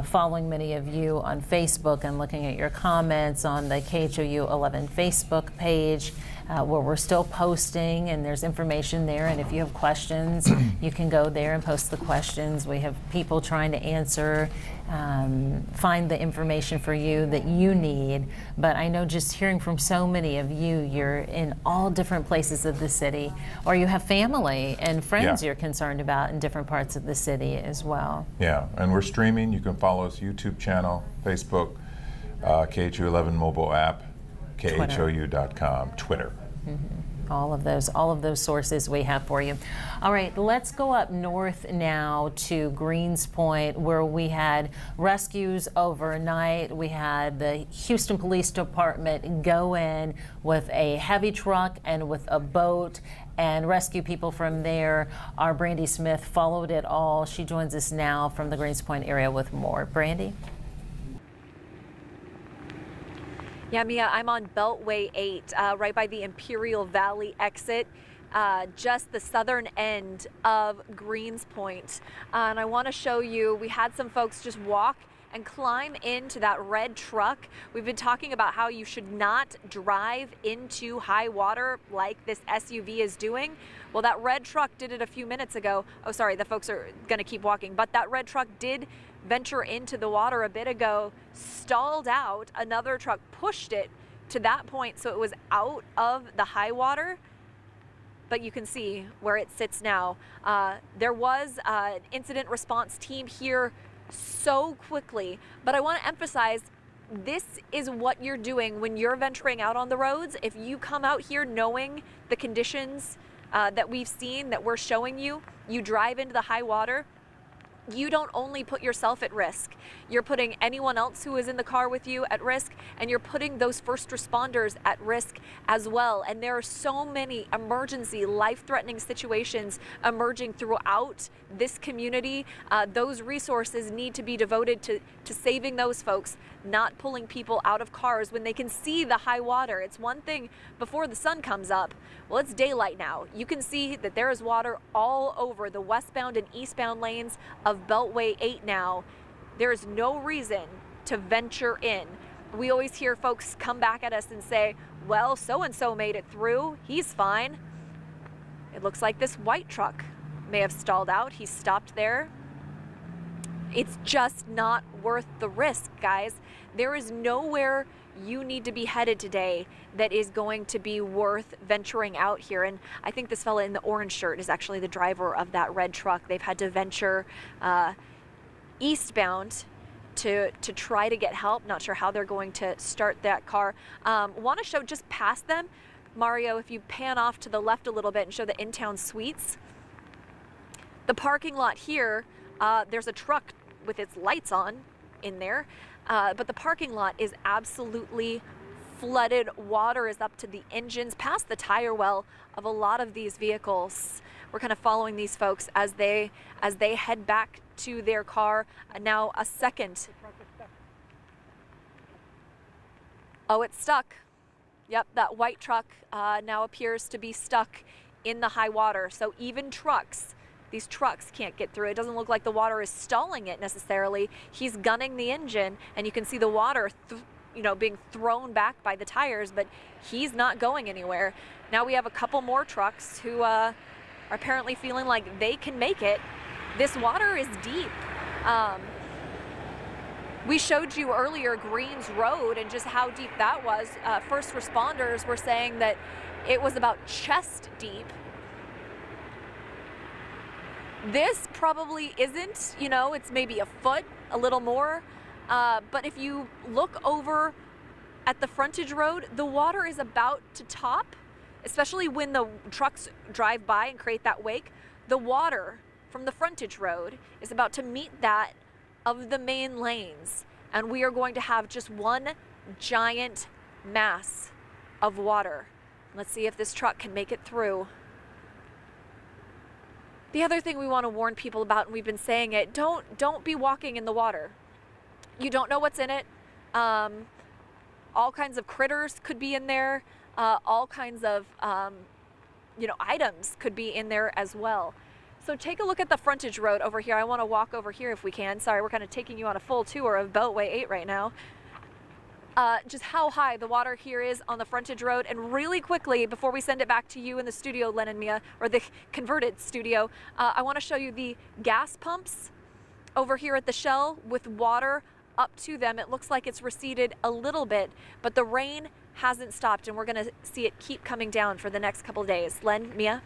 following many of you on Facebook and looking at your comments on the KHOU 11 Facebook page, where we're still posting, and there's information there. And if you have questions, you can go there and post the questions. We have people trying to answer, find the information for you that you need. But I know just hearing from so many of you, you're in all different places of the city, or you have family and friends you're concerned about in different parts of the city as well. Yeah, and we're streaming. You can follow us YouTube channel, Facebook, KHOU 11 mobile app, KHOU.com, Twitter. Mm-hmm. All of those sources we have for you. All right, let's go up north now to Greens Point, where we had rescues overnight. We had the Houston Police Department go in with a heavy truck and with a boat and rescue people from there. Our Brandy Smith followed it all. She joins us now from the Greens Point area with more. Brandy? Yeah, Mia, I'm on Beltway 8, right by the Imperial Valley exit, just the southern end of Greens Point. And I want to show you, we had some folks just walk and climb into that red truck. We've been talking about how you should not drive into high water like this SUV is doing. Well, that red truck did it a few minutes ago. Oh, sorry, the folks are going to keep walking, but that red truck did venture into the water a bit ago, stalled out. Another truck pushed it to that point, so it was out of the high water. But you can see where it sits now. There was an incident response team here so quickly, but I want to emphasize this is what you're doing when you're venturing out on the roads. If you come out here knowing the conditions that we've seen, that we're showing you, you drive into the high water, you don't only put yourself at risk, you're putting anyone else who is in the car with you at risk, and you're putting those first responders at risk as well. And there are so many emergency, life-threatening situations emerging throughout this community. Those resources need to be devoted to saving those folks not pulling people out of cars when they can see the high water. It's one thing before the sun comes up. Well, it's daylight now. You can see that there is water all over the westbound and eastbound lanes of Beltway 8 now. There is no reason to venture in. We always hear folks come back at us and say, well, so-and-so made it through. He's fine. It looks like this white truck may have stalled out. He stopped there. It's just not worth the risk, guys. There is nowhere you need to be headed today that is going to be worth venturing out here. And I think this fella in the orange shirt is actually the driver of that red truck. They've had to venture eastbound to try to get help. Not sure how they're going to start that car. Want to show just past them, Mario, if you pan off to the left a little bit and show the in-town suites. The parking lot here, there's a truck with its lights on in there, but the parking lot is absolutely flooded. Water is up to the engines, past the tire well of a lot of these vehicles. We're kind of following these folks as they head back to their car. Now a second. Oh, it's stuck. Yep, that white truck now appears to be stuck in the high water. So even trucks, these trucks can't get through. It doesn't look like the water is stalling it necessarily. He's gunning the engine, and you can see the water being thrown back by the tires, but he's not going anywhere. Now we have a couple more trucks who are apparently feeling like they can make it. This water is deep. We showed you earlier Greens Road and just how deep that was. First responders were saying that it was about chest deep. This probably isn't, it's maybe a foot, a little more. But if you look over at the frontage road, the water is about to top, especially when the trucks drive by and create that wake. The water from the frontage road is about to meet that of the main lanes. And we are going to have just one giant mass of water. Let's see if this truck can make it through. The other thing we want to warn people about, and we've been saying it, don't be walking in the water. You don't know what's in it. All kinds of critters could be in there. All kinds of items could be in there as well. So take a look at the frontage road over here. I want to walk over here if we can. Sorry, we're kind of taking you on a full tour of Beltway 8 right now. Just how high the water here is on the frontage road. And really quickly, before we send it back to you in the studio, Len and Mia, or the converted studio, I want to show you the gas pumps over here at the Shell with water up to them. It looks like it's receded a little bit, but the rain hasn't stopped, and we're going to see it keep coming down for the next couple of days. Len, Mia?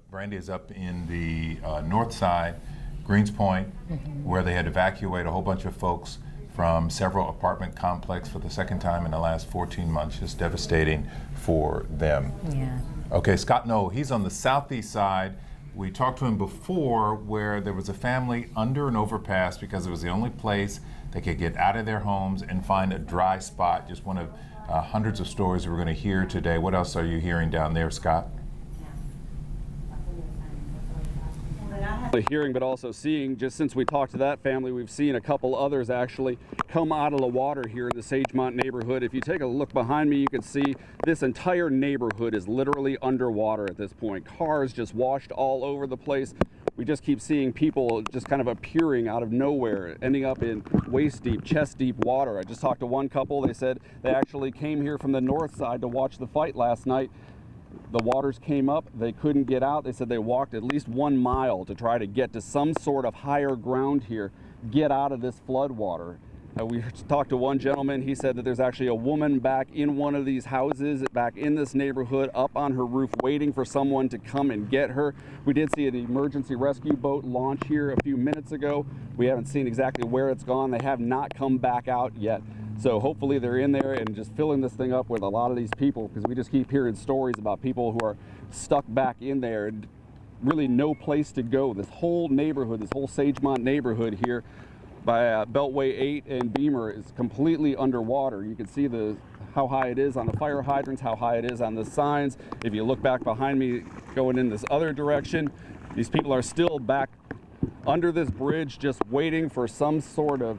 Brandy is up in the north side, Greens Point, where they had to evacuate a whole bunch of folks from several apartment complexes for the second time in the last 14 months. Just devastating for them. Yeah. Okay, Scott Noel, he's on the southeast side. We talked to him before where there was a family under an overpass because it was the only place they could get out of their homes and find a dry spot. Just one of hundreds of stories we're going to hear today. What else are you hearing down there, Scott? Hearing but also seeing, just since we talked to that family, we've seen a couple others actually come out of the water here in the Sagemont neighborhood. If you take a look behind me, you can see this entire neighborhood is literally underwater at this point. Cars just washed all over the place. We just keep seeing people just kind of appearing out of nowhere, ending up in waist deep, chest deep water. I just talked to one couple. They said they actually came here from the north side to watch the fight last night. The waters came up, they couldn't get out. They said they walked at least 1 mile to try to get to some sort of higher ground here, get out of this flood water. We talked to one gentleman. He said that there's actually a woman back in one of these houses, back in this neighborhood, up on her roof, waiting for someone to come and get her. We did see an emergency rescue boat launch here a few minutes ago. We haven't seen exactly where it's gone. They have not come back out yet. So hopefully they're in there and just filling this thing up with a lot of these people, because we just keep hearing stories about people who are stuck back in there and really no place to go. This whole neighborhood, this whole Sagemont neighborhood here by Beltway 8 and Beamer is completely underwater. You can see how high it is on the fire hydrants, how high it is on the signs. If you look back behind me going in this other direction, these people are still back under this bridge just waiting for some sort of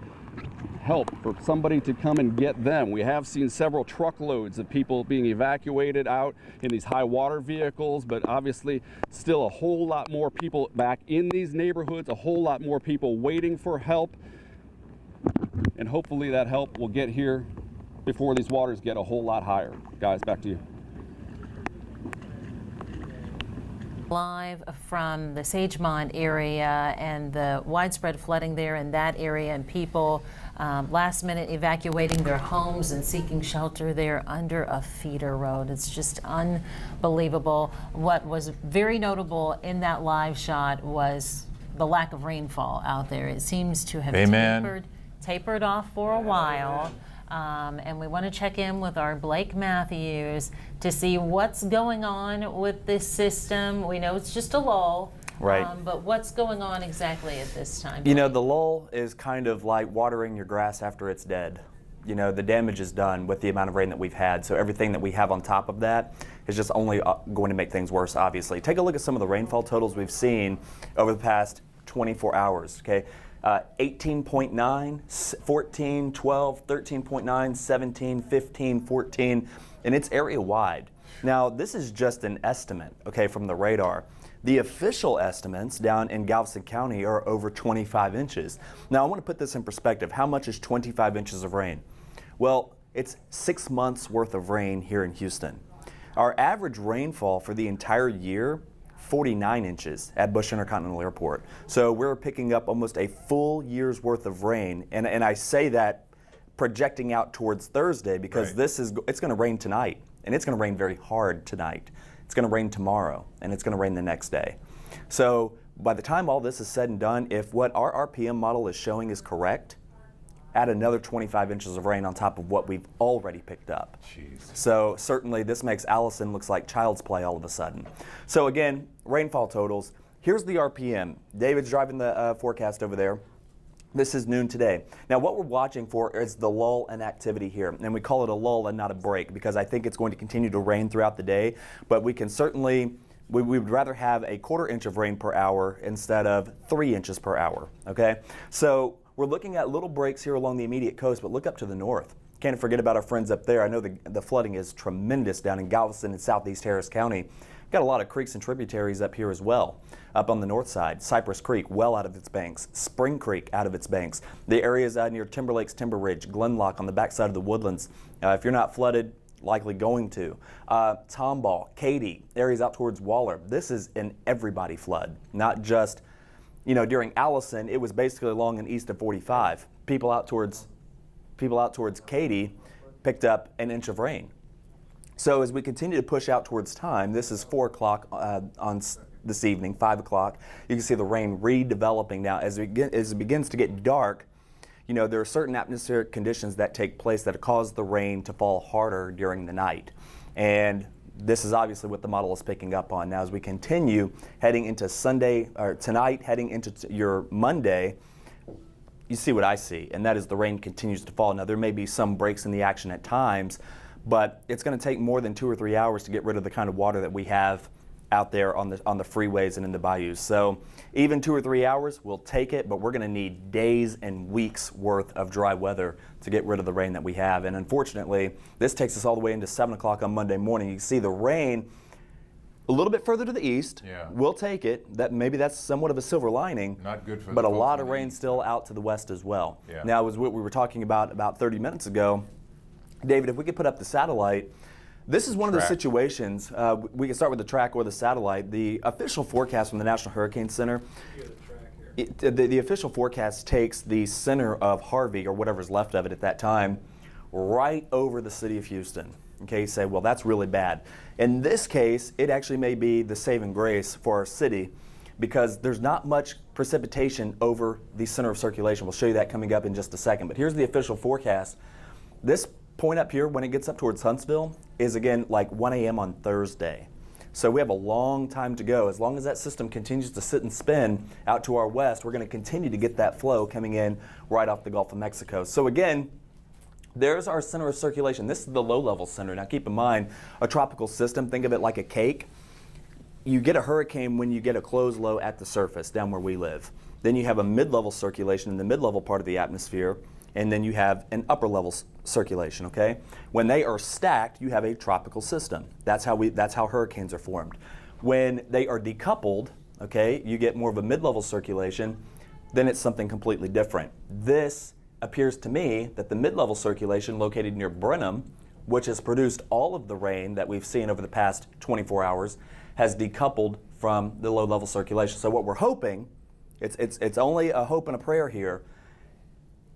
help, for somebody to come and get them. We have seen several truckloads of people being evacuated out in these high water vehicles, but obviously still a whole lot more people back in these neighborhoods, a whole lot more people waiting for help. And hopefully that help will get here before these waters get a whole lot higher. Guys, back to you. Live from the Sagemont area and the widespread flooding there in that area, and people last minute evacuating their homes and seeking shelter there under a feeder road. It's just unbelievable. What was very notable in that live shot was the lack of rainfall out there. It seems to have tapered off for a while. And we want to check in with our Blake Matthews to see what's going on with this system. We know it's just a lull, right? But what's going on exactly at this time? You know, the lull is kind of like watering your grass after it's dead. You know, the damage is done with the amount of rain that we've had, so everything that we have on top of that is just only going to make things worse, obviously. Take a look at some of the rainfall totals we've seen over the past 24 hours, okay? 18.9, 14, 12, 13.9, 17, 15, 14, and it's area wide. Now, this is just an estimate, okay, from the radar. The official estimates down in Galveston County are over 25 inches. Now, I want to put this in perspective. How much is 25 inches of rain? Well, it's 6 months worth of rain here in Houston. Our average rainfall for the entire year, 49 inches at Bush Intercontinental Airport. So we're picking up almost a full year's worth of rain. And I say that projecting out towards Thursday because it's going to rain tonight, and it's going to rain very hard tonight. It's going to rain tomorrow, and it's going to rain the next day. So by the time all this is said and done, if what our RPM model is showing is correct, add another 25 inches of rain on top of what we've already picked up. Jeez. So certainly this makes Allison looks like child's play all of a sudden. So again, rainfall totals. Here's the RPM. David's driving the forecast over there. This is noon today. Now what we're watching for is the lull in activity here. And we call it a lull and not a break because I think it's going to continue to rain throughout the day. But we can certainly, we would rather have a 1/4 inch of rain per hour instead of 3 inches per hour, okay? So we're looking at little breaks here along the immediate coast, but look up to the north. Can't forget about our friends up there. I know the flooding is tremendous down in Galveston and southeast Harris County. Got a lot of creeks and tributaries up here as well. Up on the north side, Cypress Creek well out of its banks, Spring Creek out of its banks. The areas out near Timber Lakes, Timber Ridge, Glenlock on the backside of the Woodlands. If you're not flooded, likely going to. Tomball, Katy, areas out towards Waller. This is an everybody flood, not just, you know, during Allison, it was basically along and east of 45. People out towards Katy picked up an inch of rain. So as we continue to push out towards time, this is 4 o'clock on this evening, 5 o'clock. You can see the rain redeveloping now. As it begins to get dark, you know, there are certain atmospheric conditions that take place that cause the rain to fall harder during the night. And this is obviously what the model is picking up on. Now as we continue heading into Sunday, or tonight, heading into your Monday, you see what I see, and that is the rain continues to fall. Now there may be some breaks in the action at times, but it's going to take more than 2 or 3 hours to get rid of the kind of water that we have out there on the freeways and in the bayous. So even 2 or 3 hours, we'll take it, but we're going to need days and weeks worth of dry weather to get rid of the rain that we have. And unfortunately, this takes us all the way into 7 o'clock on Monday morning. You can see the rain a little bit further to the east. Yeah. We'll take it. Maybe that's somewhat of a silver lining. Not good for but the a folks lot on of the rain still out to the west as well. Yeah. Now, as what we were talking about 30 minutes ago, David, if we could put up the satellite, this is one of those situations. We can start with the track or the satellite. The official forecast from the National Hurricane Center, the official forecast takes the center of Harvey, or whatever's left of it at that time, right over the city of Houston. Okay, you say, well, that's really bad. In this case, it actually may be the saving grace for our city because there's not much precipitation over the center of circulation. We'll show you that coming up in just a second. But here's the official forecast. This point up here, when it gets up towards Huntsville, is again like 1 a.m. on Thursday. So we have a long time to go. As long as that system continues to sit and spin out to our west, we're going to continue to get that flow coming in right off the Gulf of Mexico. So again, there's our center of circulation. This is the low-level center. Now keep in mind, a tropical system, think of it like a cake. You get a hurricane when you get a closed low at the surface down where we live. then you have a mid-level circulation in the mid-level part of the atmosphere, and then you have an upper level circulation, okay? When they are stacked, you have a tropical system. That's how hurricanes are formed. When they are decoupled, okay, you get more of a mid-level circulation, then it's something completely different. This appears to me that the mid-level circulation located near Brenham, which has produced all of the rain that we've seen over the past 24 hours, has decoupled from the low-level circulation. So what we're hoping, it's only a hope and a prayer here,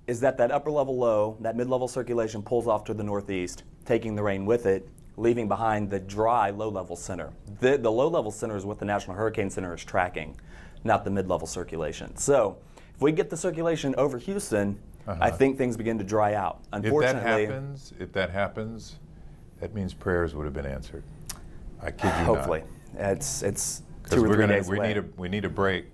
is that upper level low, that mid-level circulation pulls off to the northeast, taking the rain with it, leaving behind the dry low-level center. The low-level center is what the National Hurricane Center is tracking, not the mid-level circulation. So if we get the circulation over Houston, I think things begin to dry out. Unfortunately, if that happens, that means prayers would have been answered. I kid you hopefully. not. It's 2 or 3 days away. We need a break.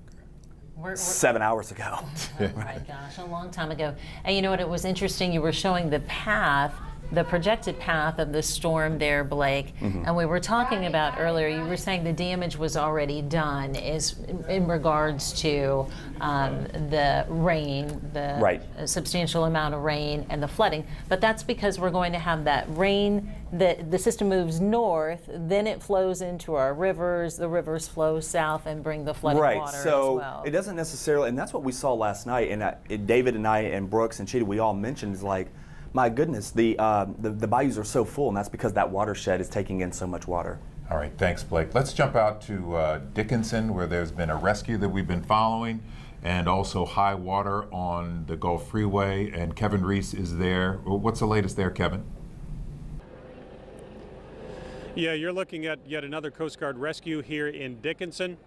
7 hours ago. Oh my gosh, a long time ago. And you know what, it was interesting, you were showing the path, the projected path of the storm there, Blake. And we were talking about earlier, you were saying the damage was already done is in regards to the rain, the substantial amount of rain and the flooding. But that's because we're going to have that rain, the system moves north, then it flows into our rivers, the rivers flow south and bring the flooding water so as well. It doesn't necessarily, and that's what we saw last night, and David and I and Brooks and Cheetah, we all mentioned, is like, my goodness, the bayous are so full, and that's because that watershed is taking in so much water. All right, thanks, Blake. Let's jump out to Dickinson, where there's been a rescue that we've been following, and also high water on the Gulf Freeway, and Kevin Reese is there. What's the latest there, Kevin? Yeah, you're looking at yet another Coast Guard rescue here in Dickinson.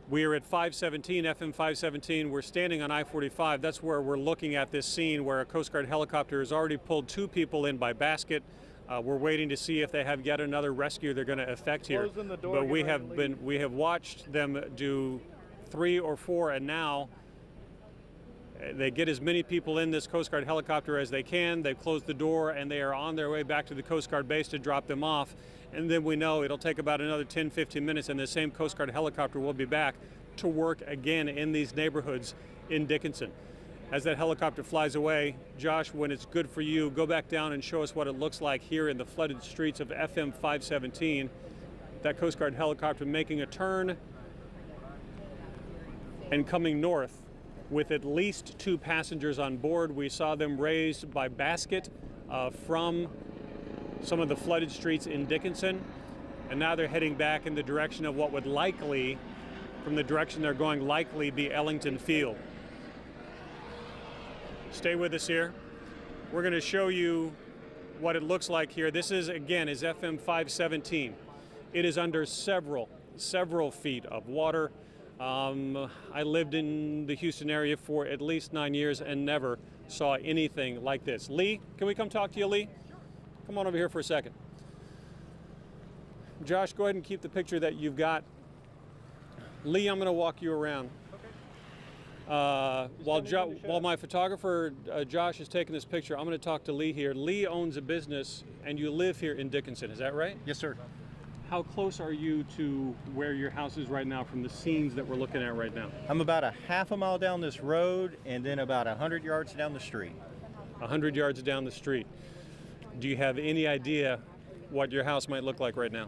We are at 517, FM 517. We're standing on I-45. That's where we're looking at this scene where a Coast Guard helicopter has already pulled 2 people in by basket. We're waiting to see if they have yet another rescue they're going to effect here. But we have watched them do 3 or 4, and now they get as many people in this Coast Guard helicopter as they can. They've closed the door and they are on their way back to the Coast Guard base to drop them off. And then we know it'll take about another 10-15 minutes and the same Coast Guard helicopter will be back to work again in these neighborhoods in Dickinson. As that helicopter flies away, Josh, when it's good for you, go back down and show us what it looks like here in the flooded streets of FM 517. That Coast Guard helicopter making a turn and coming north with at least 2 passengers on board. We saw them raised by basket from some of the flooded streets in Dickinson, and now they're heading back in the direction of what would likely, from the direction they're going, likely be Ellington Field. Stay with us here. We're going to show you what it looks like here. This is, again, is FM 517. It is under several feet of water. I lived in the Houston area for at least 9 years and never saw anything like this. Lee, can we come talk to you, Lee? Come on over here for a second. Josh, go ahead and keep the picture that you've got. Lee, I'm going to walk you around. While my photographer, Josh, is taking this picture, I'm going to talk to Lee here. Lee owns a business, and you live here in Dickinson, is that right? Yes, sir. How close are you to where your house is right now from the scenes that we're looking at right now? I'm about a half a mile down this road and then about 100 yards down the street. 100 yards down the street. Do you have any idea what your house might look like right now?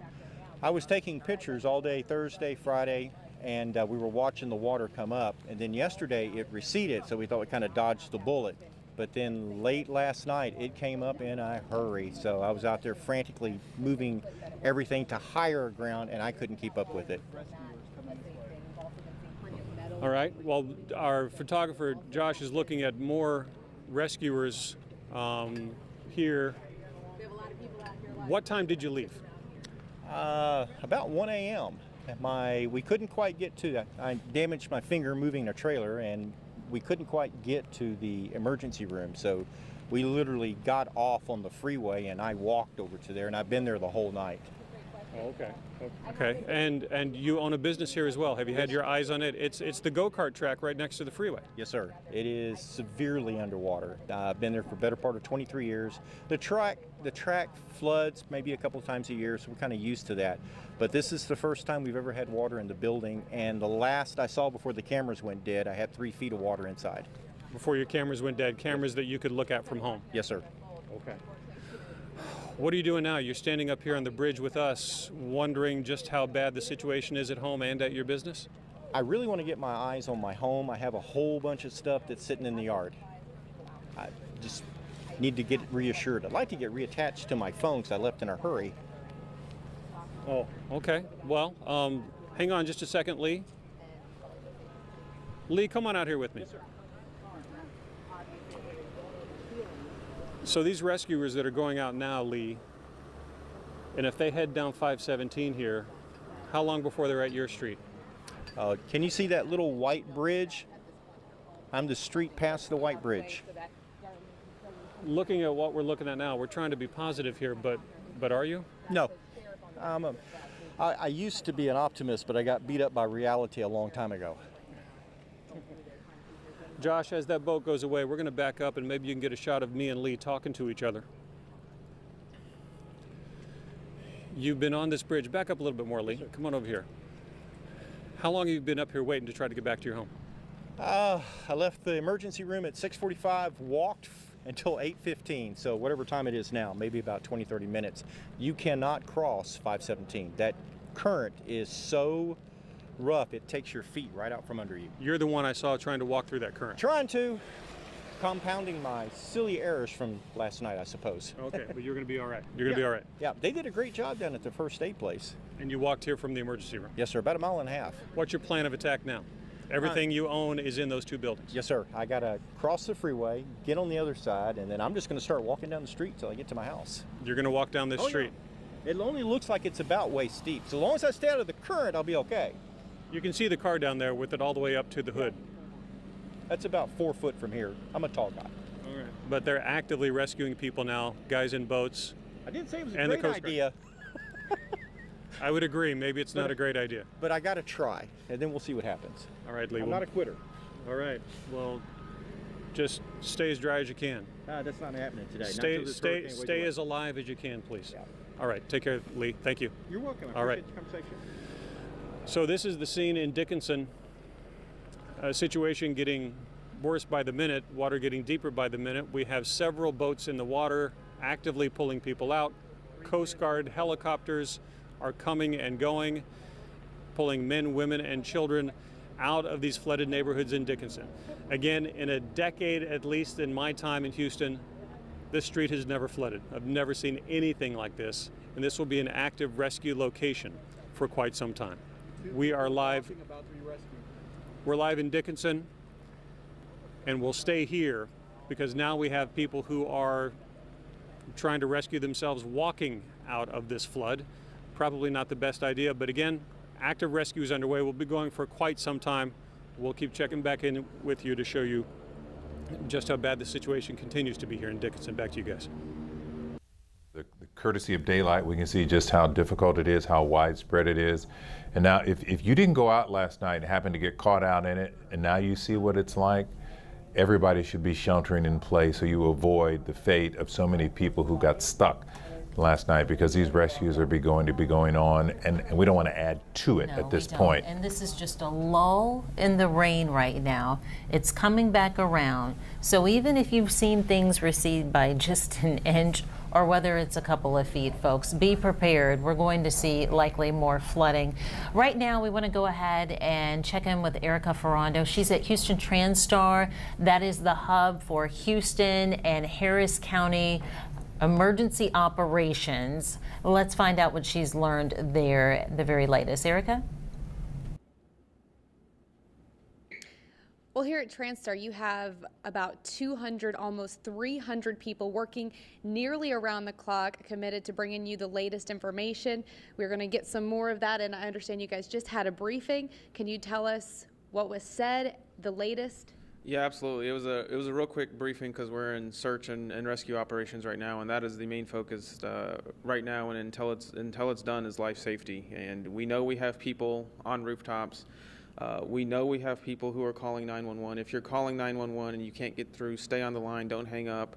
I was taking pictures all day Thursday, Friday, and we were watching the water come up. And then yesterday it receded, so we thought we kind of dodged the bullet. But then late last night it came up in a hurry. So I was out there frantically moving everything to higher ground, and I couldn't keep up with it. All right. Well, our photographer Josh is looking at more rescuers here. What time did you leave? About 1 a.m. We couldn't quite get to that. I damaged my finger moving a trailer, and we couldn't quite get to the emergency room. So we literally got off on the freeway, and I walked over to there, and I've been there the whole night. Okay. Okay. And you own a business here as well. Have you had your eyes on it? It's the go-kart track right next to the freeway. Yes, sir. It is severely underwater. I've been there for the better part of 23 years. The track floods maybe a couple of times a year, so we're kind of used to that. But this is the first time we've ever had water in the building, and the last I saw before the cameras went dead, I had 3 feet of water inside. Before your cameras went dead, cameras that you could look at from home. Yes, sir. Okay. What are you doing now? You're standing up here on the bridge with us, wondering just how bad the situation is at home and at your business? I really want to get my eyes on my home. I have a whole bunch of stuff that's sitting in the yard. I just need to get reassured. I'd like to get reattached to my phone because I left in a hurry. Oh, okay. Well, hang on just a second, Lee. Lee, come on out here with me. Yes, sir. So these rescuers that are going out now, Lee, and if they head down 517 here, how long before they're at your street? Can you see that little white bridge? I'm the street past the white bridge. Looking at what we're looking at now, we're trying to be positive here, but are you? No. I used to be an optimist, but I got beat up by reality a long time ago. Josh, as that boat goes away, we're going to back up and maybe you can get a shot of me and Lee talking to each other. You've been on this bridge. Back up a little bit more, Lee. Come on over here. How long have you been up here waiting to try to get back to your home? I left the emergency room at 6:45, walked until 8:15, so whatever time it is now, maybe about 20, 30 minutes. You cannot cross 517. That current is so rough, it takes your feet right out from under you. You're the one I saw trying to walk through that current. Trying to, compounding my silly errors from last night, I suppose. Okay, but you're going to be all right. You're going to be all right. Yeah, they did a great job down at the first aid place. And you walked here from the emergency room? Yes, sir, about 1.5 miles. What's your plan of attack now? Everything you own is in those 2 buildings? Yes, sir. I got to cross the freeway, get on the other side, and then I'm just going to start walking down the street till I get to my house. You're going to walk down this street? Yeah. It only looks like it's about waist deep. So long as I stay out of the current, I'll be okay. You can see the car down there with it all the way up to the hood. That's about 4 foot from here. I'm a tall guy. All right. But they're actively rescuing people now, guys in boats. I didn't say it was a great idea. I would agree. Maybe it's not a great idea. But I got to try, and then we'll see what happens. All right, Lee. I'm not a quitter. All right. Well, just stay as dry as you can. That's not happening today. Stay as alive as you can, please. Yeah. All right. Take care, Lee. Thank you. You're welcome. I All appreciate right. the conversation. So this is the scene in Dickinson. A situation getting worse by the minute, water getting deeper by the minute. We have several boats in the water actively pulling people out. Coast Guard helicopters are coming and going, pulling men, women, and children out of these flooded neighborhoods in Dickinson. Again, in a decade, at least in my time in Houston, this street has never flooded. I've never seen anything like this, and this will be an active rescue location for quite some time. We are live. We're live in Dickinson, and we'll stay here because now we have people who are trying to rescue themselves walking out of this flood. Probably not the best idea, but again, active rescue is underway. We'll be going for quite some time. We'll keep checking back in with you to show you just how bad the situation continues to be here in Dickinson. Back to you guys. The courtesy of daylight, we can see just how difficult it is, how widespread it is. And now if you didn't go out last night and happened to get caught out in it, and now you see what it's like, everybody should be sheltering in place so you avoid the fate of so many people who got stuck last night, because these rescues are going to be going on, and we don't want to add to it at this point. And this is just a lull in the rain right now. It's coming back around. So even if you've seen things recede by just an inch, or whether it's a couple of feet, folks, be prepared. We're going to see likely more flooding. Right now, we want to go ahead and check in with Erica Ferrando. She's at Houston Transtar. That is the hub for Houston and Harris County emergency operations. Let's find out what she's learned there, the very latest. Erica? Well, here at Transtar, you have about 200, almost 300 people working nearly around the clock, committed to bringing you the latest information. We're going to get some more of that, and I understand you guys just had a briefing. Can you tell us what was said, the latest? Yeah, absolutely. It was a real quick briefing because we're in search and rescue operations right now, and that is the main focus right now. And until it's done, is life safety. And we know we have people on rooftops. We know we have people who are calling 911. If you're calling 911 and you can't get through, stay on the line. Don't hang up.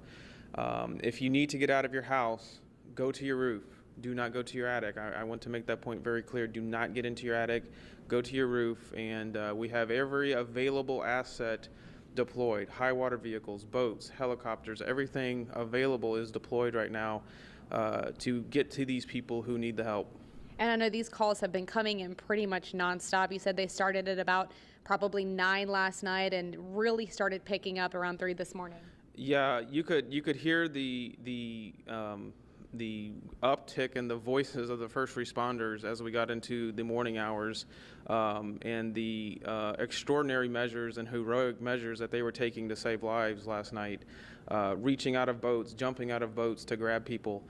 If you need to get out of your house, go to your roof. Do not go to your attic. I want to make that point very clear. Do not get into your attic. Go to your roof. And we have every available asset deployed. High water vehicles, boats, helicopters, everything available is deployed right now to get to these people who need the help. And I know these calls have been coming in pretty much nonstop. You said they started at about probably 9 last night and really started picking up around 3 this morning. Yeah, you could hear the uptick in the voices of the first responders as we got into the morning hours, and the extraordinary measures and heroic measures that they were taking to save lives last night, reaching out of boats, jumping out of boats to grab people.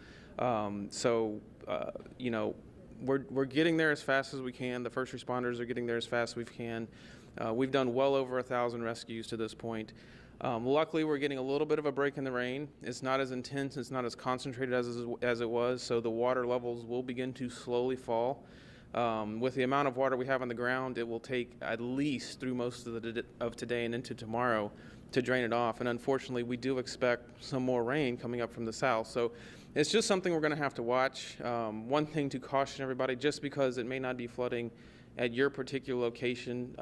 We're getting there as fast as we can. The first responders are getting there as fast as we can. We've done well over 1,000 rescues to this point. Luckily, we're getting a little bit of a break in the rain. It's not as intense, it's not as concentrated as it was, so the water levels will begin to slowly fall. With the amount of water we have on the ground, it will take at least through most of today and into tomorrow to drain it off. And unfortunately, we do expect some more rain coming up from the south. So it's just something we're going to have to watch. One thing to caution everybody, just because it may not be flooding at your particular location,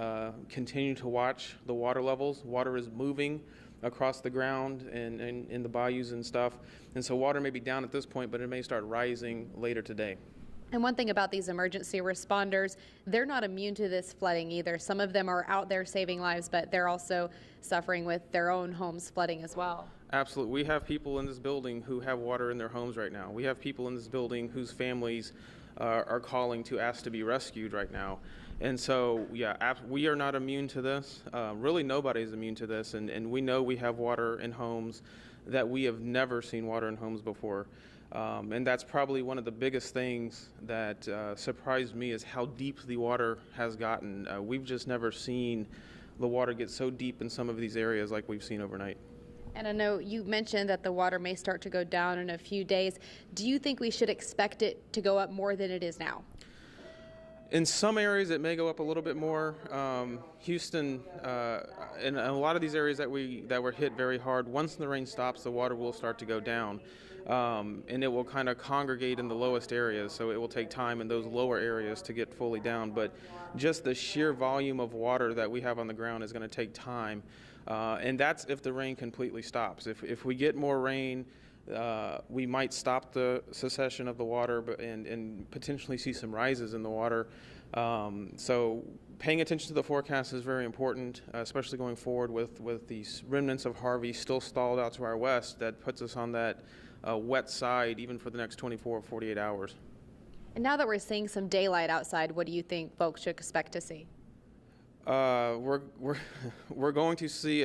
continue to watch the water levels. Water is moving across the ground and in the bayous and stuff. And so water may be down at this point, but it may start rising later today. And one thing about these emergency responders, they're not immune to this flooding either. Some of them are out there saving lives, but they're also suffering with their own homes flooding as well. Absolutely. We have people in this building who have water in their homes right now. We have people in this building whose families are calling to ask to be rescued right now. And so, yeah, we are not immune to this. Really, nobody's immune to this. And we know we have water in homes that we have never seen water in homes before. And that's probably one of the biggest things that surprised me is how deep the water has gotten. We've just never seen the water get so deep in some of these areas like we've seen overnight. And I know you mentioned that the water may start to go down in a few days. Do you think we should expect it to go up more than it is now? In some areas, it may go up a little bit more. Houston, in a lot of these areas that were hit very hard, once the rain stops, the water will start to go down. And it will kind of congregate in the lowest areas, so it will take time in those lower areas to get fully down. But just the sheer volume of water that we have on the ground is going to take time. And that's if the rain completely stops. If we get more rain, we might stop the succession of the water and potentially see some rises in the water. So paying attention to the forecast is very important, especially going forward with these remnants of Harvey still stalled out to our west. That puts us on that wet side even for the next 24 or 48 hours. And now that we're seeing some daylight outside, what do you think folks should expect to see? We're going to see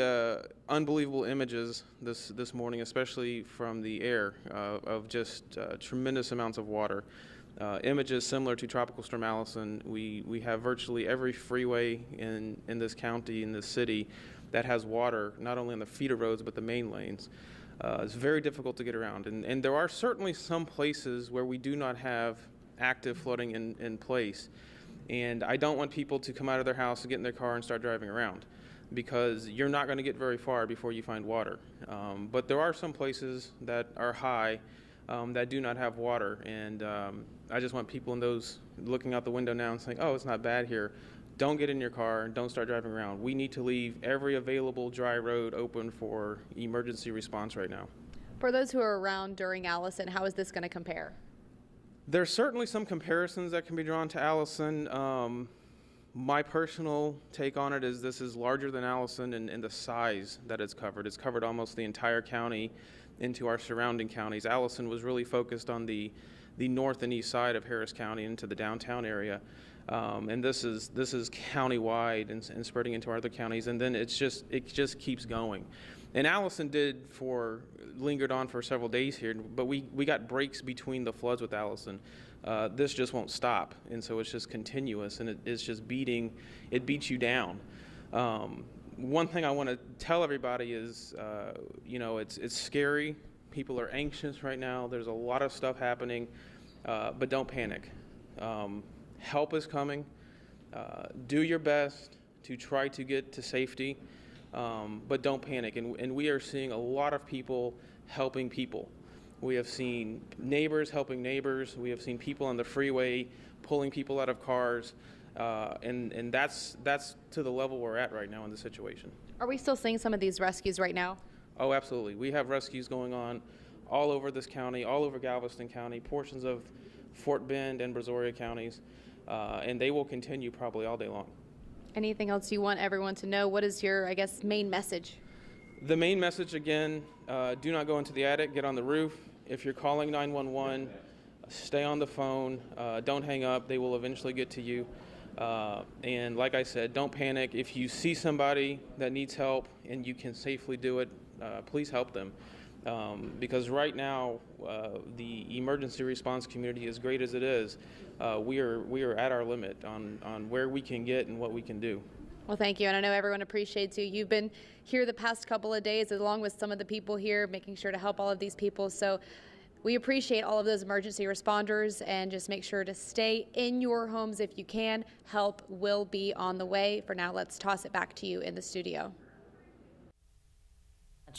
unbelievable images this morning, especially from the air, of just tremendous amounts of water. Images similar to Tropical Storm Allison. We have virtually every freeway in this county, in this city, that has water, not only on the feeder roads but the main lanes. It's very difficult to get around, and there are certainly some places where we do not have active flooding in place. And I don't want people to come out of their house and get in their car and start driving around, because you're not going to get very far before you find water. But there are some places that are high that do not have water, and I just want people in those looking out the window now and saying, oh, it's not bad here. Don't get in your car and don't start driving around. We need to leave every available dry road open for emergency response right now. For those who are around during Allison, how is this going to compare? There's certainly some comparisons that can be drawn to Allison. My personal take on it is this is larger than Allison in the size that it's covered. It's covered almost the entire county into our surrounding counties. Allison was really focused on the north and east side of Harris County into the downtown area. And this is countywide and spreading into our other counties, and then it just keeps going. And Allison lingered on for several days here, but we got breaks between the floods with Allison. This just won't stop, and so it's just continuous, and it beats you down. one thing I want to tell everybody is, it's scary. People are anxious right now. There's a lot of stuff happening, but don't panic. Help is coming. Do your best to try to get to safety, but don't panic. And we are seeing a lot of people helping people. We have seen neighbors helping neighbors. We have seen people on the freeway pulling people out of cars. And that's to the level we're at right now in the situation. Are we still seeing some of these rescues right now? Oh, absolutely. We have rescues going on all over this county, all over Galveston County, portions of Fort Bend and Brazoria counties, and they will continue probably all day long. Anything else you want everyone to know? What is your, main message? The main message, again, do not go into the attic, get on the roof. If you're calling 911, stay on the phone, don't hang up. They will eventually get to you. And like I said, don't panic. If you see somebody that needs help and you can safely do it, please help them. Because right now, the emergency response community, as great as it is, we are at our limit on where we can get and what we can do. Well, thank you, and I know everyone appreciates you. You've been here the past couple of days, along with some of the people here, making sure to help all of these people. So we appreciate all of those emergency responders, and just make sure to stay in your homes if you can. Help will be on the way. For now, let's toss it back to you in the studio.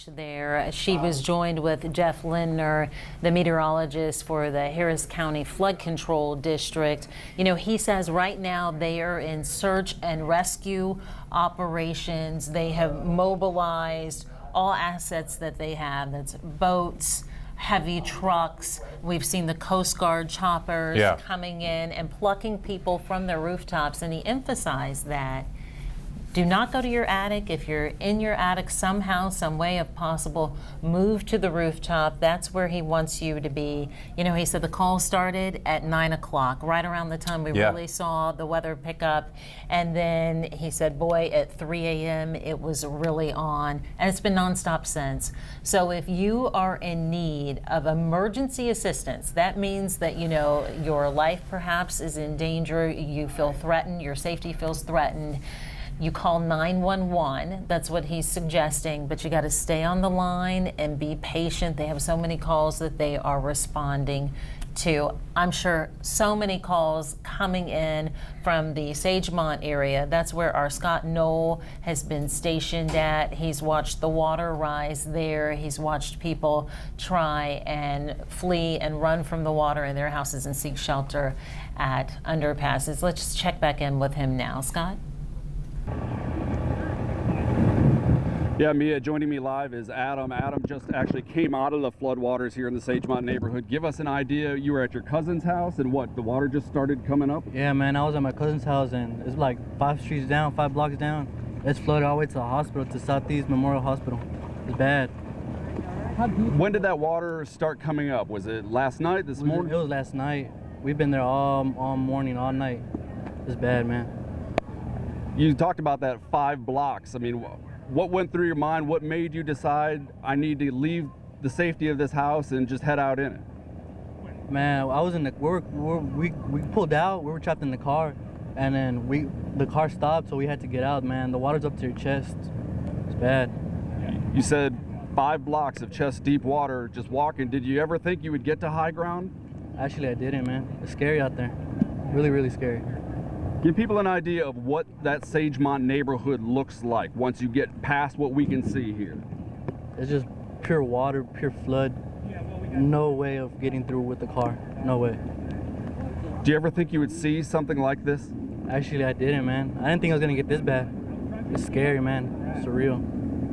There, she was joined with Jeff Lindner, the meteorologist for the Harris County Flood Control District. He says right now they are in search and rescue operations. They have mobilized all assets that they have. That's boats, heavy trucks. We've seen the Coast Guard choppers coming in and plucking people from their rooftops. And he emphasized that do not go to your attic. If you're in your attic somehow, some way if possible, move to the rooftop. That's where he wants you to be. He said the call started at 9 o'clock, right around the time we really saw the weather pick up. And then he said, boy, at 3 a.m. it was really on. And it's been nonstop since. So if you are in need of emergency assistance, that means that, your life perhaps is in danger. You feel threatened. Your safety feels threatened. You call 911, that's what he's suggesting, but you got to stay on the line and be patient. They have so many calls that they are responding to. I'm sure so many calls coming in from the Sagemont area. That's where our Scott Knoll has been stationed at. He's watched the water rise there. He's watched people try and flee and run from the water in their houses and seek shelter at underpasses. Let's just check back in with him now. Scott? Yeah, Mia, joining me live is Adam. Adam just actually came out of the floodwaters here in the Sagemont neighborhood. Give us an idea. You were at your cousin's house, and the water just started coming up? Yeah, man, I was at my cousin's house, and it's like 5 streets down, 5 blocks down. It's flooded all the way to the hospital, to Southeast Memorial Hospital. It's bad. When did that water start coming up? Was it last night, this morning? It was last night. We've been there all morning, all night. It's bad, man. You talked about that 5 blocks. I mean, what went through your mind? What made you decide I need to leave the safety of this house and just head out in it? Man, I was in the we pulled out. We were trapped in the car, and then the car stopped, so we had to get out. Man, the water's up to your chest. It's bad. You said 5 blocks of chest deep water just walking. Did you ever think you would get to high ground? Actually, I didn't, man. It's scary out there. Really, really scary. Give people an idea of what that Sagemont neighborhood looks like once you get past what we can see here. It's just pure water, pure flood. No way of getting through with the car. No way. Do you ever think you would see something like this? Actually, I didn't, man. I didn't think I was gonna get this bad. It's scary, man. It's surreal.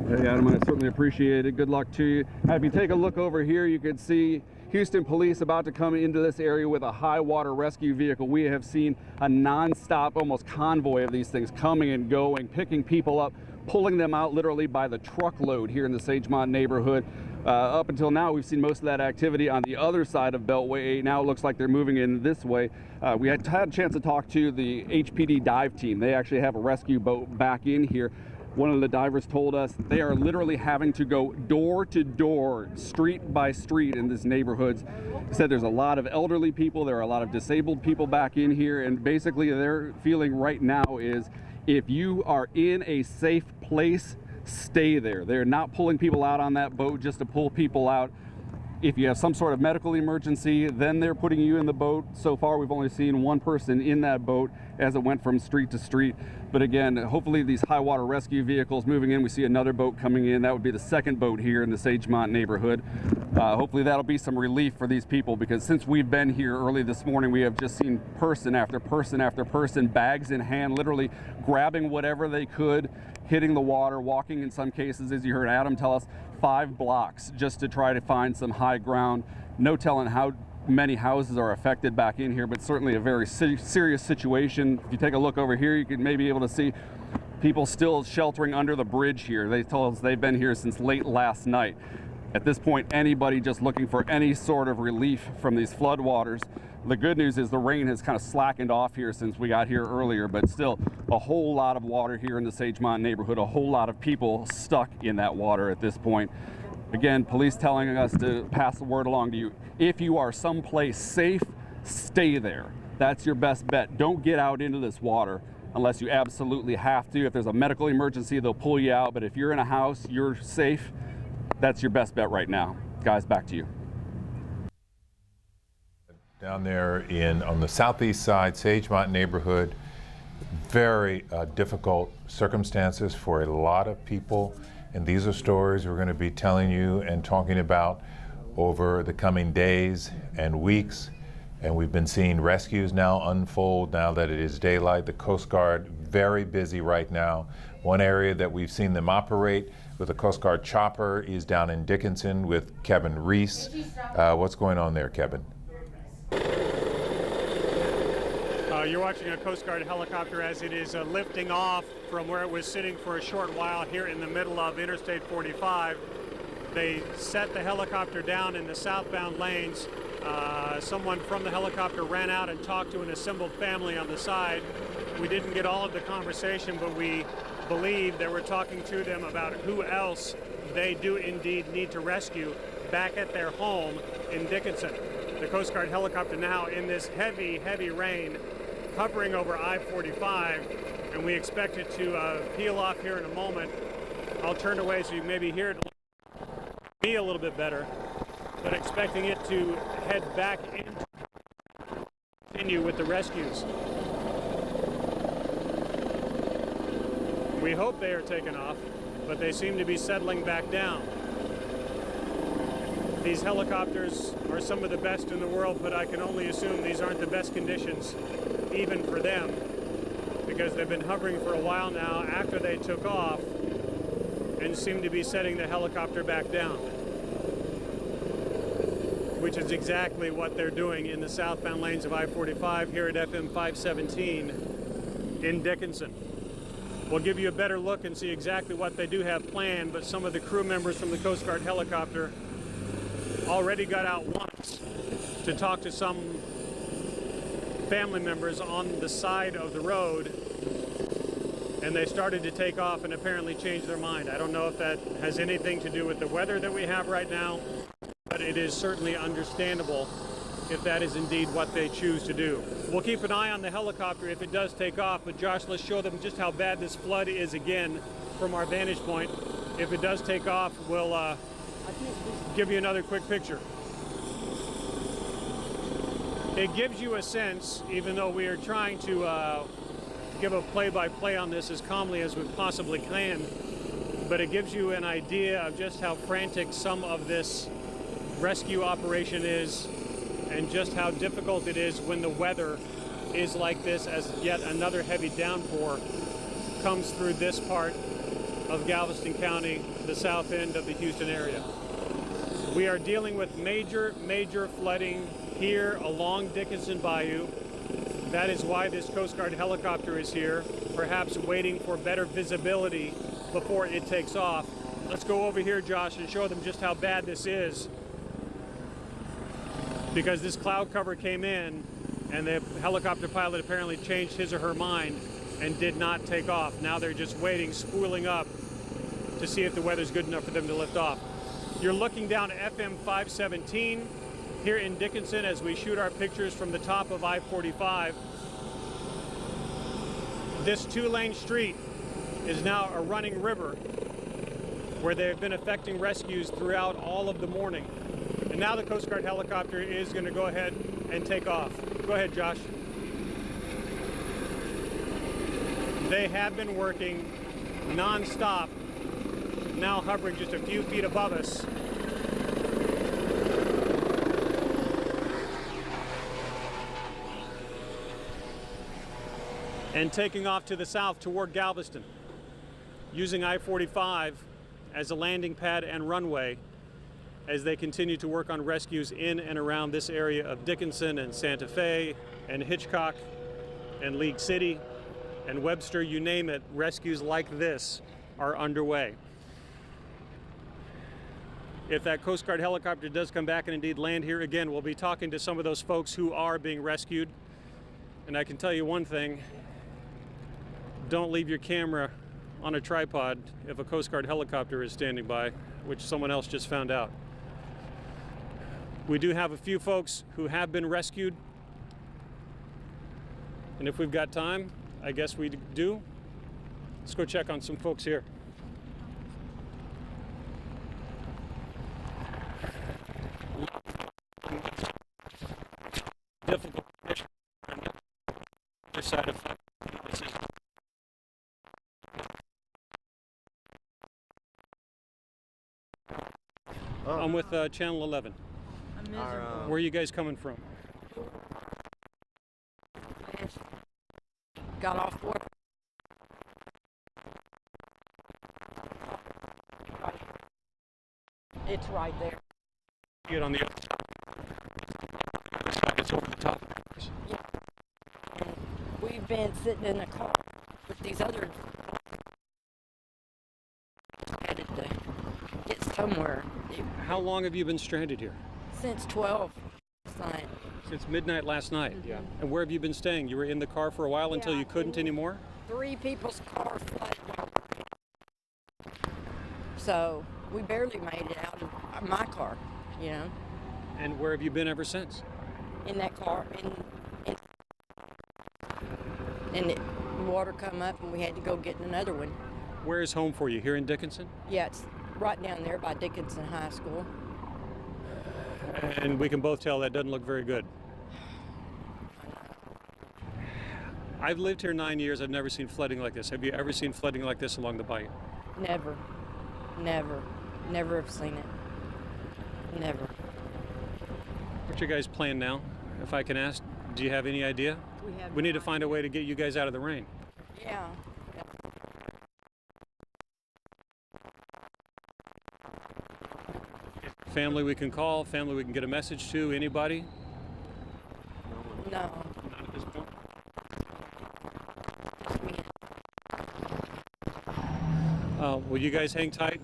Hey, Adam, I certainly appreciate it. Good luck to you. If you take a look over here, you can see Houston police about to come into this area with a high water rescue vehicle. We have seen a non-stop, almost convoy of these things coming and going, picking people up, pulling them out literally by the truckload here in the Sagemont neighborhood. Up until now, we've seen most of that activity on the other side of Beltway 8. Now it looks like they're moving in this way. We had a chance to talk to the HPD dive team. They actually have a rescue boat back in here. One of the divers told us they are literally having to go door to door, street by street in this neighborhood. He said there's a lot of elderly people, there are a lot of disabled people back in here, and basically their feeling right now is If you are in a safe place, stay there. They're not pulling people out on that boat just to pull people out. If you have some sort of medical emergency, then they're putting you in the boat. So far, we've only seen one person in that boat as it went from street to street. But again, hopefully these high water rescue vehicles moving in, we see another boat coming in. That would be the second boat here in the Sagemont neighborhood. Hopefully that'll be some relief for these people, because since we've been here early this morning, we have just seen person after person after person, bags in hand, literally grabbing whatever they could, hitting the water, walking in some cases, as you heard Adam tell us, 5 blocks just to try to find some high ground. No telling how many houses are affected back in here, but certainly a very serious situation. If you take a look over here, you could maybe be able to see people still sheltering under the bridge here. They told us they've been here since late last night. At this point, anybody just looking for any sort of relief from these floodwaters. The good news is the rain has kind of slackened off here since we got here earlier, but still a whole lot of water here in the Sagemont neighborhood, a whole lot of people stuck in that water at this point. Again, police telling us to pass the word along to you. If you are someplace safe, stay there. That's your best bet. Don't get out into this water unless you absolutely have to. If there's a medical emergency, they'll pull you out, but if you're in a house, you're safe, that's your best bet right now. Guys, back to you. Down there on the southeast side, Sagemont neighborhood, very difficult circumstances for a lot of people. And these are stories we're going to be telling you and talking about over the coming days and weeks. And we've been seeing rescues now unfold now that it is daylight. The Coast Guard very busy right now. One area that we've seen them operate with a Coast Guard chopper is down in Dickinson with Kevin Reese. What's going on there, Kevin? You're watching a Coast Guard helicopter as it is lifting off from where it was sitting for a short while here in the middle of Interstate 45. They set the helicopter down in the southbound lanes. Someone from the helicopter ran out and talked to an assembled family on the side. We didn't get all of the conversation, but we believe they were talking to them about who else they do indeed need to rescue back at their home in Dickinson. The Coast Guard helicopter now in this heavy, heavy rain hovering over I-45, and we expect it to peel off here in a moment. I'll turn away so you can maybe hear it be a little bit better, but expecting it to head back in to continue with the rescues. We hope they are taken off, but they seem to be settling back down. These helicopters are some of the best in the world, but I can only assume these aren't the best conditions even for them, because they've been hovering for a while now after they took off and seem to be setting the helicopter back down, which is exactly what they're doing in the southbound lanes of I-45 here at FM 517 in Dickinson. We'll give you a better look and see exactly what they do have planned, but some of the crew members from the Coast Guard helicopter already got out once to talk to some family members on the side of the road, and they started to take off and apparently changed their mind. I don't know if that has anything to do with the weather that we have right now, but it is certainly understandable if that is indeed what they choose to do. We'll keep an eye on the helicopter if it does take off, but Josh, let's show them just how bad this flood is again from our vantage point. If it does take off, we'll give you another quick picture. It gives you a sense, even though we are trying to give a play-by-play on this as calmly as we possibly can, but it gives you an idea of just how frantic some of this rescue operation is and just how difficult it is when the weather is like this, as yet another heavy downpour comes through this part of Galveston County, the south end of the Houston area. We are dealing with major, major flooding here along Dickinson Bayou. That is why this Coast Guard helicopter is here, perhaps waiting for better visibility before it takes off. Let's go over here, Josh, and show them just how bad this is, because this cloud cover came in and the helicopter pilot apparently changed his or her mind and did not take off. Now they're just waiting, spooling up to see if the weather's good enough for them to lift off. You're looking down at FM 517 here in Dickinson as we shoot our pictures from the top of I-45. This 2-lane street is now a running river where they have been effecting rescues throughout all of the morning. And now the Coast Guard helicopter is going to go ahead and take off. Go ahead, Josh. They have been working non-stop, now hovering just a few feet above us. And taking off to the south toward Galveston, using I-45 as a landing pad and runway as they continue to work on rescues in and around this area of Dickinson and Santa Fe and Hitchcock and League City and Webster, you name it. Rescues like this are underway. If that Coast Guard helicopter does come back and indeed land here again, we'll be talking to some of those folks who are being rescued. And I can tell you one thing, don't leave your camera on a tripod if a Coast Guard helicopter is standing by, which someone else just found out. We do have a few folks who have been rescued. And if we've got time, I guess we do. Let's go check on some folks here. Difficult condition on the other side of this is I'm with Channel 11. Where are you guys coming from? Got off work. It's right there. Get on the other side. It's over the top. Yeah. And we've been sitting in the car with these other headed to get somewhere. How long have you been stranded here? Since 12 last night. Since midnight last night? Yeah. And where have you been staying? You were in the car for a while until you couldn't anymore? 3 people's car flooded. So we barely made it out of my car, you know. And where have you been ever since? In that car, and the water come up and we had to go get another one. Where is home for you? Here in Dickinson? Yeah, it's right down there by Dickinson High School. And we can both tell that doesn't look very good. I've lived here 9 years. I've never seen flooding like this. Have you ever seen flooding like this along the bayou? Never. Never have seen it. Never. What's your guys' plan now, if I can ask? Do you have any idea? We need to find a way to get you guys out of the rain. Yeah. Family we can call, family we can get a message to, anybody? No. Not at this point? Will you guys hang tight?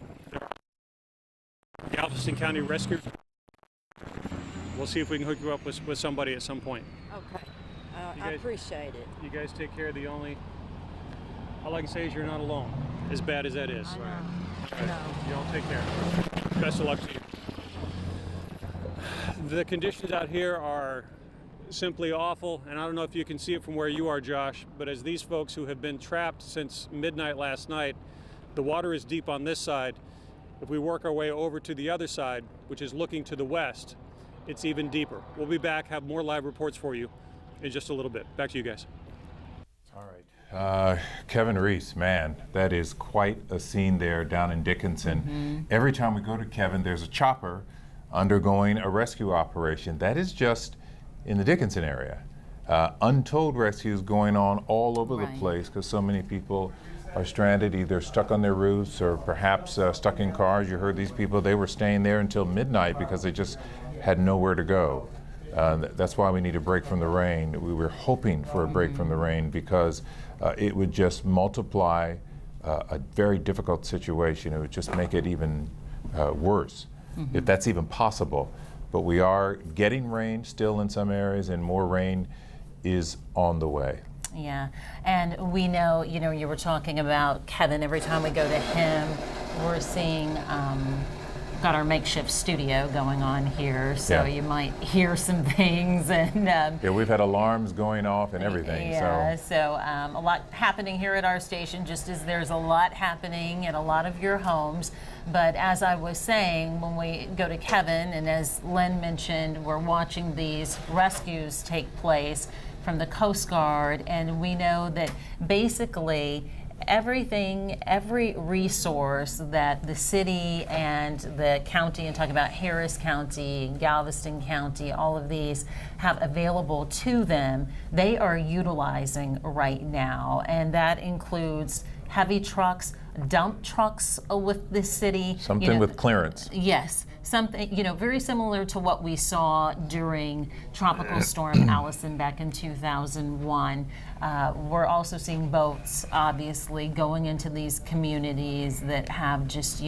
Galveston County Rescue. We'll see if we can hook you up with somebody at some point. Okay. I appreciate it. You guys take care. All I can say is you're not alone, as bad as that is. I know. Y'all take care. Best of luck to you. The conditions out here are simply awful, and I don't know if you can see it from where you are, Josh, but as these folks who have been trapped since midnight last night, the water is deep on this side. If we work our way over to the other side, which is looking to the west, it's even deeper. We'll be back, have more live reports for you in just a little bit. Back to you guys. All right. Kevin Reese, man, that is quite a scene there down in Dickinson. Mm-hmm. Every time we go to Kevin, there's a chopper undergoing a rescue operation. That is just in the Dickinson area. Untold rescues going on all over the place because so many people are stranded, either stuck on their roofs or perhaps stuck in cars. You heard these people, they were staying there until midnight because they just had nowhere to go. That's why we need a break from the rain. We were hoping for a break from the rain because it would just multiply a very difficult situation. It would just make it even worse, if that's even possible. But we are getting rain still in some areas, and more rain is on the way. Yeah, and we know, you were talking about Kevin. Every time we go to him, we're seeing got our makeshift studio going on here, so Yeah. you might hear some things. And Yeah, we've had alarms going off and everything. yeah, So so a lot happening here at our station, just as there's a lot happening in a lot of your homes. But as I was saying, when we go to Kevin, and as Len mentioned, we're watching these rescues take place from the Coast Guard, and we know that basically every resource that the city and the county, and talk about Harris County, Galveston County, all of these have available to them, they are utilizing right now. And that includes heavy trucks, dump trucks with the city. something with clearance. Yes, something, very similar to what we saw during Tropical Storm Allison back in 2001. We're also seeing boats, obviously, going into these communities that have just,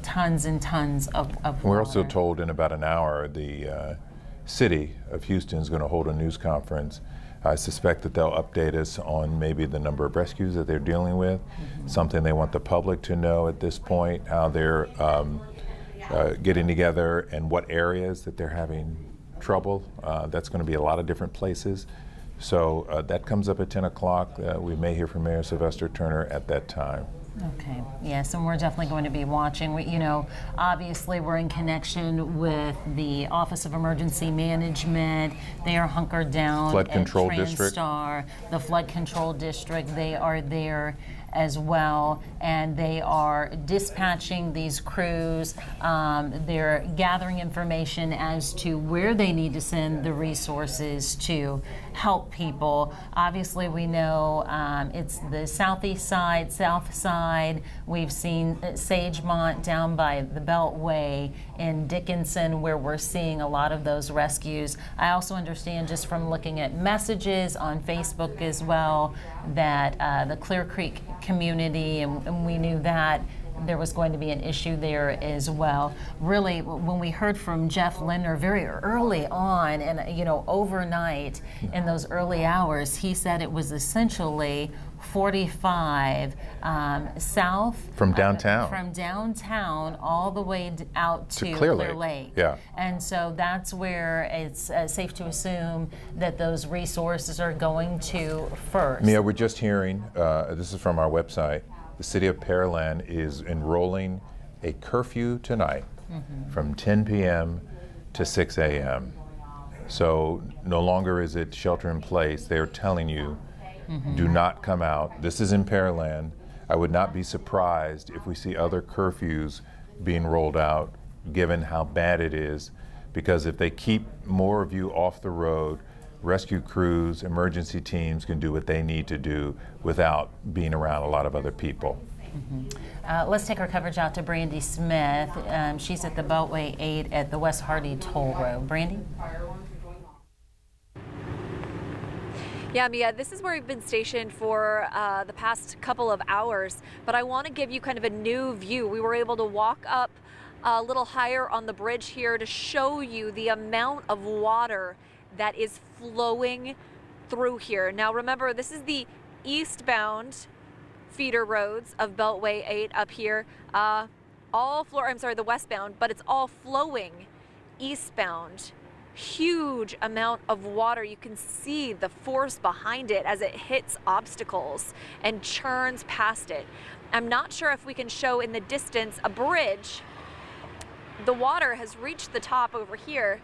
tons and tons of We're water. also told in about an hour the city of Houston is going to hold a news conference. I suspect that they'll update us on maybe the number of rescues that they're dealing with, something they want the public to know at this point, how they're getting together and what areas that they're having trouble. That's going to be a lot of different places. So that comes up at 10 o'clock. We may hear from Mayor Sylvester Turner at that time. Okay, yes, and we're definitely going to be watching. Obviously we're in connection with the Office of Emergency Management. They are hunkered down Flood at Control District. Transtar, the Flood Control District. They are there as well, and they are dispatching these crews. They're gathering information as to where they need to send the resources to help people. Obviously, we know it's the southeast side, south side. We've seen Sagemont down by the Beltway in Dickinson, where we're seeing a lot of those rescues. I also understand, just from looking at messages on Facebook as well, that the Clear Creek community, and we knew that there was going to be an issue there as well. Really, when we heard from Jeff Lindner very early on, and overnight in those early hours, he said it was essentially 45 south From downtown. from downtown all the way out to Clear Clear Lake. Lake. Yeah. And so that's where it's safe to assume that those resources are going to first. Mia, we're just hearing, this is from our website, the city of Pearland is enrolling a curfew tonight from 10 p.m. to 6 a.m. So no longer is it shelter in place. They're telling you, do not come out. This is in Pearland. I would not be surprised if we see other curfews being rolled out, given how bad it is, because if they keep more of you off the road, rescue crews, emergency teams can do what they need to do without being around a lot of other people. Let's take our coverage out to Brandy Smith. She's at the Beltway 8 at the West Hardy Toll Road. Brandy? Yeah, Mia, this is where we've been stationed for the past couple of hours, but I want to give you kind of a new view. We were able to walk up a little higher on the bridge here to show you the amount of water that is flowing through here. Now remember, this is the eastbound feeder roads of Beltway 8 up here. The westbound, but it's all flowing eastbound. Huge amount of water. You can see the force behind it as it hits obstacles and churns past it. I'm not sure if we can show in the distance a bridge. The water has reached the top over here,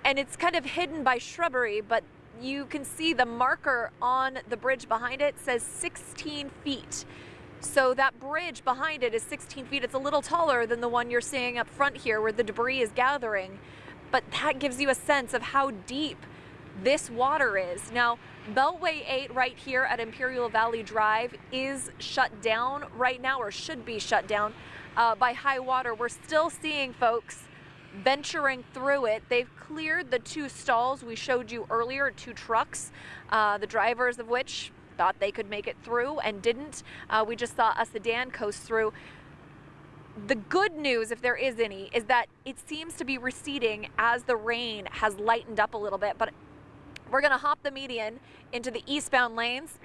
and it's kind of hidden by shrubbery, but you can see the marker on the bridge behind it says 16 feet. So that bridge behind it is 16 feet. It's a little taller than the one you're seeing up front here where the debris is gathering, but that gives you a sense of how deep this water is. Now, Beltway 8 right here at Imperial Valley Drive is shut down right now, or should be shut down by high water. We're still seeing folks venturing through it. They've cleared the 2 stalls we showed you earlier, 2 trucks, the drivers of which thought they could make it through and didn't. We just saw a sedan coast through. The good news, if there is any, is that it seems to be receding as the rain has lightened up a little bit, but we're gonna hop the median into the eastbound lanes.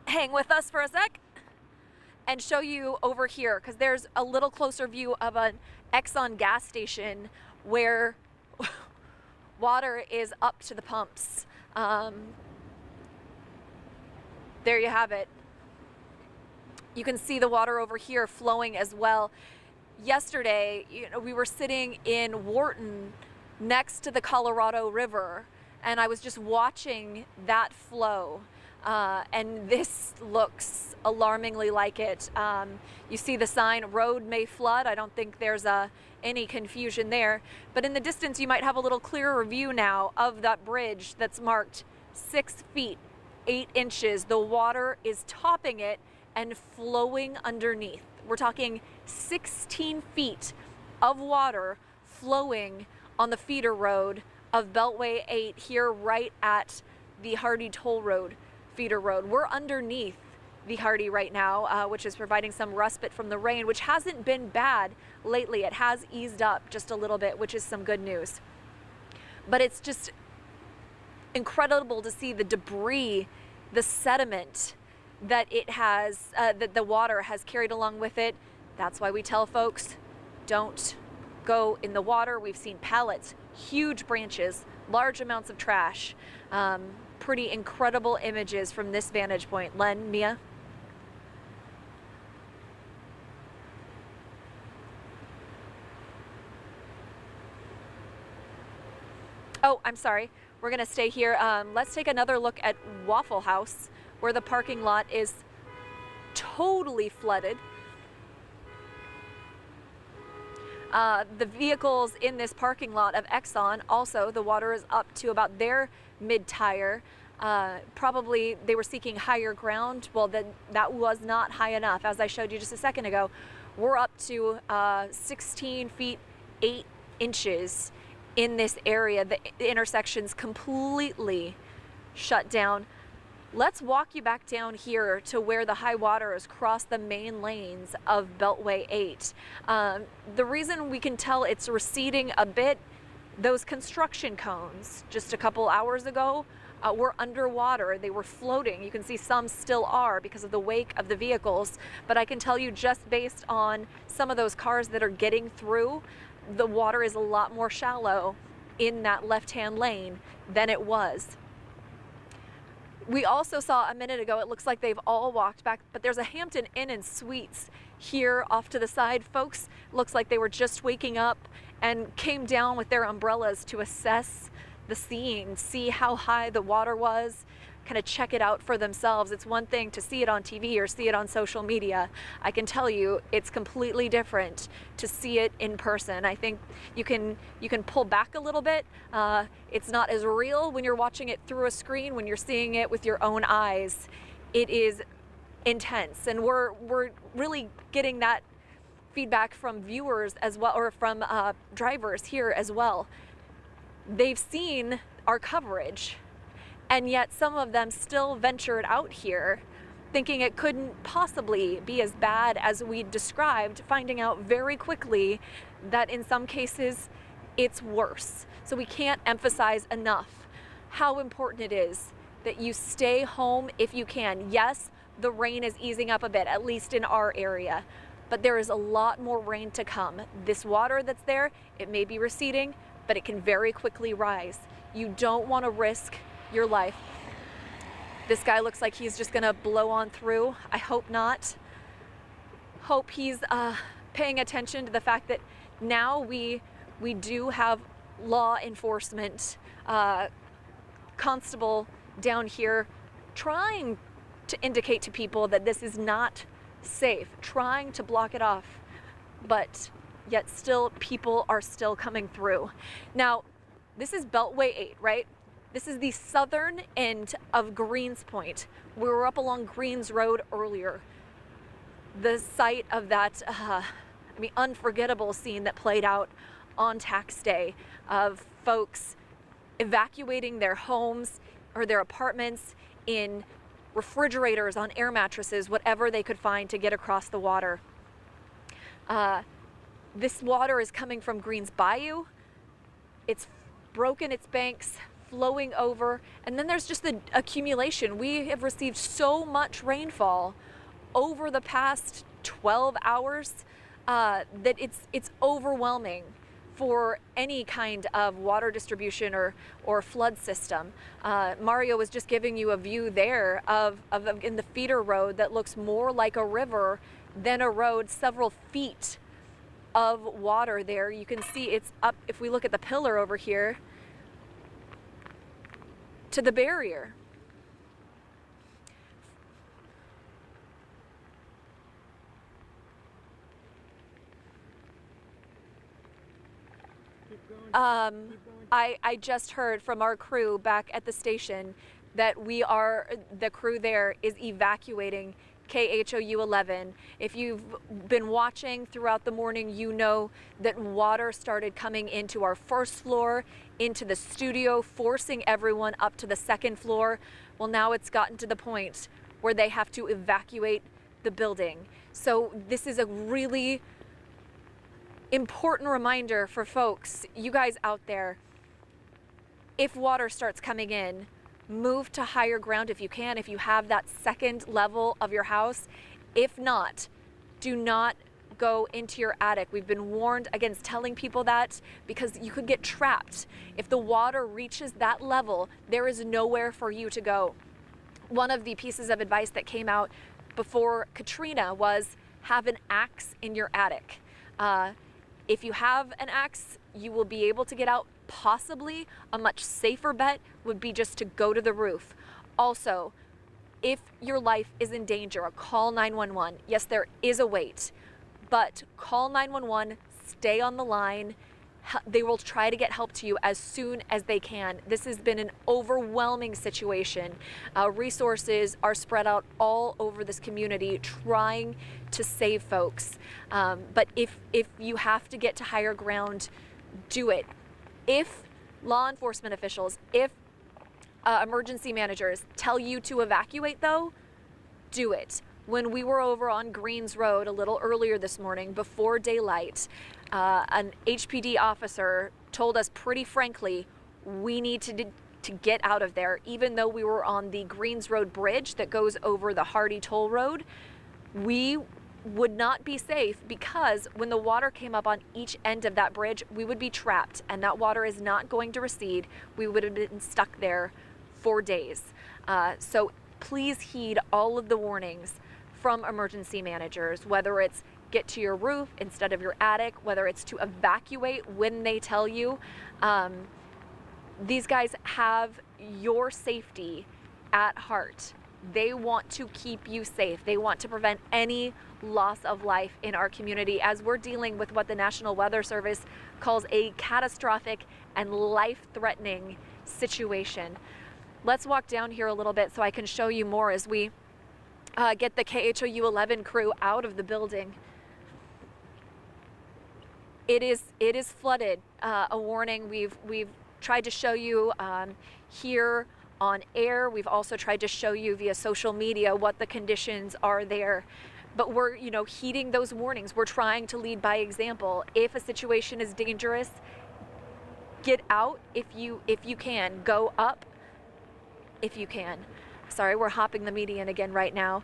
Hang with us for a sec. and show you over here, because there's a little closer view of an Exxon gas station where water is up to the pumps. There you have it. You can see the water over here flowing as well. Yesterday, we were sitting in Wharton next to the Colorado River, and I was just watching that flow. And this looks alarmingly like it. You see the sign, road may flood. I don't think there's any confusion there. But in the distance, you might have a little clearer view now of that bridge that's marked 6 feet, 8 inches. The water is topping it and flowing underneath. We're talking 16 feet of water flowing on the feeder road of Beltway 8 here right at the Hardy Toll Road feeder road. We're underneath the Hardy right now, which is providing some respite from the rain, which hasn't been bad lately. It has eased up just a little bit, which is some good news. But it's just incredible to see the debris, the sediment that it has, that the water has carried along with it. That's why we tell folks, don't go in the water. We've seen pallets, huge branches, large amounts of trash. Pretty incredible images from this vantage point. Len, Mia? Oh, I'm sorry. We're going to stay here. Let's take another look at Waffle House, where the parking lot is totally flooded. The vehicles in this parking lot of Exxon, also the water is up to about their mid-tire. Probably they were seeking higher ground. Well, that was not high enough. As I showed you just a second ago, we're up to 16 feet, 8 inches in this area. The intersection's completely shut down. Let's walk you back down here to where the high water has crossed the main lanes of Beltway 8. The reason we can tell it's receding a bit, those construction cones just a couple hours ago were underwater. They were floating. You can see some still are because of the wake of the vehicles. But I can tell you, just based on some of those cars that are getting through, the water is a lot more shallow in that left-hand lane than it was. We also saw a minute ago, it looks like they've all walked back, but there's a Hampton Inn and Suites here off to the side. Folks, looks like they were just waking up and came down with their umbrellas to assess the scene, see how high the water was, kind of check it out for themselves. It's one thing to see it on TV or see it on social media. I can tell you it's completely different to see it in person. I think you can pull back a little bit. It's not as real when you're watching it through a screen. When you're seeing it with your own eyes, it is intense. And we're really getting that feedback from viewers as well, or from drivers here as well. They've seen our coverage, and yet some of them still ventured out here thinking it couldn't possibly be as bad as we described, finding out very quickly that in some cases it's worse. So we can't emphasize enough how important it is that you stay home if you can. Yes, the rain is easing up a bit, at least in our area, but there is a lot more rain to come. This water that's there, it may be receding, but it can very quickly rise. You don't want to risk your life. This guy looks like he's just gonna blow on through. I hope not. Hope he's paying attention to the fact that now we do have law enforcement constable down here trying to indicate to people that this is not safe, trying to block it off, but yet still people are still coming through. Now, this is Beltway 8, right? This is the southern end of Greens Point. We were up along Greens Road earlier. The site of that, unforgettable scene that played out on tax day of folks evacuating their homes or their apartments in refrigerators, on air mattresses, whatever they could find to get across the water. This water is coming from Greens Bayou. It's broken its banks, flowing over, and then there's just the accumulation. We have received so much rainfall over the past 12 hours that it's overwhelming for any kind of water distribution or flood system. Mario was just giving you a view there of in the feeder road that looks more like a river than a road, several feet of water there. You can see it's up, if we look at the pillar over here, to the barrier. I just heard from our crew back at the station that the crew there is evacuating KHOU 11. If you've been watching throughout the morning, you know that water started coming into our first floor, into the studio, forcing everyone up to the second floor. Well, now it's gotten to the point where they have to evacuate the building. So this is a really important reminder for folks, you guys out there. If water starts coming in, move to higher ground if you can, if you have that second level of your house. If not, do not go into your attic. We've been warned against telling people that because you could get trapped. If the water reaches that level, there is nowhere for you to go. One of the pieces of advice that came out before Katrina was have an axe in your attic. If you have an axe, you will be able to get out. Possibly a much safer bet would be just to go to the roof. Also, if your life is in danger, call 911. Yes, there is a wait, but call 911, stay on the line. They will try to get help to you as soon as they can. This has been an overwhelming situation. Resources are spread out all over this community trying to save folks. But if you have to get to higher ground, do it. If law enforcement officials, if emergency managers tell you to evacuate though, do it. When we were over on Greens Road a little earlier this morning before daylight, an HPD officer told us pretty frankly, we need to get out of there. Even though we were on the Greens Road bridge that goes over the Hardy Toll Road, we would not be safe because when the water came up on each end of that bridge, we would be trapped, and that water is not going to recede. We would have been stuck there for days. So please heed all of the warnings from emergency managers, whether it's get to your roof instead of your attic, whether it's to evacuate when they tell you. These guys have your safety at heart. They want to keep you safe. They want to prevent any loss of life in our community as we're dealing with what the National Weather Service calls a catastrophic and life-threatening situation. Let's walk down here a little bit so I can show you more as we get the KHOU 11 crew out of the building. It is flooded. A warning. We've tried to show you here on air. We've also tried to show you via social media what the conditions are there. But we're, heeding those warnings. We're trying to lead by example. If a situation is dangerous, get out if you can. Go up if you can. Sorry, we're hopping the median again right now.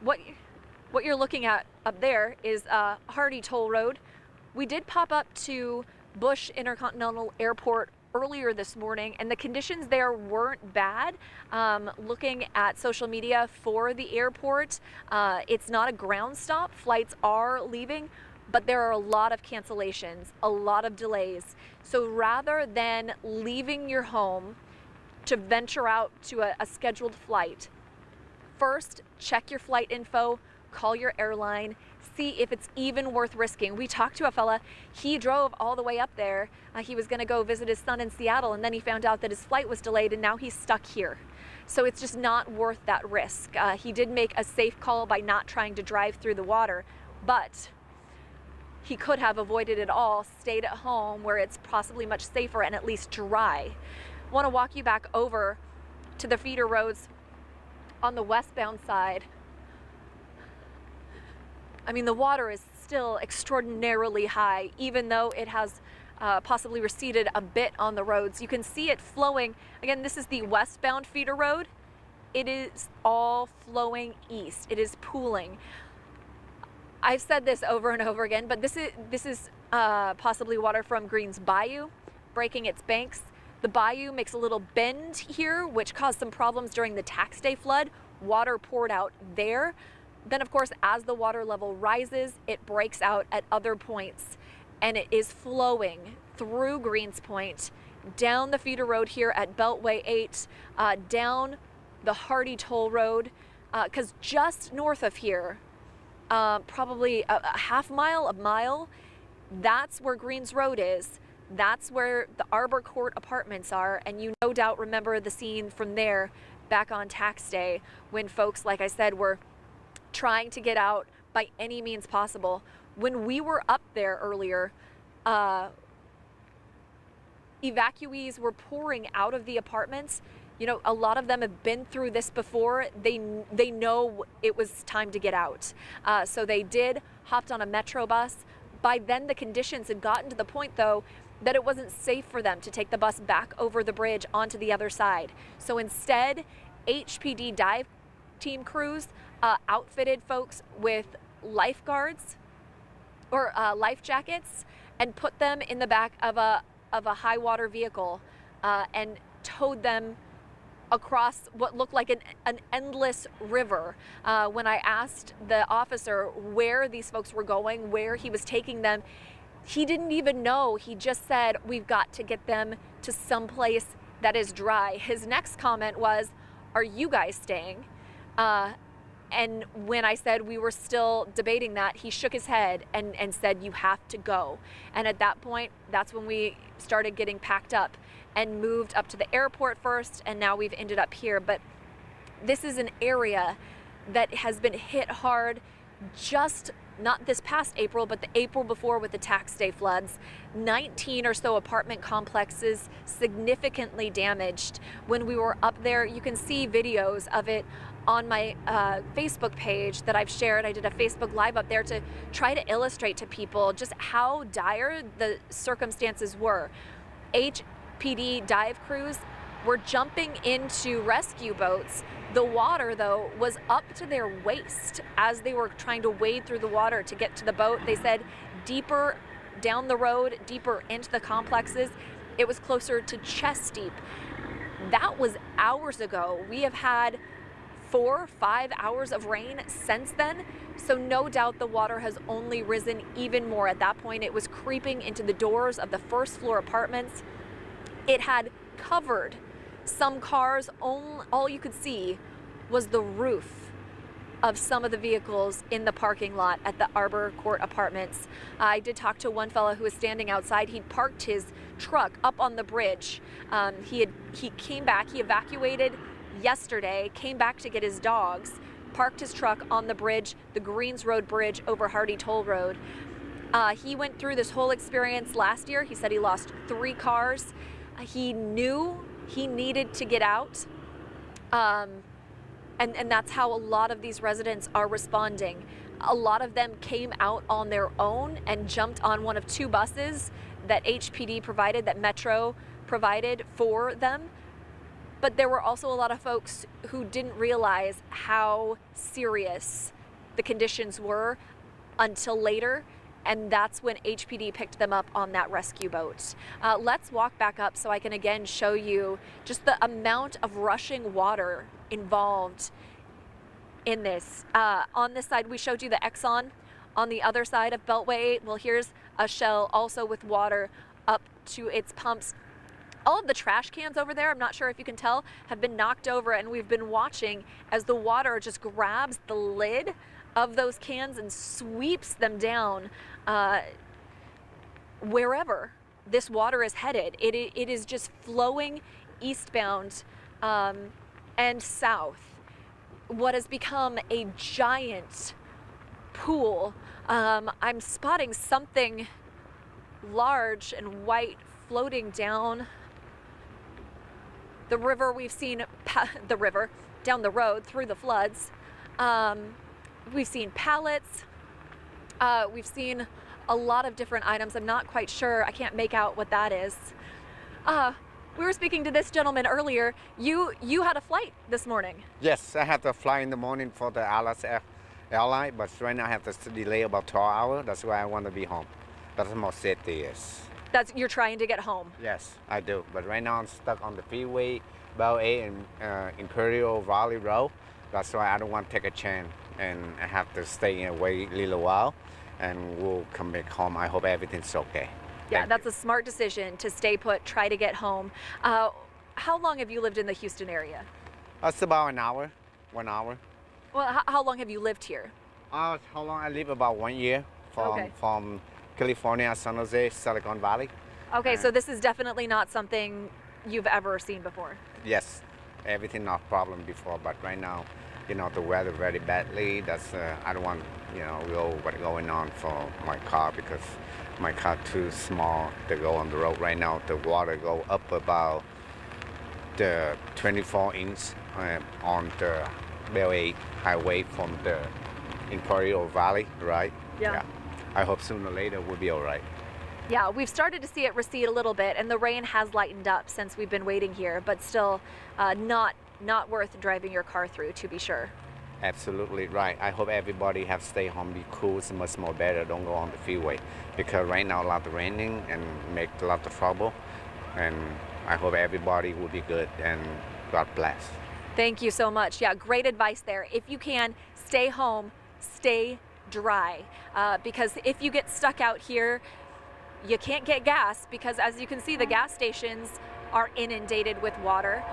What you're looking at up there is Hardy Toll Road. We did pop up to Bush Intercontinental Airport earlier this morning, and the conditions there weren't bad. Looking at social media for the airport, it's not a ground stop. Flights are leaving, but there are a lot of cancellations, a lot of delays. So rather than leaving your home to venture out to a scheduled flight, first check your flight info, call your airline, see if it's even worth risking. We talked to a fella, he drove all the way up there. He was gonna go visit his son in Seattle, and then he found out that his flight was delayed and now he's stuck here. So it's just not worth that risk. He did make a safe call by not trying to drive through the water, but he could have avoided it all, stayed at home where it's possibly much safer and at least dry. I wanna walk you back over to the feeder roads on the westbound side. I mean, the water is still extraordinarily high, even though it has possibly receded a bit on the roads. You can see it flowing. Again, this is the westbound feeder road. it is all flowing east. It is pooling. I've said this over and over again, but this is possibly water from Green's Bayou breaking its banks. The bayou makes a little bend here, which caused some problems during the tax day flood. Water poured out there. Then, of course, as the water level rises, it breaks out at other points, and it is flowing through Greens Point, down the feeder road here at Beltway 8, down the Hardy Toll Road, because just north of here, probably a half mile, a mile, that's where Greens Road is. That's where the Arbor Court apartments are, and you no doubt remember the scene from there back on tax day when folks, like I said, were trying to get out by any means possible. When we were up there earlier, evacuees were pouring out of the apartments. You know, a lot of them have been through this before. They know it was time to get out. So they hopped on a Metro bus. By then, the conditions had gotten to the point, though, that it wasn't safe for them to take the bus back over the bridge onto the other side. So instead, HPD dive team crews outfitted folks with lifeguards or life jackets and put them in the back of a high water vehicle and towed them across what looked like an endless river. When I asked the officer where these folks were going, where he was taking them, he didn't even know. He just said, we've got to get them to someplace that is dry. His next comment was, are you guys staying? And when I said we were still debating that, he shook his head and said, you have to go. And at that point, that's when we started getting packed up and moved up to the airport first, and now we've ended up here. But this is an area that has been hit hard, just not this past April, but the April before with the tax day floods. 19 or so apartment complexes significantly damaged. When we were up there, you can see videos of it on my Facebook page that I've shared. I did a Facebook Live up there to try to illustrate to people just how dire the circumstances were. HPD dive crews were jumping into rescue boats. The water, though, was up to their waist as they were trying to wade through the water to get to the boat. They said deeper down the road, deeper into the complexes, it was closer to chest deep. That was hours ago. We have had 4 or 5 hours of rain since then, so no doubt the water has only risen even more. At that point, it was creeping into the doors of the first floor apartments. It had covered some cars. All you could see was the roof of some of the vehicles in the parking lot at the Arbor Court apartments. I did talk to one fellow who was standing outside. He'd parked his truck up on the bridge. He came back, he evacuated yesterday, came back to get his dogs, parked his truck on the bridge, the Greens Road Bridge over Hardy Toll Road. He went through this whole experience last year. He said he lost 3 cars. He knew he needed to get out. And that's how a lot of these residents are responding. A lot of them came out on their own and jumped on one of 2 buses that HPD provided, that Metro provided for them. But there were also a lot of folks who didn't realize how serious the conditions were until later, and that's when HPD picked them up on that rescue boat. Let's walk back up so I can again show you just the amount of rushing water involved in this. On this side, we showed you the Exxon. On the other side of Beltway, well, here's a Shell also with water up to its pumps. All of the trash cans over there, I'm not sure if you can tell, have been knocked over, and we've been watching as the water just grabs the lid of those cans and sweeps them down wherever this water is headed. It is just flowing eastbound and south. What has become a giant pool. I'm spotting something large and white floating down the river. We've seen the river down the road through the floods. We've seen pallets. We've seen a lot of different items. I'm not quite sure. I can't make out what that is. We were speaking to this gentleman earlier. You had a flight this morning. Yes, I had to fly in the morning for the Alice airline, but right now I have to delay about 12 hours. That's why I want to be home. That's more safety, yes. You're trying to get home. Yes, I do. But right now I'm stuck on the freeway, Bell 8 and Imperial Valley Road. That's why I don't want to take a chance, and I have to stay in away a little while, and we'll come back home. I hope everything's okay. Yeah, that's a smart decision to stay put, try to get home. How long have you lived in the Houston area? It's about an hour, 1 hour. Well, how long have you lived here? How long I live? About 1 year from California, San Jose, Silicon Valley. Okay, so this is definitely not something you've ever seen before. Yes, everything not problem before, but right now, you know, the weather very badly. That's I don't want, you know, know what's going on for my car because my car too small to go on the road right now. The water go up about the 24-inch on the Bell 8 highway from the Imperial Valley, right? Yeah. I hope sooner or later we'll be all right. Yeah, we've started to see it recede a little bit, and the rain has lightened up since we've been waiting here, but still not worth driving your car through, to be sure. Absolutely right. I hope everybody have stay home, be cool, it's much more better. Don't go on the freeway because right now a lot of raining and make a lot of trouble. And I hope everybody will be good and God bless. Thank you so much. Yeah, great advice there. If you can, stay home, stay dry, because if you get stuck out here, you can't get gas because, as you can see, the gas stations are inundated with water.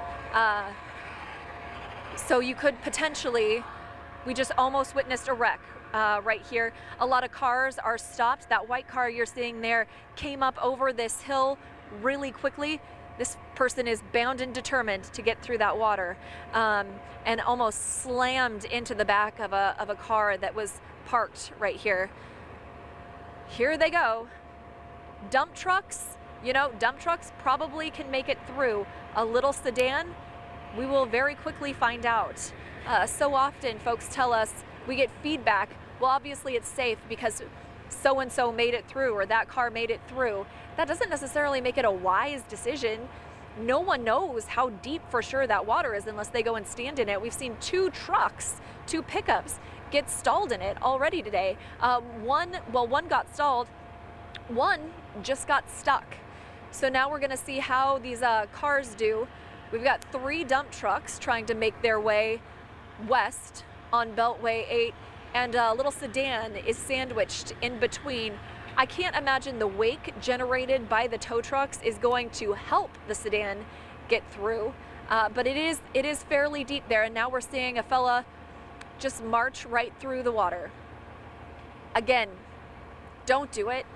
So you could potentially, we just almost witnessed a wreck right here. A lot of cars are stopped. That white car you're seeing there came up over this hill really quickly. This person is bound and determined to get through that water, and almost slammed into the back of a car that was parked right here. Here they go. Dump trucks, you know, dump trucks probably can make it through. A little sedan, we will very quickly find out. So often folks tell us, we get feedback, well, obviously it's safe because so-and-so made it through or that car made it through. That doesn't necessarily make it a wise decision. No one knows how deep for sure that water is unless they go and stand in it. We've seen 2 trucks, 2 pickups get stalled in it already today. One got stalled, one just got stuck. So now we're gonna see how these cars do. We've got 3 dump trucks trying to make their way west on Beltway 8, and a little sedan is sandwiched in between. I can't imagine the wake generated by the tow trucks is going to help the sedan get through, but it is fairly deep there, and now we're seeing a fella just march right through the water. Again, don't do it.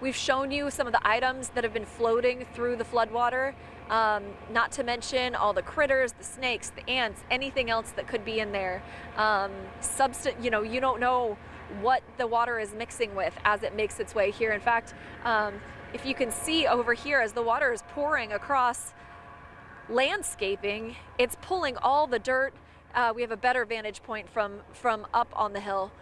We've shown you some of the items that have been floating through the floodwater, not to mention all the critters, the snakes, the ants, anything else that could be in there. You know, you don't know what the water is mixing with as it makes its way here. In fact, if you can see over here as the water is pouring across landscaping, it's pulling all the dirt. We have a better vantage point from up on the hill,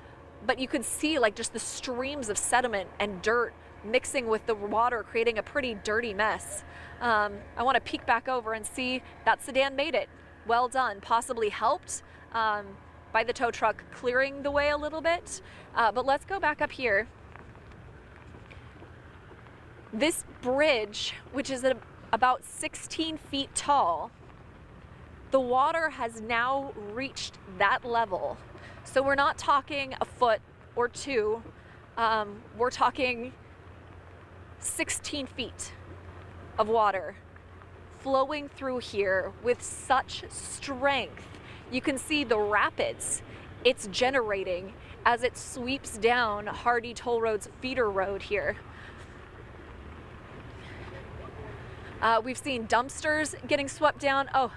but you can see like just the streams of sediment and dirt mixing with the water, creating a pretty dirty mess. I want to peek back over and see that sedan made it. Well done. Possibly helped by the tow truck clearing the way a little bit. But let's go back up here. This bridge, which is about 16 feet tall, the water has now reached that level. So we're not talking a foot or 2. We're talking 16 feet of water flowing through here with such strength. You can see the rapids it's generating as it sweeps down Hardy Toll Road's feeder road here. We've seen dumpsters getting swept down. Oh,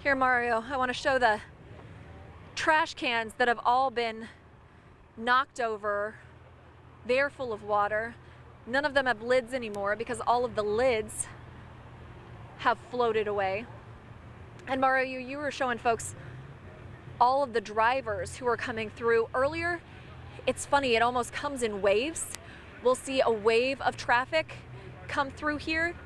here, Mario, I want to show the trash cans that have all been knocked over. They're full of water. None of them have lids anymore because all of the lids have floated away. And Mario, you were showing folks all of the drivers who are coming through earlier. It's funny, it almost comes in waves. We'll see a wave of traffic come through here.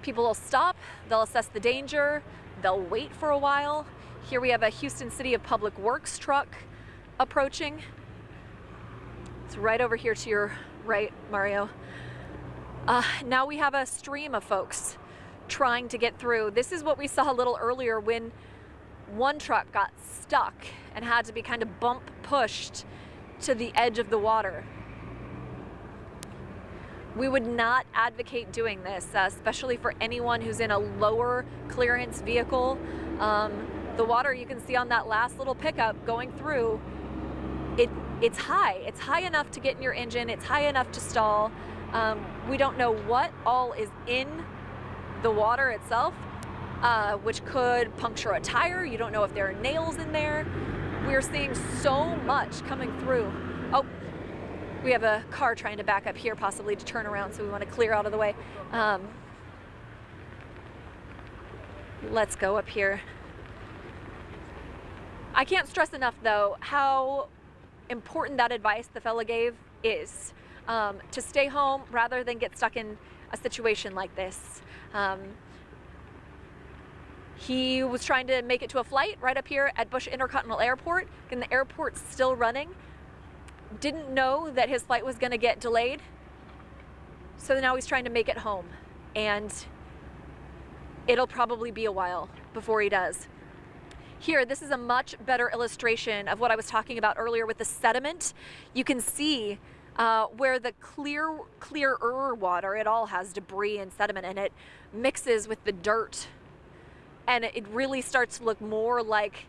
People will stop, they'll assess the danger, they'll wait for a while. Here we have a Houston City of Public Works truck approaching. It's right over here to your right, Mario. Now we have a stream of folks trying to get through. This is what we saw a little earlier when one truck got stuck and had to be kind of bump pushed to the edge of the water. We would not advocate doing this, especially for anyone who's in a lower clearance vehicle. The water you can see on that last little pickup going through, it's high. It's high enough to get in your engine. It's high enough to stall. We don't know what all is in the water itself, which could puncture a tire. You don't know if there are nails in there. We're seeing so much coming through. Oh, we have a car trying to back up here, possibly to turn around, so we want to clear out of the way. Let's go up here. I can't stress enough, though, how important that advice the fella gave is. To stay home rather than get stuck in a situation like this. He was trying to make it to a flight right up here at Bush Intercontinental Airport, and the airport's still running. Didn't know that his flight was going to get delayed, so now he's trying to make it home, and it'll probably be a while before he does. Here, this is a much better illustration of what I was talking about earlier with the sediment. You can see where the clearer water, it all has debris and sediment in it, mixes with the dirt, and it really starts to look more like,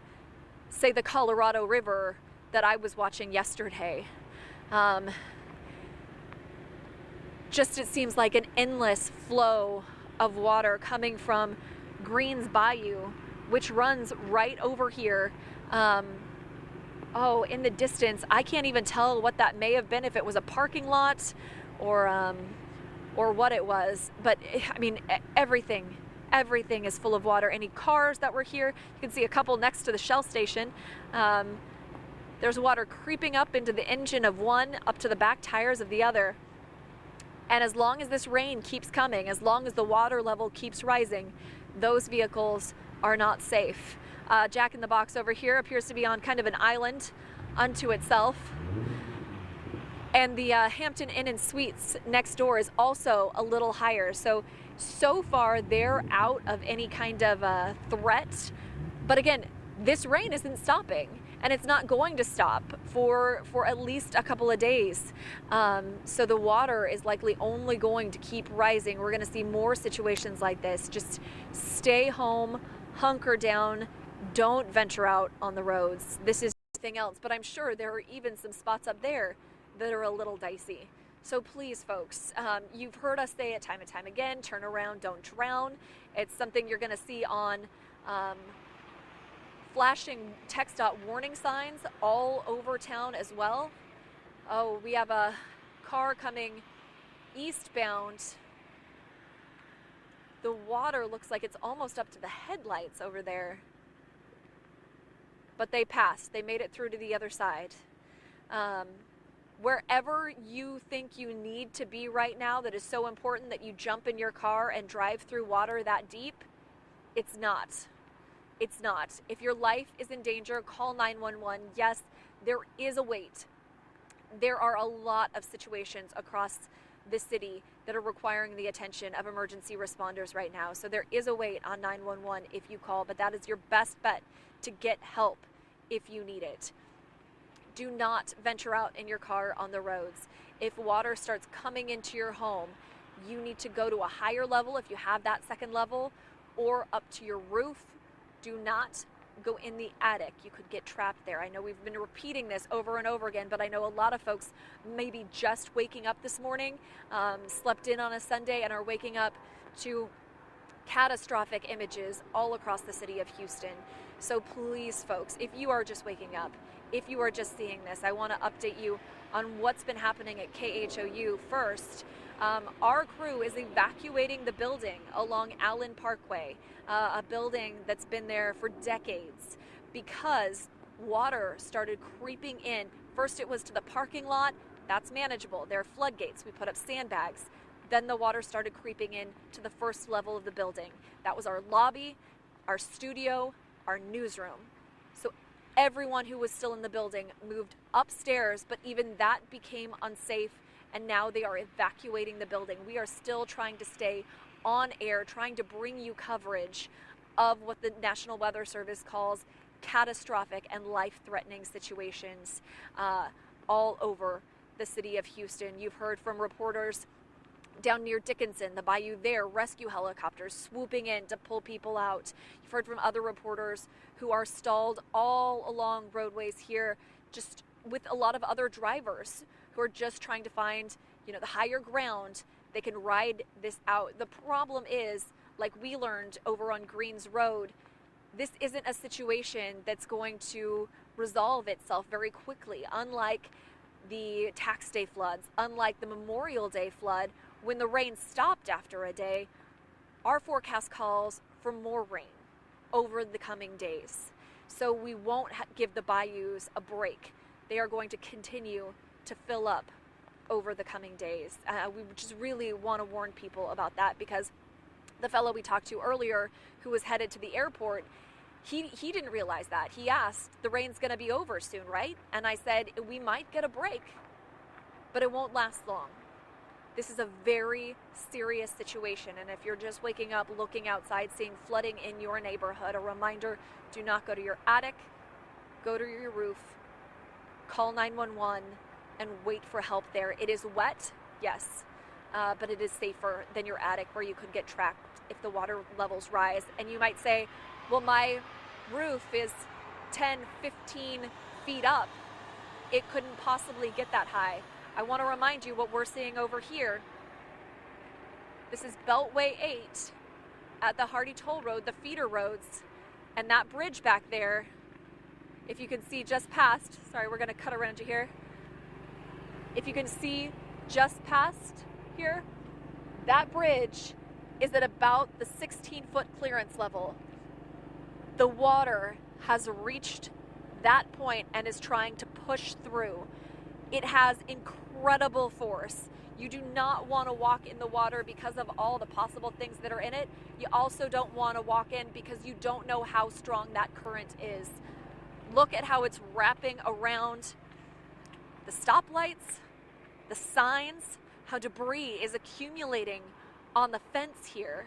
say, the Colorado River that I was watching yesterday. Just it seems like an endless flow of water coming from Greens Bayou, which runs right over here. Oh, in the distance, I can't even tell what that may have been, if it was a parking lot or what it was. But I mean, everything is full of water. Any cars that were here, you can see a couple next to the Shell station. There's water creeping up into the engine of one, up to the back tires of the other. And as long as this rain keeps coming, as long as the water level keeps rising, those vehicles are not safe. Jack in the Box over here appears to be on kind of an island unto itself. And the Hampton Inn and Suites next door is also a little higher. So far they're out of any kind of threat. But again, this rain isn't stopping, and it's not going to stop for at least a couple of days. So the water is likely only going to keep rising. We're gonna see more situations like this. Just stay home, hunker down, don't venture out on the roads. This is everything else, but I'm sure there are even some spots up there that are a little dicey. So please, folks, you've heard us say it time and time again, turn around, don't drown. It's something you're gonna see on flashing text dot warning signs all over town as well. Oh, we have a car coming eastbound. The water looks like it's almost up to the headlights over there. But they passed. They made it through to the other side. Wherever you think you need to be right now that is so important that you jump in your car and drive through water that deep, it's not. It's not. If your life is in danger, call 911. Yes, there is a wait. There are a lot of situations across the city that are requiring the attention of emergency responders right now. So there is a wait on 911 if you call, but that is your best bet to get help if you need it. Do not venture out in your car on the roads. If water starts coming into your home, you need to go to a higher level if you have that second level, or up to your roof. Do not go in the attic. You could get trapped there. I know we've been repeating this over and over again, but I know a lot of folks maybe just waking up this morning, slept in on a Sunday, and are waking up to catastrophic images all across the city of Houston. So please, folks, if you are just waking up, if you are just seeing this, I want to update you on what's been happening at KHOU first. Our crew is evacuating the building along Allen Parkway, a building that's been there for decades, because water started creeping in. First it was to the parking lot. That's manageable. There are floodgates. We put up sandbags. Then the water started creeping in to the first level of the building. That was our lobby, our studio, our newsroom. So everyone who was still in the building moved upstairs, but even that became unsafe, and now they are evacuating the building. We are still trying to stay on air, trying to bring you coverage of what the National Weather Service calls catastrophic and life-threatening situations all over the city of Houston. You've heard from reporters down near Dickinson, the bayou there, rescue helicopters swooping in to pull people out. You've heard from other reporters who are stalled all along roadways here, just with a lot of other drivers who are just trying to find, the higher ground they can ride this out. The problem is, like we learned over on Greens Road, this isn't a situation that's going to resolve itself very quickly, unlike the tax day floods, unlike the Memorial Day flood. When the rain stopped after a day, our forecast calls for more rain over the coming days. So we won't give the bayous a break. They are going to continue to fill up over the coming days. We just really want to warn people about that, because the fellow we talked to earlier who was headed to the airport, he didn't realize that. He asked, the rain's going to be over soon, right? And I said, we might get a break, but it won't last long. This is a very serious situation, and if you're just waking up, looking outside, seeing flooding in your neighborhood, a reminder, do not go to your attic, go to your roof, call 911, and wait for help there. It is wet, yes, but it is safer than your attic, where you could get trapped if the water levels rise. And you might say, well, my roof is 10, 15 feet up. It couldn't possibly get that high. I want to remind you what we're seeing over here. This is Beltway 8 at the Hardy Toll Road, the feeder roads, and that bridge back there, if you can see just past, sorry, we're going to cut around you here. If you can see just past here, that bridge is at about the 16-foot clearance level. The water has reached that point and is trying to push through. It has incredible force. You do not want to walk in the water because of all the possible things that are in it. You also don't want to walk in because you don't know how strong that current is. Look at how it's wrapping around the stoplights, the signs, how debris is accumulating on the fence here.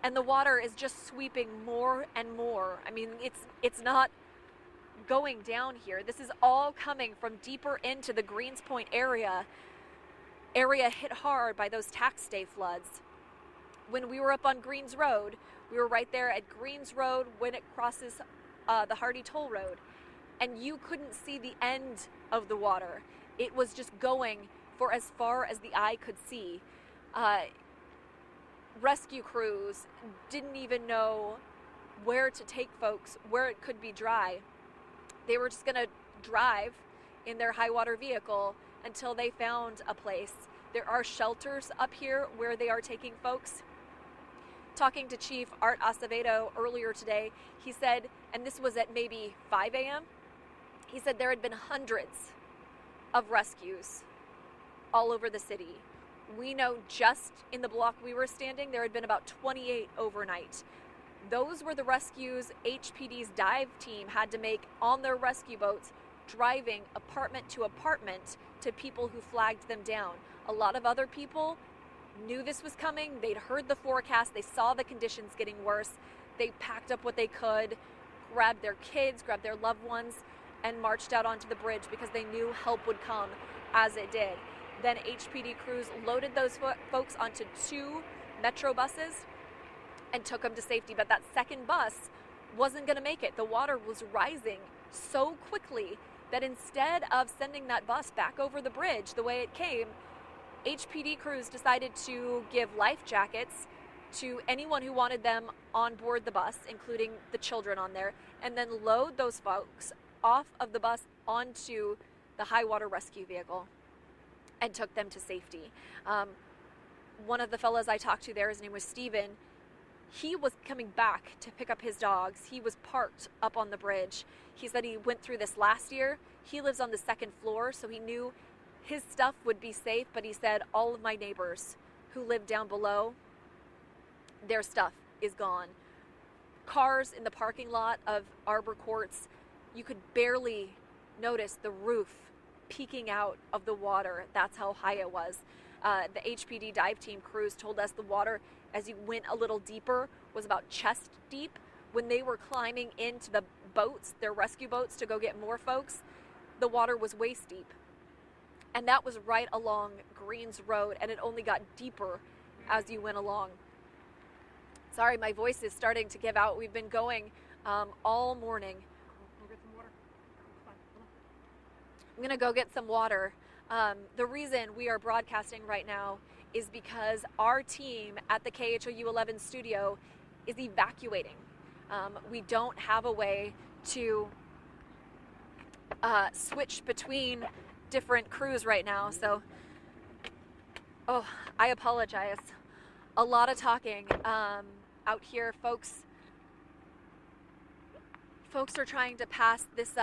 And the water is just sweeping more and more. I mean, it's not going down here. This is all coming from deeper into the Greens Point area hit hard by those tax day floods. When we were up on Greens Road, we were right there at Greens Road when it crosses the Hardy Toll Road, and you couldn't see the end of the water. It was just going for as far as the eye could see. Rescue crews didn't even know where to take folks, where it could be dry. They were just going to drive in their high water vehicle until they found a place. There are shelters up here where they are taking folks. Talking to Chief Art Acevedo earlier today, he said, and this was at maybe 5 a.m., he said there had been hundreds of rescues all over the city. We know just in the block we were standing, there had been about 28 overnight. Those were the rescues HPD's dive team had to make on their rescue boats, driving apartment to apartment to people who flagged them down. A lot of other people knew this was coming. They'd heard the forecast. They saw the conditions getting worse. They packed up what they could, grabbed their kids, grabbed their loved ones, and marched out onto the bridge because they knew help would come, as it did. Then HPD crews loaded those folks onto 2 Metro buses and took them to safety. But that second bus wasn't going to make it. The water was rising so quickly that instead of sending that bus back over the bridge the way it came, HPD crews decided to give life jackets to anyone who wanted them on board the bus, including the children on there, and then load those folks off of the bus onto the high water rescue vehicle and took them to safety. One of the fellows I talked to there, his name was Steven, he was coming back to pick up his dogs. He was parked up on the bridge. He said he went through this last year. He lives on the 2nd floor, so he knew his stuff would be safe, but he said all of my neighbors who live down below, their stuff is gone. Cars in the parking lot of Arbor Courts, you could barely notice the roof peeking out of the water. That's how high it was. The HPD dive team crews told us the water, as you went a little deeper, was about chest deep. When they were climbing into the boats, their rescue boats, to go get more folks, the water was waist deep. And that was right along Greens Road, and it only got deeper as you went along. Sorry, my voice is starting to give out. We've been going all morning. I'm gonna go get some water. The reason we are broadcasting right now is because our team at the KHOU 11 studio is evacuating. We don't have a way to switch between different crews right now, so I apologize. A lot of talking out here. Folks are trying to pass this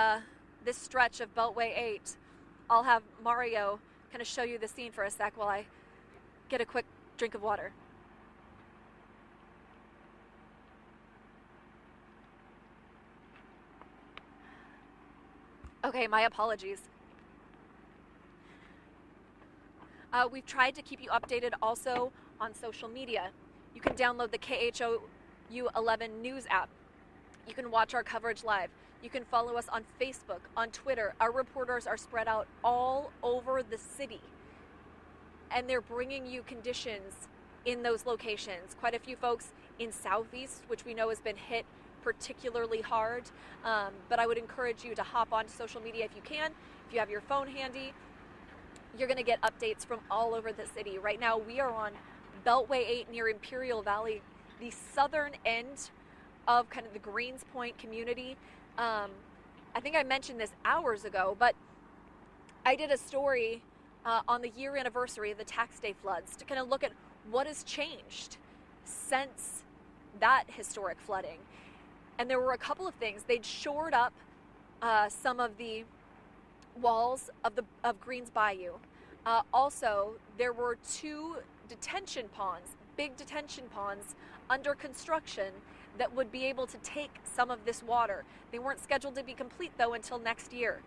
stretch of Beltway 8. I'll have Mario kind of show you the scene for a sec while I get a quick drink of water. Okay, my apologies. We've tried to keep you updated also on social media. You can download the KHOU 11 News app. You can watch our coverage live. You can follow us on Facebook, on Twitter. Our reporters are spread out all over the city, and they're bringing you conditions in those locations. Quite a few folks in Southeast, which we know has been hit particularly hard, but I would encourage you to hop onto social media if you can. If you have your phone handy, you're going to get updates from all over the city. Right now, we are on Beltway 8 near Imperial Valley, the southern end of kind of the Greens Point community. I think I mentioned this hours ago, but I did a story on the year anniversary of the tax day floods to kind of look at what has changed since that historic flooding. And there were a couple of things. They'd shored up some of the walls of Greens Bayou. Also, there were 2 detention ponds, big detention ponds under construction that would be able to take some of this water. They weren't scheduled to be complete though until next year.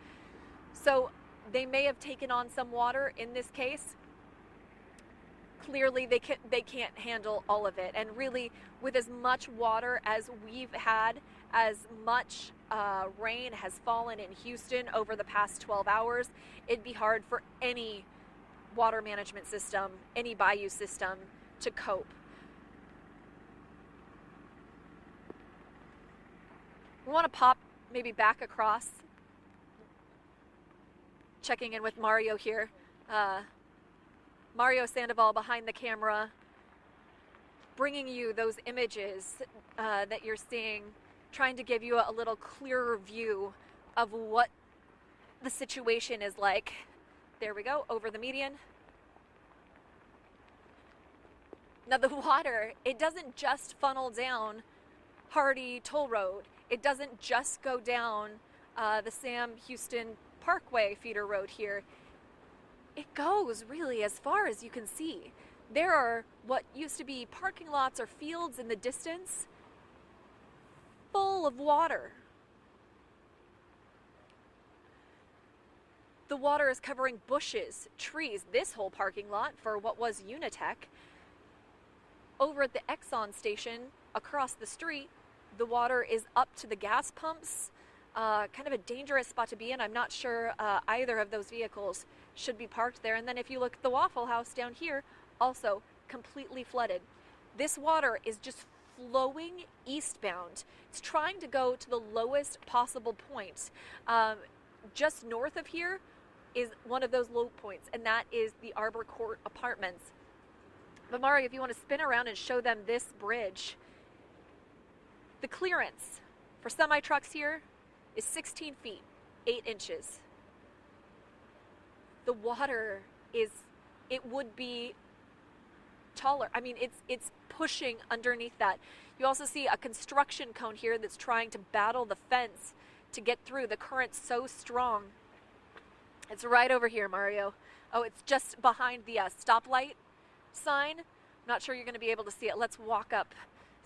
So they may have taken on some water in this case. Clearly they can't handle all of it. And really, with as much water as we've had, as much rain has fallen in Houston over the past 12 hours, it'd be hard for any water management system, any bayou system to cope. We want to pop maybe back across. Checking in with Mario here. Mario Sandoval behind the camera, bringing you those images that you're seeing, trying to give you a little clearer view of what the situation is like. There we go, over the median. Now the water, it doesn't just funnel down Hardy Toll Road. It doesn't just go down the Sam Houston Parkway feeder road here. It goes really as far as you can see. There are what used to be parking lots or fields in the distance, full of water. The water is covering bushes, trees, this whole parking lot for what was Unitech. Over at the Exxon station across the street, the water is up to the gas pumps. Kind of a dangerous spot to be in. I'm not sure either of those vehicles should be parked there. And then if you look at the Waffle House down here, also completely flooded. This water is just flowing eastbound. It's trying to go to the lowest possible point. Just north of here is one of those low points, and that is the Arbor Court Apartments. But Mario, if you want to spin around and show them this bridge, the clearance for semi-trucks here is 16 feet, 8 inches. The water it would be taller. I mean, it's pushing underneath that. You also see a construction cone here that's trying to battle the fence to get through. The current's so strong. It's right over here, Mario. Oh, it's just behind the stoplight sign. I'm not sure you're going to be able to see it. Let's walk up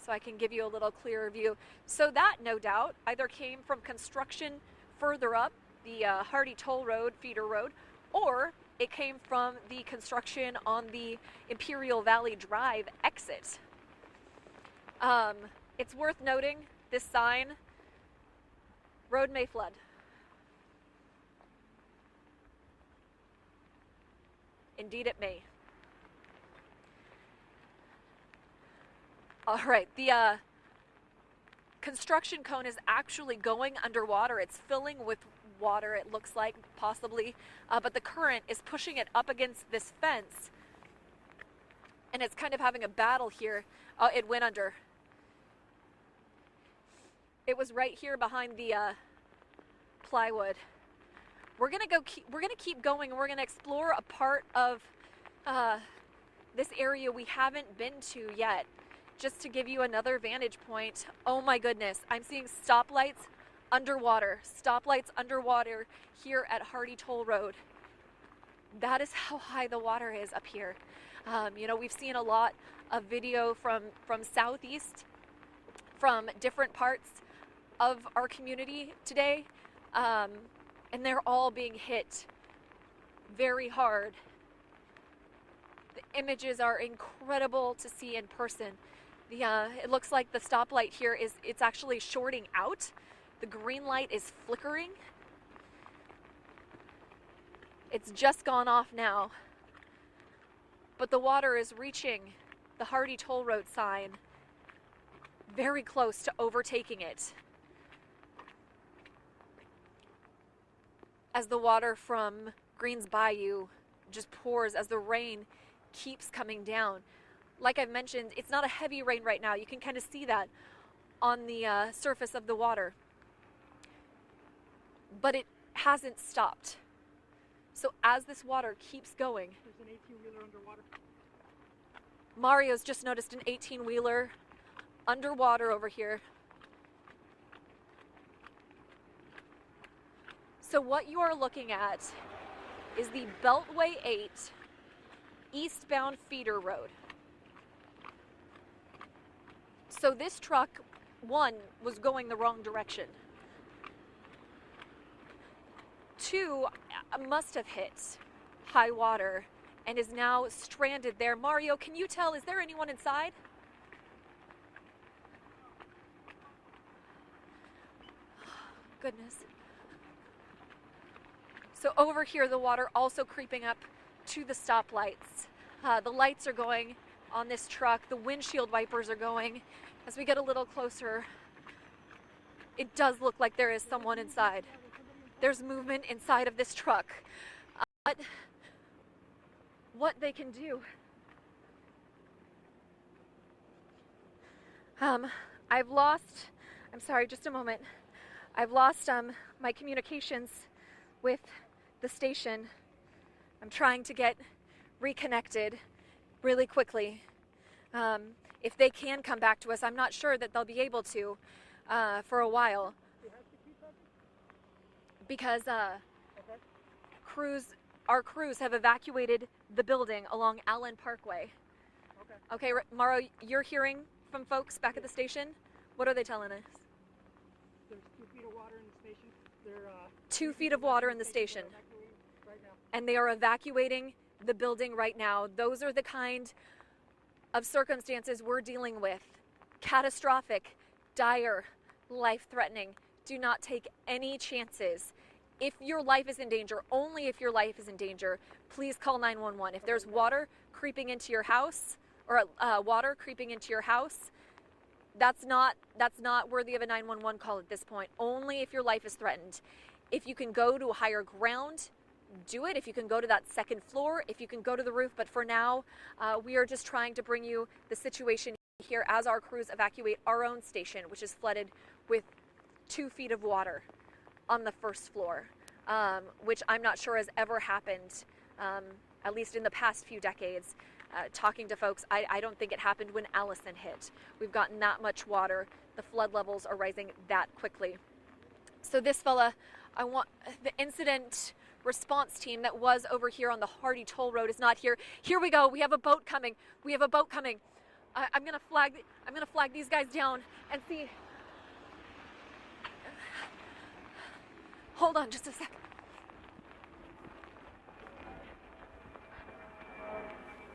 so I can give you a little clearer view. So that, no doubt, either came from construction further up the Hardy Toll Road, feeder road, or it came from the construction on the Imperial Valley Drive exit. It's worth noting, this sign, road may flood. Indeed it may. All right, the construction cone is actually going underwater. It's filling with water, it looks like, possibly, but the current is pushing it up against this fence, and it's kind of having a battle here. Oh, it went under. It was right here behind the plywood. We're gonna keep going, and we're gonna explore a part of this area we haven't been to yet, just to give you another vantage point. Oh my goodness, I'm seeing stoplights underwater here at Hardy Toll Road. That is how high the water is up here. You know, we've seen a lot of video from southeast, from different parts of our community today, and they're all being hit very hard. The images are incredible to see in person. It looks like the stoplight here it's actually shorting out. The green light is flickering. It's just gone off now. But the water is reaching the Hardy Toll Road sign, very close to overtaking it. As the water from Greens Bayou just pours, as the rain keeps coming down. Like I've mentioned, it's not a heavy rain right now. You can kind of see that on the surface of the water. But it hasn't stopped. So as this water keeps going, there's an 18-wheeler underwater. Mario's just noticed an 18-wheeler underwater over here. So what you are looking at is the Beltway 8 eastbound feeder road. So this truck, one, was going the wrong direction. Two, must have hit high water and is now stranded there. Mario, can you tell, is there anyone inside? Goodness. So over here, the water also creeping up to the stoplights. The lights are going on this truck. The windshield wipers are going. As we get a little closer, it does look like there is someone inside. There's movement inside of this truck. But what they can do. I've lost, I'm sorry, just a moment. I've lost my communications with the station. I'm trying to get reconnected really quickly. If they can come back to us, I'm not sure that they'll be able to for a while. Because our crews have evacuated the building along Allen Parkway. Okay, Maro, you're hearing from folks back at the station? What are they telling us? There's 2 feet of water in the station. 2 feet of water in the station. And they are evacuating the building right now. Those are the kind of circumstances we're dealing with. Catastrophic, dire, life-threatening. Do not take any chances. If your life is in danger, only if your life is in danger, please call 911. If there's water creeping into your house, or water creeping into your house, that's not worthy of a 911 call at this point. Only if your life is threatened. If you can go to a higher ground, do it. If you can go to that second floor, if you can go to the roof. But for now, we are just trying to bring you the situation here as our crews evacuate our own station, which is flooded with 2 feet of water on the first floor, which I'm not sure has ever happened, at least in the past few decades. Talking to folks, I don't think it happened when Allison hit. We've gotten that much water. The flood levels are rising that quickly. So this fella, the incident response team that was over here on the Hardy Toll Road is not here. Here we go. We have a boat coming. We have a boat coming. I'm gonna flag these guys down and see. Hold on just a second.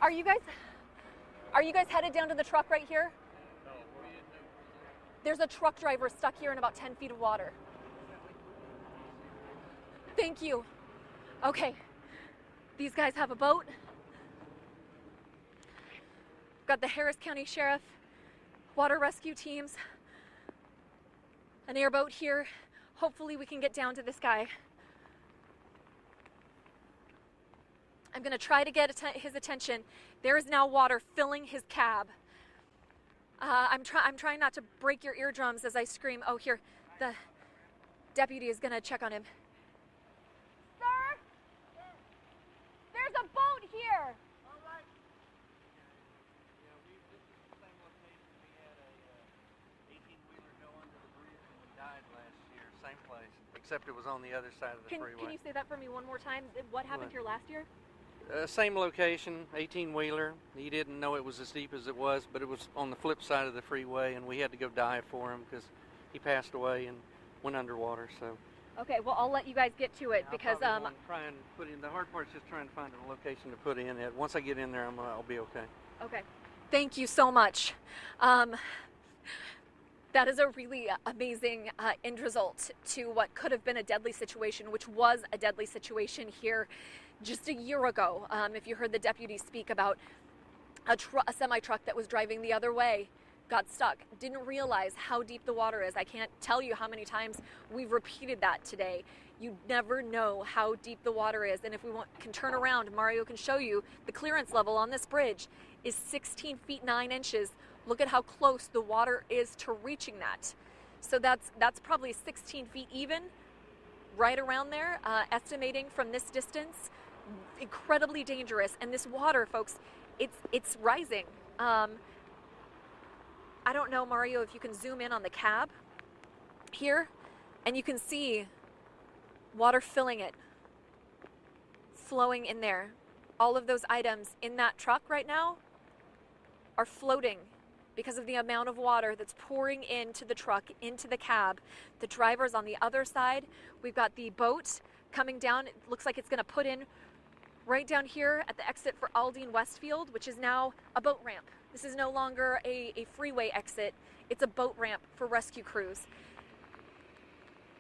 Are you guys headed down to the truck right here? No, there's a truck driver stuck here in about 10 feet of water. Thank you. Okay, these guys have a boat. Got the Harris County Sheriff, water rescue teams, an airboat here. Hopefully we can get down to this guy. I'm gonna try to get his attention. There is now water filling his cab. I'm trying not to break your eardrums as I scream. Oh, here, the deputy is gonna check on him. Sir, there's a boat here. Same place, except it was on the other side of the freeway. Can you say that for me one more time? What happened here last year? Same location, 18-wheeler. He didn't know it was as deep as it was, but it was on the flip side of the freeway, and we had to go dive for him because he passed away and went underwater. So. Okay, well, I'll let you guys get to it because try and put in. The hard part is just trying to find a location to put in it. Once I get in there, I'll be okay. Okay, thank you so much. That is a really amazing end result to what could have been a deadly situation, which was a deadly situation here just a year ago. If you heard the deputy speak about a semi-truck that was driving the other way, got stuck, didn't realize how deep the water is. I can't tell you how many times we've repeated that today. You never know how deep the water is. And if we can turn around, Mario can show you the clearance level on this bridge is 16 feet 9 inches. Look at how close the water is to reaching that. So that's probably 16 feet even, right around there, estimating from this distance. Incredibly dangerous. And this water, folks, it's rising. I don't know, Mario, if you can zoom in on the cab here, and you can see water filling it, flowing in there. All of those items in that truck right now are floating because of the amount of water that's pouring into the truck, into the cab. The driver's on the other side. We've got the boat coming down. It looks like it's gonna put in right down here at the exit for Aldine Westfield, which is now a boat ramp. This is no longer a freeway exit. It's a boat ramp for rescue crews.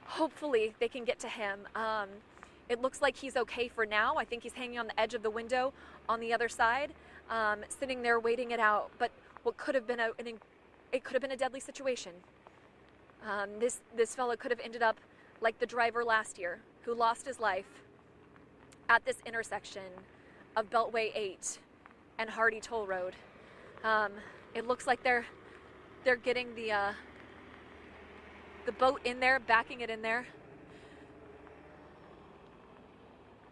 Hopefully they can get to him. It looks like he's okay for now. I think he's hanging on the edge of the window on the other side, sitting there waiting it out. But what could have been it could have been a deadly situation. This fellow could have ended up like the driver last year who lost his life at this intersection of Beltway 8 and Hardy Toll Road. It looks like they're getting the boat in there, backing it in there.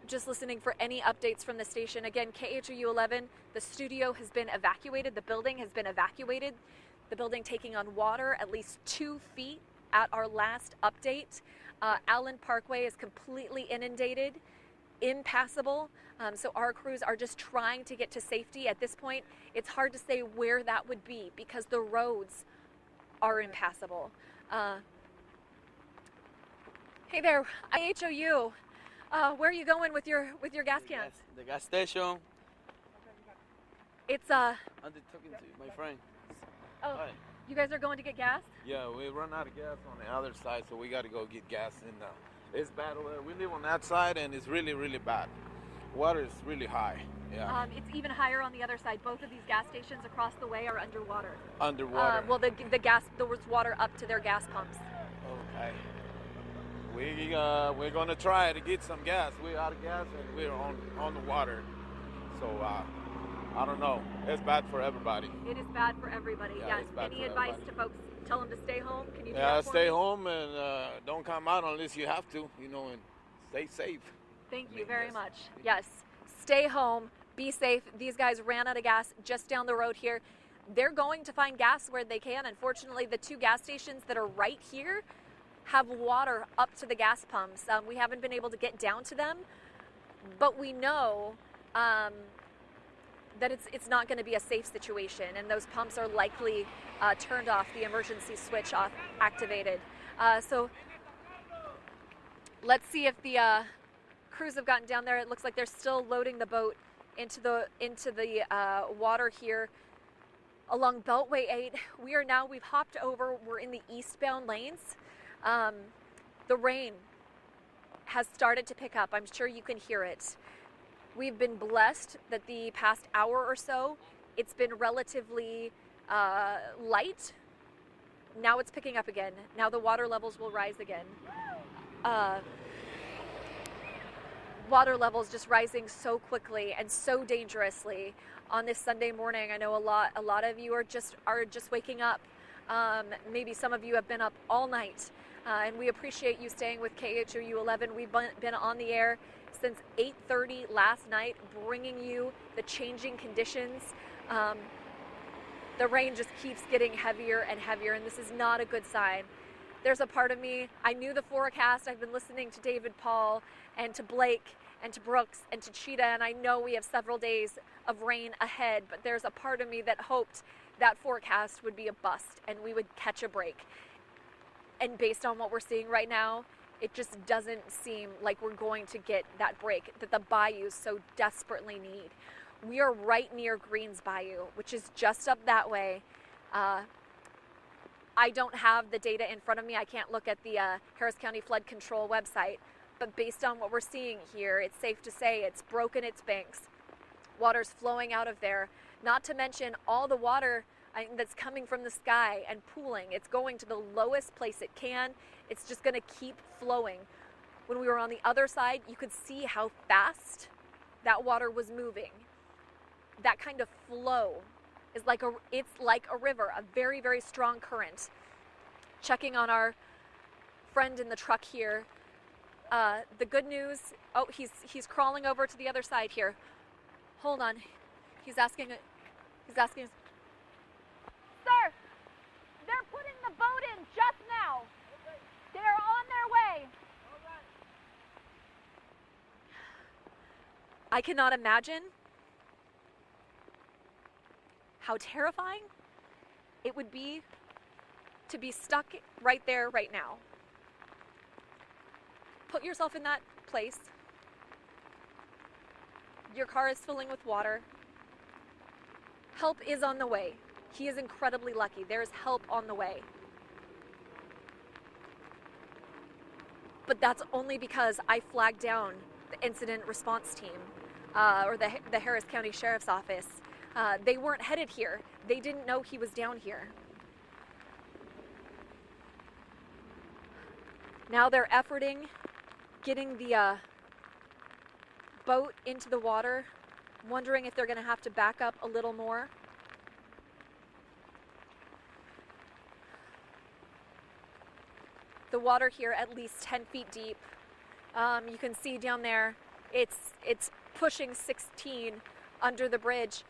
Just listening for any updates from the station. Again, KHOU 11, the studio has been evacuated. The building has been evacuated. The building taking on water at least 2 feet at our last update. Allen Parkway is completely inundated, impassable. So our crews are just trying to get to safety. At this point, it's hard to say where that would be because the roads are impassable. Hey there, IHOU. Where are you going with your gas cans? The gas station. It's I'm talking to my friend. Oh, Hi. you guys are going to get gas? Yeah, we run out of gas on the other side, so we got to go get gas. And it's bad. We live on that side, and it's really, really bad. Water is really high. Yeah. It's even higher on the other side. Both of these gas stations across the way are underwater. Underwater. Well, there was water up to their gas pumps. Okay. We're gonna try to get some gas. We're out of gas and we're on the water. So I don't know. It's bad for everybody. It is bad for everybody. Yeah, Yes. it's bad Any for advice everybody. to folks? Tell them to stay home. Can you? do Yeah, that for stay me? home and don't come out unless you have to. And stay safe. Thank you very much. Yes. Stay home. Be safe. These guys ran out of gas just down the road here. They're going to find gas where they can. Unfortunately, the 2 gas stations that are right here have water up to the gas pumps. We haven't been able to get down to them. but we know that it's not going to be a safe situation, and those pumps are likely turned off, the emergency switch off, activated. So let's see if the crews have gotten down there. It looks like they're still loading the boat into the water here along Beltway 8. We've hopped over, we're in the eastbound lanes. The rain has started to pick up. I'm sure you can hear it. We've been blessed that the past hour or so, it's been relatively light. Now it's picking up again. Now the water levels will rise again. Water levels just rising so quickly and so dangerously on this Sunday morning. I know a lot of you are just waking up. Maybe some of you have been up all night, and we appreciate you staying with KHOU 11. We've been on the air since 8:30 last night, bringing you the changing conditions. The rain just keeps getting heavier and heavier, and this is not a good sign. There's a part of me, I knew the forecast. I've been listening to David Paul and to Blake and to Brooks and to Cheetah, and I know we have several days of rain ahead, but there's a part of me that hoped that forecast would be a bust and we would catch a break. And based on what we're seeing right now, it just doesn't seem like we're going to get that break that the bayous so desperately need. We are right near Greens Bayou, which is just up that way. I don't have the data in front of me. I can't look at the Harris County Flood Control website, but based on what we're seeing here, it's safe to say it's broken its banks. Water's flowing out of there, not to mention all the water that's coming from the sky and pooling. It's going to the lowest place it can. It's just going to keep flowing. When we were on the other side, you could see how fast that water was moving. That kind of flow is it's like a river, a very, very strong current. Checking on our friend in the truck here. The good news, he's crawling over to the other side here. Hold on. He's asking, sir, they're putting the boat in just now. They're on their way. I cannot imagine how terrifying it would be to be stuck right there, right now. Put yourself in that place. Your car is filling with water. Help is on the way. He is incredibly lucky. There is help on the way. But that's only because I flagged down the incident response team, or the Harris County Sheriff's Office. They weren't headed here. They didn't know he was down here. Now they're efforting getting the boat into the water, wondering if they're going to have to back up a little more. The water here at least 10 feet deep. You can see down there, it's pushing 16 under the bridge.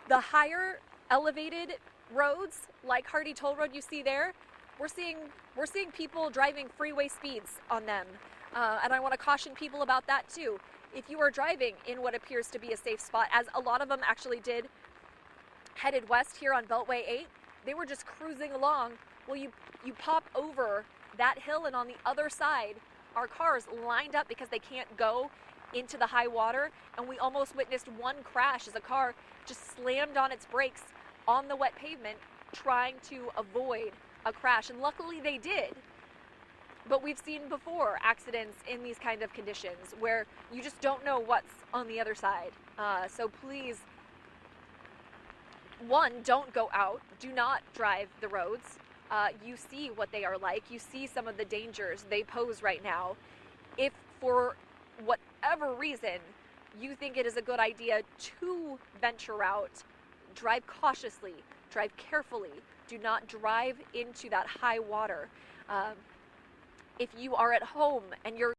The higher elevated roads, like Hardy Toll Road you see there, we're seeing people driving freeway speeds on them. And I want to caution people about that too. If you are driving in what appears to be a safe spot, as a lot of them actually did, headed west here on Beltway 8, they were just cruising along. Well, you pop over that hill, and on the other side are cars lined up because they can't go into the high water, and we almost witnessed one crash as a car just slammed on its brakes on the wet pavement trying to avoid a crash, and luckily they did. But we've seen before accidents in these kind of conditions where you just don't know what's on the other side. So please, one, don't go out. Do not drive the roads. You see what they are like. You see some of the dangers they pose right now. If for whatever reason you think it is a good idea to venture out, drive cautiously, drive carefully. Do not drive into that high water. If you are at home and you're